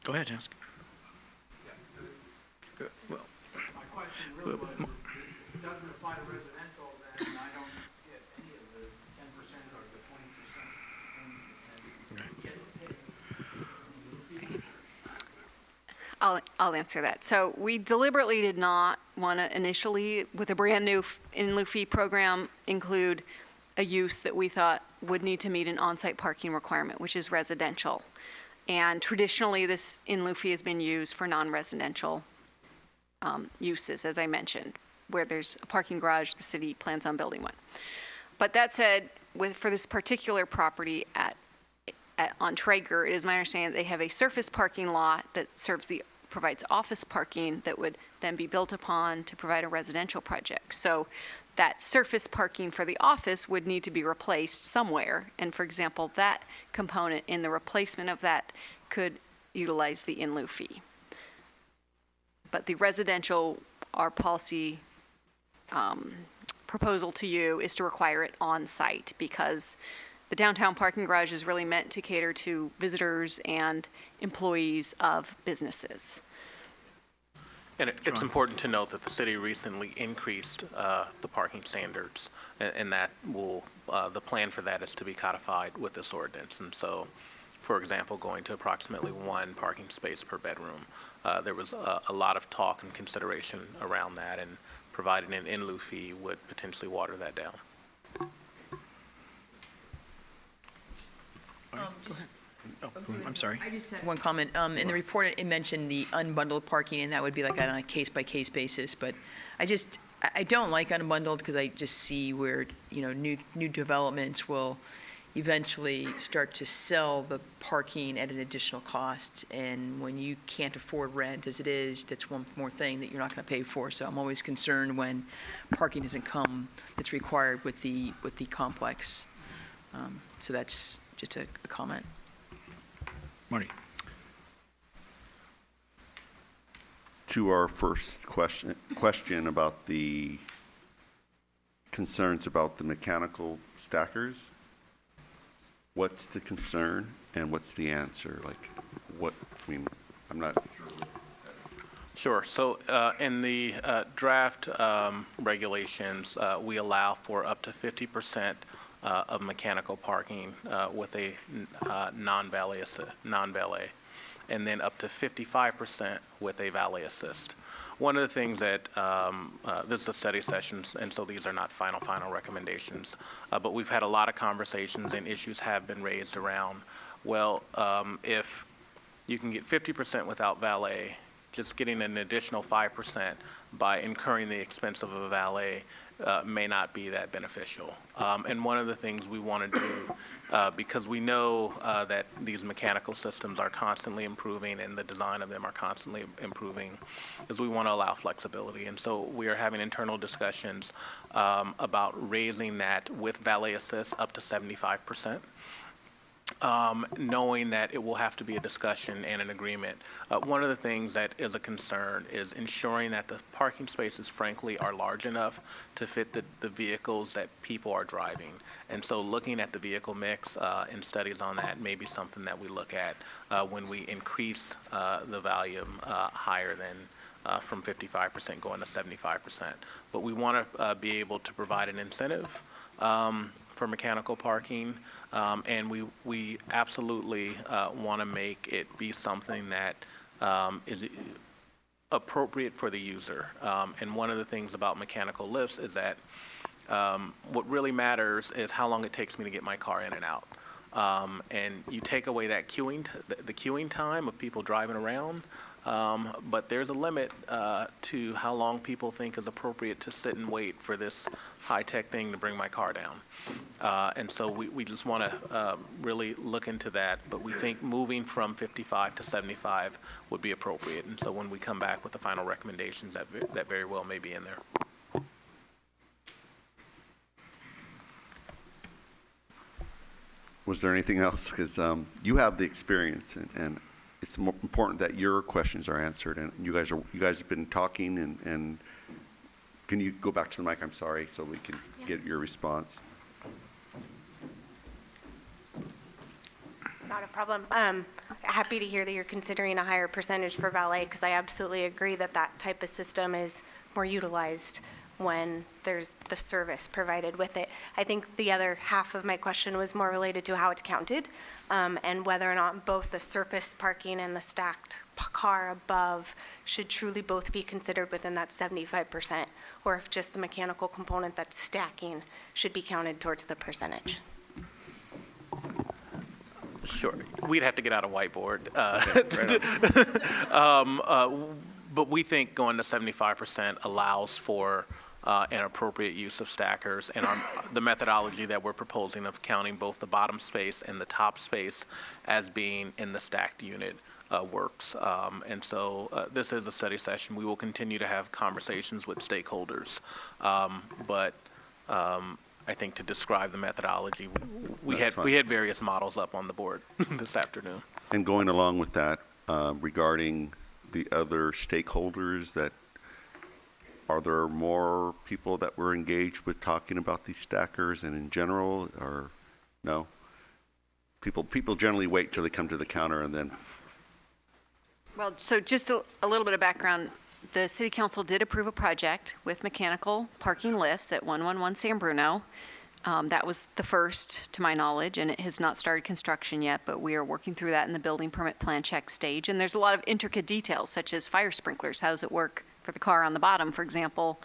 Go ahead, ask. My question really was, if it doesn't apply to residential, then I don't get any of the 10% or the 20%. I'll answer that. So we deliberately did not want to initially, with a brand new in lieu fee program, include a use that we thought would need to meet an on-site parking requirement, which is residential. And traditionally, this in lieu fee has been used for non-residential uses, as I mentioned, where there's a parking garage, the city plans on building one. But that said, for this particular property on Traeger, it is my understanding that they have a surface parking lot that provides office parking that would then be built upon to provide a residential project. So that surface parking for the office would need to be replaced somewhere. And for example, that component in the replacement of that could utilize the in lieu fee. But the residential, our policy proposal to you is to require it on site, because the downtown parking garage is really meant to cater to visitors and employees of businesses. And it's important to note that the city recently increased the parking standards, and that will, the plan for that is to be codified with this ordinance. And so, for example, going to approximately 1 parking space per bedroom, there was a lot of talk and consideration around that, and providing an in lieu fee would potentially water that down. I'm sorry. I just had one comment. In the report, it mentioned the unbundled parking, and that would be like on a case-by-case basis. But I don't like unbundled because I just see where, new developments will eventually start to sell the parking at an additional cost. And when you can't afford rent as it is, that's one more thing that you're not going to pay for. So I'm always concerned when parking doesn't come that's required with the complex. So that's just a comment. Marty. To our first question about the concerns about the mechanical stackers, what's the concern and what's the answer? I'm not sure. Sure. So in the draft regulations, we allow for up to 50% of mechanical parking with a non-valet, and then up to 55% with a valet assist. One of the things that, this is a study session, and so these are not final recommendations, but we've had a lot of conversations and issues have been raised around, well, if you can get 50% without valet, just getting an additional 5% by incurring the expense of a valet may not be that beneficial. And one of the things we want to do, because we know that these mechanical systems are constantly improving and the design of them are constantly improving, is we want to allow flexibility. And so we are having internal discussions about raising that with valet assist up to 75%. Knowing that it will have to be a discussion and an agreement. One of the things that is a concern is ensuring that the parking spaces, frankly, are large enough to fit the vehicles that people are driving. And so looking at the vehicle mix and studies on that may be something that we look at when we increase the volume higher than from 55% going to 75%. But we want to be able to provide an incentive for mechanical parking, and we absolutely want to make it be something that is appropriate for the user. And one of the things about mechanical lifts is that what really matters is how long it takes me to get my car in and out. And you take away that the queuing time of people driving around, but there's a limit to how long people think is appropriate to sit and wait for this high-tech thing to bring my car down. And so we just want to really look into that, but we think moving from 55 to 75 would be appropriate. And so when we come back with the final recommendations, that very well may be in there. Was there anything else? Because you have the experience, and it's more important that your questions are answered. And you guys have been talking, and can you go back to the mic? I'm sorry, so we can get your response. Not a problem. Happy to hear that you're considering a higher percentage for valet, because I absolutely agree that that type of system is more utilized when there's the service provided with it. I think the other half of my question was more related to how it's counted, and whether or not both the surface parking and the stacked car above should truly both be considered within that 75%, or if just the mechanical component that's stacking should be counted towards the percentage. Sure. We'd have to get out a whiteboard. But we think going to 75% allows for an appropriate use of stackers, and the methodology that we're proposing of counting both the bottom space and the top space as being in the stacked unit works. And so this is a study session. We will continue to have conversations with stakeholders, but I think to describe the methodology, we had various models up on the board this afternoon. And going along with that, regarding the other stakeholders, are there more people that were engaged with talking about these stackers and in general, or no? People generally wait till they come to the counter and then. Well, so just a little bit of background. the city council did approve a project with mechanical parking lifts at 111 San Bruno. That was the first, to my knowledge, and it has not started construction yet, but we are working through that in the building permit plan check stage. And there's a lot of intricate details, such as fire sprinklers. How does it work for the car on the bottom, for example,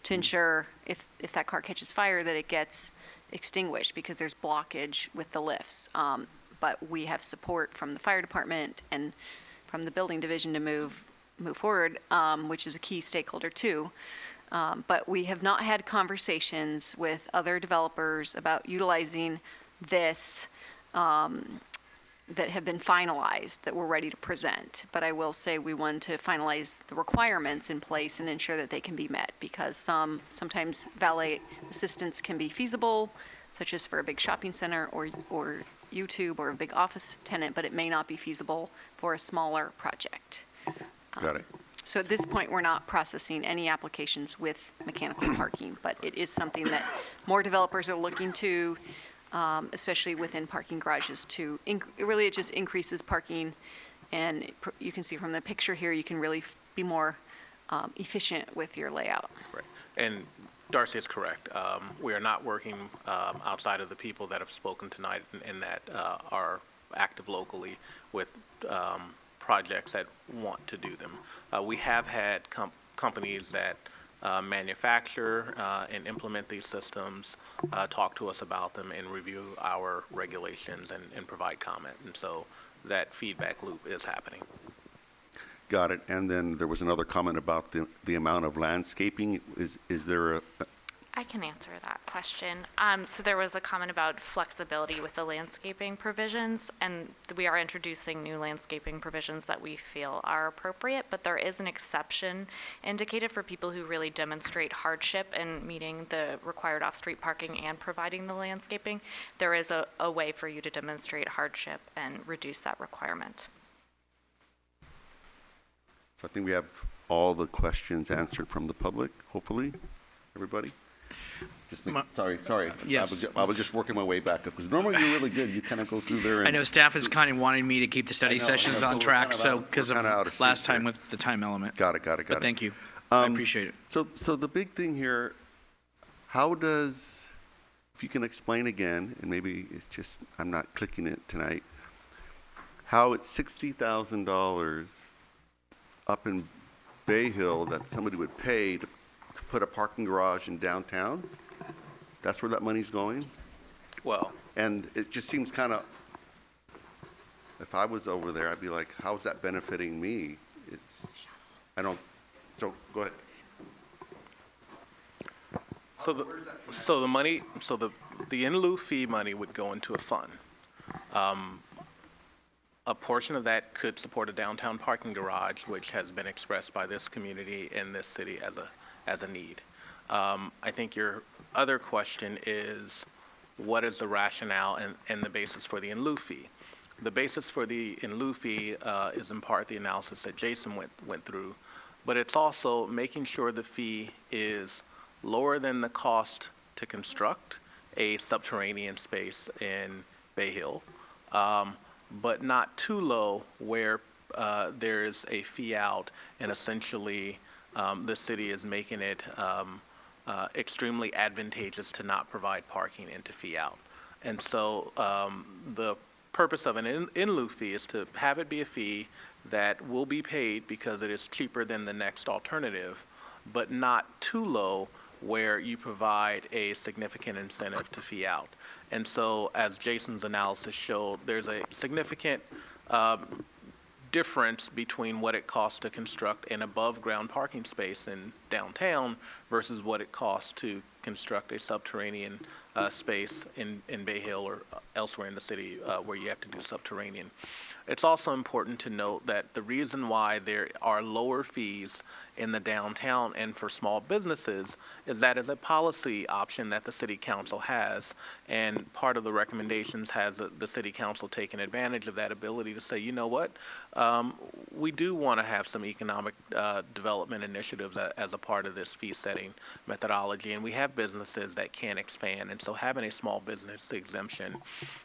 to ensure if that car catches fire that it gets extinguished, because there's blockage with the lifts. But we have support from the fire department and from the building division to move forward, which is a key stakeholder too. But we have not had conversations with other developers about utilizing this that have been finalized, that we're ready to present. But I will say we want to finalize the requirements in place and ensure that they can be met, because sometimes valet assistance can be feasible, such as for a big shopping center or YouTube or a big office tenant, but it may not be feasible for a smaller project. Got it. So at this point, we're not processing any applications with mechanical parking, but it is something that more developers are looking to, especially within parking garages, to, really it just increases parking, and you can see from the picture here, you can really be more efficient with your layout. Right. And Darcy is correct. We are not working outside of the people that have spoken tonight and that are active locally with projects that want to do them. We have had companies that manufacture and implement these systems, talk to us about them and review our regulations and provide comment. And so that feedback loop is happening. Got it. And then there was another comment about the amount of landscaping. Is there a... I can answer that question. So there was a comment about flexibility with the landscaping provisions, and we are introducing new landscaping provisions that we feel are appropriate, but there is an exception indicated for people who really demonstrate hardship in meeting the required off-street parking and providing the landscaping. There is a way for you to demonstrate hardship and reduce that requirement. So I think we have all the questions answered from the public, hopefully, everybody. Sorry. Yes. I was just working my way back up, because normally you're really good. You kind of go through there. And I know staff is kind of wanting me to keep the study sessions on track, so because of last time with the time element. Got it. But thank you. I appreciate it. So the big thing here, how does, if you can explain again, and maybe it's just I'm not clicking it tonight, how it's $60,000 up in Bay Hill that somebody would pay to put a parking garage in downtown? That's where that money's going? Well, And it just seems kind of, if I was over there, I'd be like, how's that benefiting me? So go ahead. The in lieu fee money would go into a fund. A portion of that could support a downtown parking garage, which has been expressed by this community and this city as a need. I think your other question is, what is the rationale and the basis for the in lieu fee? The basis for the in lieu fee is in part the analysis that Jason went through, but it's also making sure the fee is lower than the cost to construct a subterranean space in Bay Hill, but not too low where there's a fee out and essentially the city is making it extremely advantageous to not provide parking and to fee out. And so the purpose of an in lieu fee is to have it be a fee that will be paid because it is cheaper than the next alternative, but not too low where you provide a significant incentive to fee out. And so as Jason's analysis showed, there's a significant difference between what it costs to construct an above-ground parking space in downtown versus what it costs to construct a subterranean space in Bay Hill or elsewhere in the city where you have to do subterranean. It's also important to note that the reason why there are lower fees in the downtown and for small businesses is that is a policy option that the city council has, and part of the recommendations has the city council taken advantage of that ability to say, you know what, we do want to have some economic development initiatives as a part of this fee setting methodology, and we have businesses that can expand, and so having a small business exemption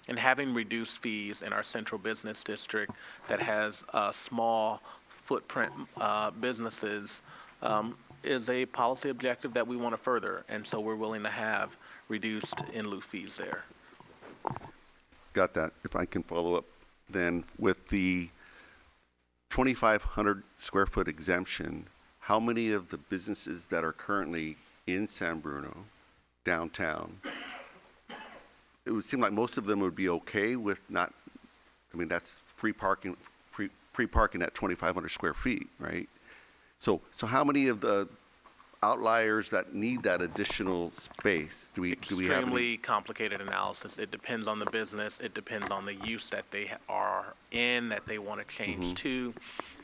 and having reduced fees in our central business district that has small footprint businesses is a policy objective that we want to further, and so we're willing to have reduced in lieu fees there. Got that. If I can follow up then with the 2,500 square foot exemption, how many of the businesses that are currently in San Bruno downtown, it would seem like most of them would be okay with not, I mean, that's free parking at 2,500 square feet, right? So how many of the outliers that need that additional space do we have? Extremely complicated analysis. It depends on the business. It depends on the use that they are in, that they want to change to.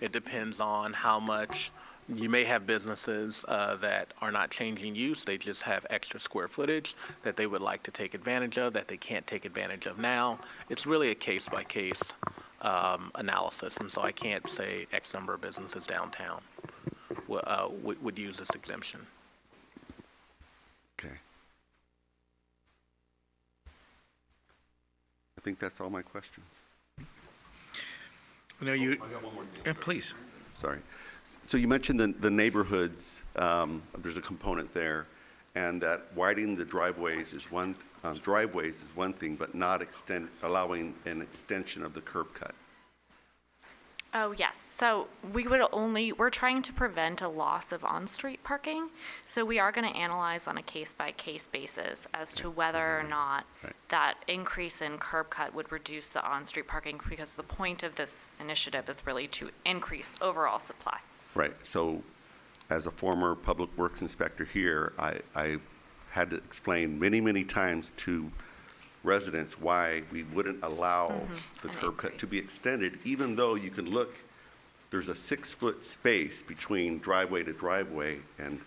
It depends on how much. You may have businesses that are not changing use. They just have extra square footage that they would like to take advantage of that they can't take advantage of now. It's really a case-by-case analysis, and so I can't say X number of businesses downtown would use this exemption. Okay. I think that's all my questions. No, you. I got one more thing. Please. Sorry. So you mentioned the neighborhoods, there's a component there, and that widening the driveways is one thing, but not allowing an extension of the curb cut. Oh, yes. So we're trying to prevent a loss of on-street parking. So we are going to analyze on a case-by-case basis as to whether or not that increase in curb cut would reduce the on-street parking, because the point of this initiative is really to increase overall supply. Right. So as a former public works inspector here, I had to explain many, many times to residents why we wouldn't allow the curb cut to be extended, even though you can look, there's a 6-foot space between driveway to driveway, and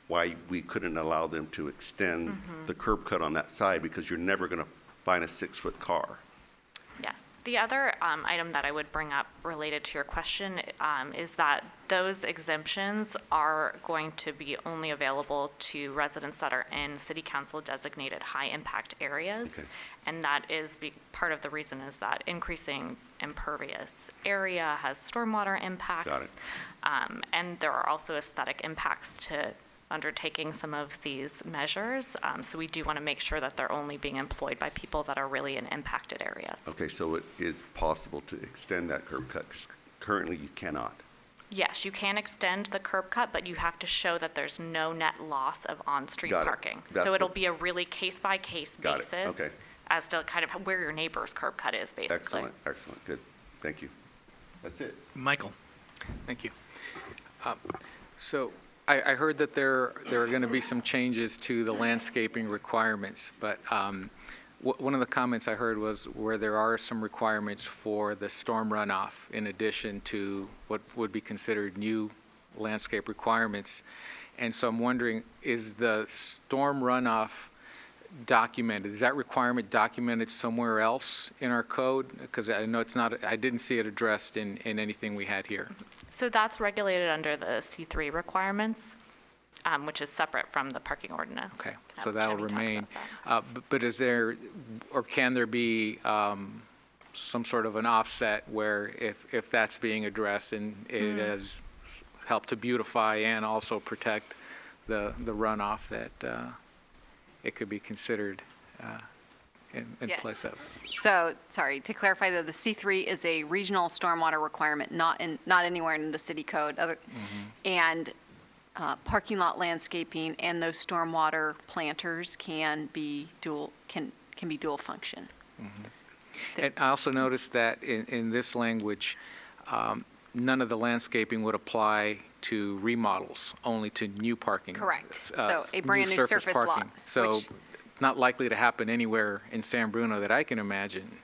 why we couldn't allow them to extend the curb cut on that side, because you're never going to find a 6-foot car. Yes. The other item that I would bring up related to your question is that those exemptions are going to be only available to residents that are in city council designated high impact areas. Okay. And that is part of the reason is that increasing impervious area has stormwater impacts. Got it. And there are also aesthetic impacts to undertaking some of these measures. So we do want to make sure that they're only being employed by people that are really in impacted areas. Okay, so it is possible to extend that curb cut, because currently you cannot. Yes, you can extend the curb cut, but you have to show that there's no net loss of on-street Got it. parking. That's So it'll what- be a really case-by-case Got it. basis Okay. as to kind of where your neighbor's curb cut is, basically. Excellent, excellent, good. Thank you. That's it. Michael. Thank you. So I heard that there are going to be some changes to the landscaping requirements, but one of the comments I heard was where there are some requirements for the storm runoff in addition to what would be considered new landscape requirements. And so I'm wondering, is the storm runoff documented? Is that requirement documented somewhere else in our code? Because I know it's not, I didn't see it addressed in anything we had here. So that's regulated under the C3 requirements, which is separate from the parking ordinance. Okay, Have so that'll Chevy talk remain. about that. But is there, or can there be some sort of an offset where if that's being addressed and it has helped to beautify and also protect the runoff, that it could be considered in Yes. place of? So, sorry, to clarify though, the C3 is a regional stormwater requirement, not anywhere in the city code. And parking lot landscaping and those stormwater planters can be dual function. And I also noticed that in this language, none of the landscaping would apply to remodels, only to new parking. Correct. So a brand new surface lot, parking. So which- not likely to happen anywhere in San Bruno that I can imagine.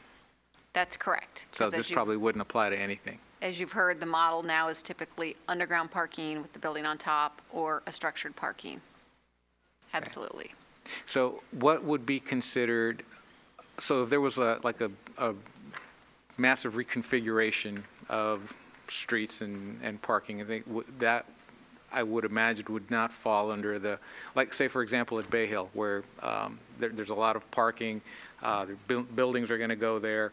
That's correct. So 'Cause this as you- probably wouldn't apply to anything. As you've heard, the model now is typically underground parking with the building on top or a structured parking. Absolutely. So what would be considered, so if there was a massive reconfiguration of streets and parking, I think that I would imagine would not fall under the, like say for example at Bay Hill, where there's a lot of parking, buildings are going to go there.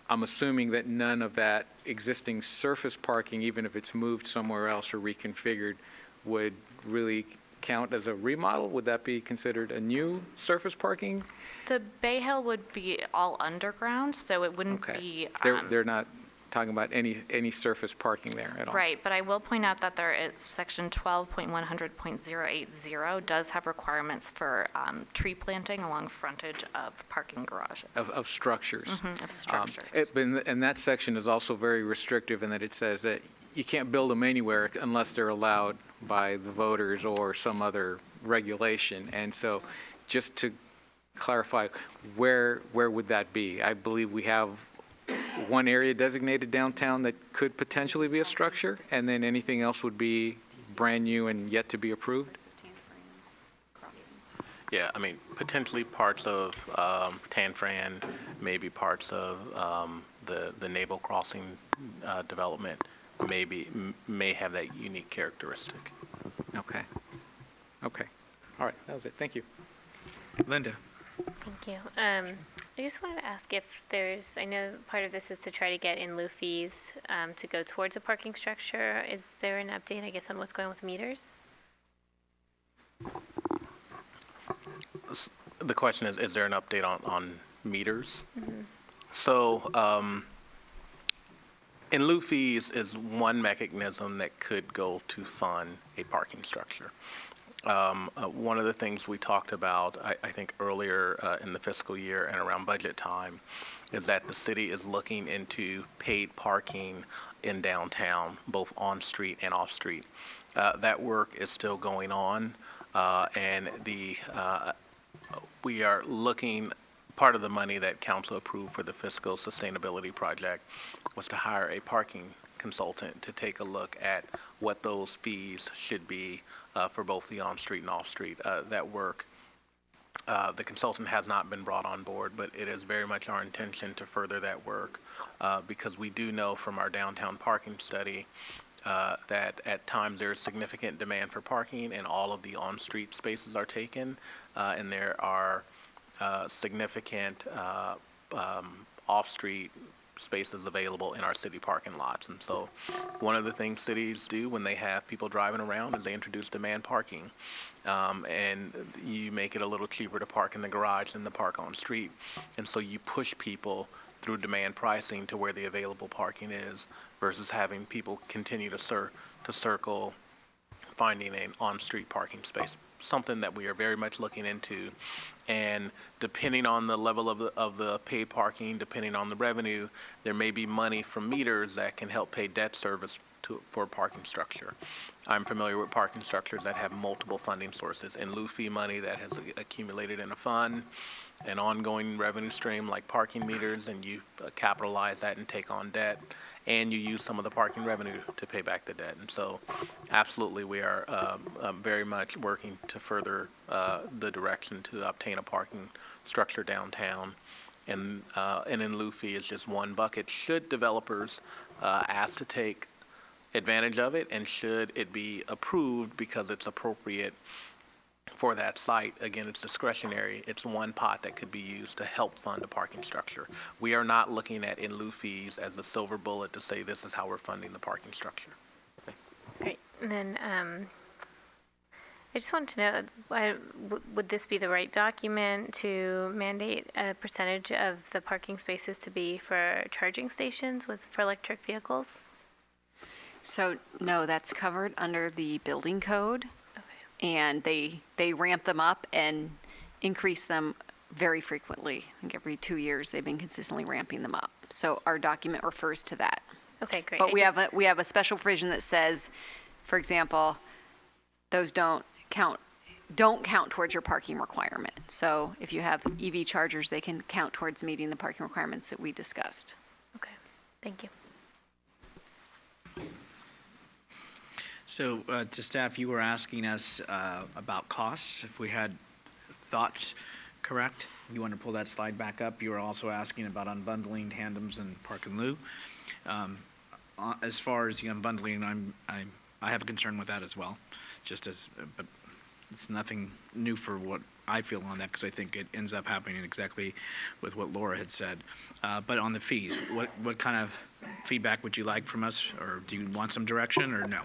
I'm assuming that none of that existing surface parking, even if it's moved somewhere else or reconfigured, would really count as a remodel? Would that be considered a new surface parking? The Bay Hill would be all underground, so it wouldn't Okay. be. They're not talking about any surface parking there at all? Right, but I will point out that there is section 12.100.080 does have requirements for tree planting along frontage of parking garages. Of structures? Mhm, of structures. And that section is also very restrictive in that it says that you can't build them anywhere unless they're allowed by the voters or some other regulation. And so just to clarify, where would that be? I believe we have one area designated downtown that could potentially be a structure, and then anything else would be brand new and yet to be approved? Yeah, I mean, potentially parts of Tanfran, maybe parts of the Naval Crossing development may have that unique characteristic. Okay. Okay. All right, that was it. Thank you. Linda? Thank you. I just wanted to ask if there's, I know part of this is to try to get in lieu fees to go towards a parking structure. Is there an update, I guess, on what's going on with meters? The question is there an update on meters? Mm-hmm. So, in lieu fees is one mechanism that could go to fund a parking structure. One of the things we talked about, I think earlier in the fiscal year and around budget time, is that the city is looking into paid parking in downtown, both on-street and off-street. That work is still going on, and we are looking, part of the money that council approved for the fiscal sustainability project was to hire a parking consultant to take a look at what those fees should be for both the on-street and off-street. That work, the consultant has not been brought on board, but it is very much our intention to further that work because we do know from our downtown parking study that at times there is significant demand for parking and all of the on-street spaces are taken, and there are significant off-street spaces available in our city parking lots. And so one of the things cities do when they have people driving around is they introduce demand parking. And you make it a little cheaper to park in the garage than to park on street. And so you push people through demand pricing to where the available parking is versus having people continue to circle finding an on-street parking space. Something that we are very much looking into, and depending on the level of the paid parking, depending on the revenue, there may be money from meters that can help pay debt service for a parking structure. I'm familiar with parking structures that have multiple funding sources, in lieu fee money that has accumulated in a fund, an ongoing revenue stream like parking meters, and you capitalize that and take on debt, and you use some of the parking revenue to pay back the debt. And so absolutely we are very much working to further the direction to obtain a parking structure downtown. And an in lieu fee is just one bucket. Should developers ask to take advantage of it, and should it be approved because it's appropriate for that site, again, it's discretionary. It's one pot that could be used to help fund a parking structure. We are not looking at in lieu fees as a silver bullet to say this is how we're funding the parking structure. Great. And then I just wanted to know, would this be the right document to mandate a percentage of the parking spaces to be for charging stations for electric vehicles? So, no, that's covered under the building code. And they ramp them up and increase them very frequently. I think every 2 years they've been consistently ramping them up. So our document refers to that. Okay, great. But we have a special provision that says, for example, those don't count towards your parking requirement. So if you have EV chargers, they can count towards meeting the parking requirements that we discussed. Okay, thank you. So to staff, you were asking us about costs, if we had thoughts, correct? You want to pull that slide back up? You were also asking about unbundling tandems and park and lieu. As far as the unbundling, I have a concern with that as well, but it's nothing new for what I feel on that, because I think it ends up happening exactly with what Laura had said. But on the fees, what kind of feedback would you like from us, or do you want some direction, or no?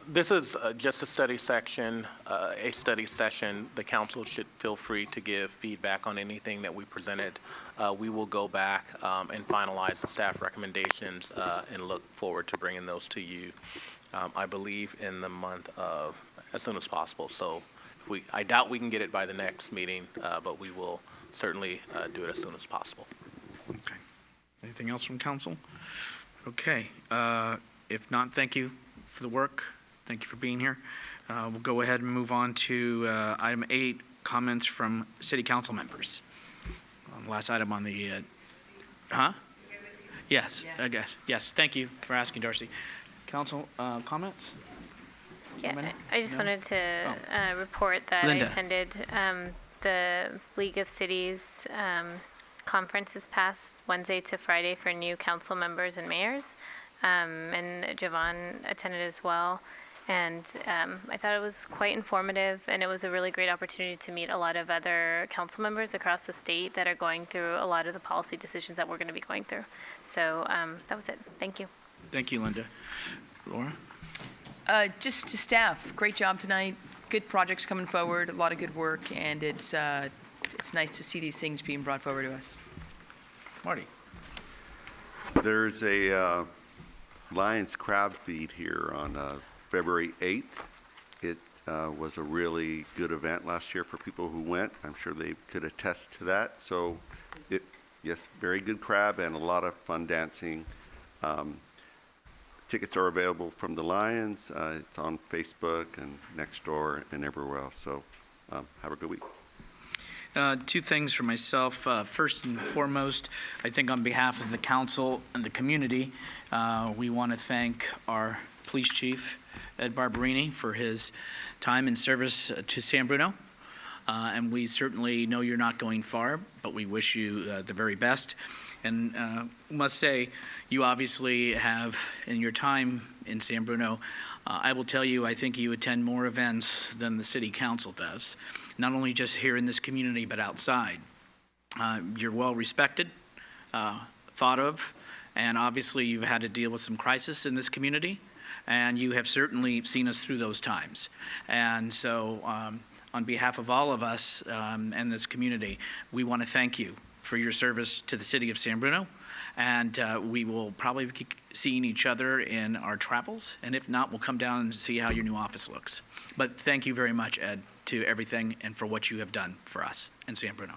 This is just a study session, a study session. The council should feel free to give feedback on anything that we presented. We will go back and finalize the staff recommendations and look forward to bringing those to you, I believe, in the month of, as soon as possible. So I doubt we can get it by the next meeting, but we will certainly do it as soon as possible. Okay. Anything else from council? Okay. If not, thank you for the work. Thank you for being here. We'll go ahead and move on to item 8, comments from city council members. Last item on the, Yes, I guess. Yes, thank you for asking, Darcy. Council comments? Yeah, I just No? wanted to report that Linda. I attended the League of Cities conference this past Wednesday to Friday for new council members and mayors, and Javon attended as well. And I thought it was quite informative, and it was a really great opportunity to meet a lot of other council members across the state that are going through a lot of the policy decisions that we're going to be going through. So that was it. Thank you. Thank you, Linda. Laura? Just to staff, great job tonight. Good projects coming forward, a lot of good work, and it's nice to see these things being brought forward to us. Marty? There's a Lions crab feed here on February 8th. It was a really good event last year for people who went. I'm sure they could attest to that. So, yes, very good crab and a lot of fun dancing. Tickets are available from the Lions. It's on Facebook and Nextdoor and everywhere else. So, have a good week. 2 things for myself. First and foremost, I think on behalf of the council and the community, we want to thank our police chief, Ed Barberini, for his time and service to San Bruno. And we certainly know you're not going far, but we wish you the very best. And must say, you obviously have, in your time in San Bruno, I will tell you, I think you attend more events than the city council does, not only just here in this community, but outside. You're well respected, thought of, and obviously you've had to deal with some crisis in this community, and you have certainly seen us through those times. And so on behalf of all of us and this community, we want to thank you for your service to the city of San Bruno, and we will probably be seeing each other in our travels, and if not, we'll come down and see how your new office looks. But thank you very much, Ed, to everything and for what you have done for us in San Bruno.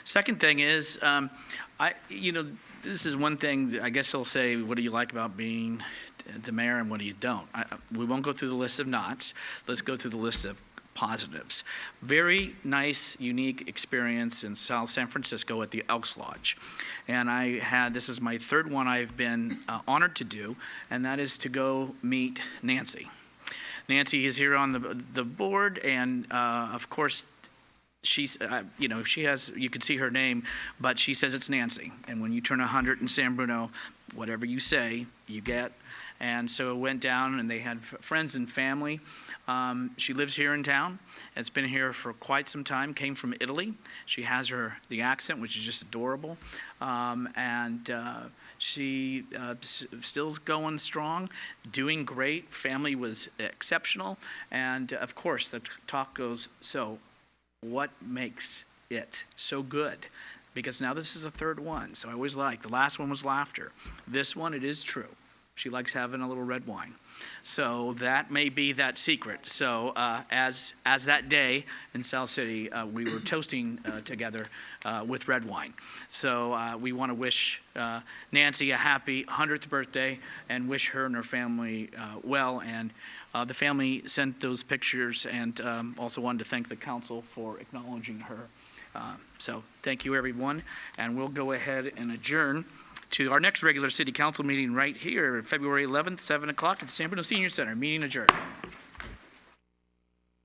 Second thing is, this is one thing, I guess I'll say, what do you like about being the mayor and what do you don't? We won't go through the list of nots. Let's go through the list of positives. Very nice, unique experience in South San Francisco at the Elks Lodge. And this is my 3rd one I've been honored to do, and that is to go meet Nancy. Nancy is here on the board, and of course, she's, she has, you can see her name, but she says it's Nancy. And when you turn 100 in San Bruno, whatever you say, you get. And so it went down, and they had friends and family. She lives here in town. Has been here for quite some time. Came from Italy. She has the accent, which is just adorable. And she still's going strong, doing great. Family was exceptional. And of course, the talk goes, so what makes it so good? Because now this is the 3rd one. So I always like, the last one was laughter. This one, it is true. She likes having a little red wine. So that may be that secret. So as that day in South City, we were toasting together with red wine. So we want to wish Nancy a happy 100th birthday and wish her and her family well. And the family sent those pictures, and also wanted to thank the council for acknowledging her. So thank you, everyone. And we'll go ahead and adjourn to our next regular city council meeting right here, February 11th, 7 o'clock at the San Bruno Senior Center. Meeting adjourned.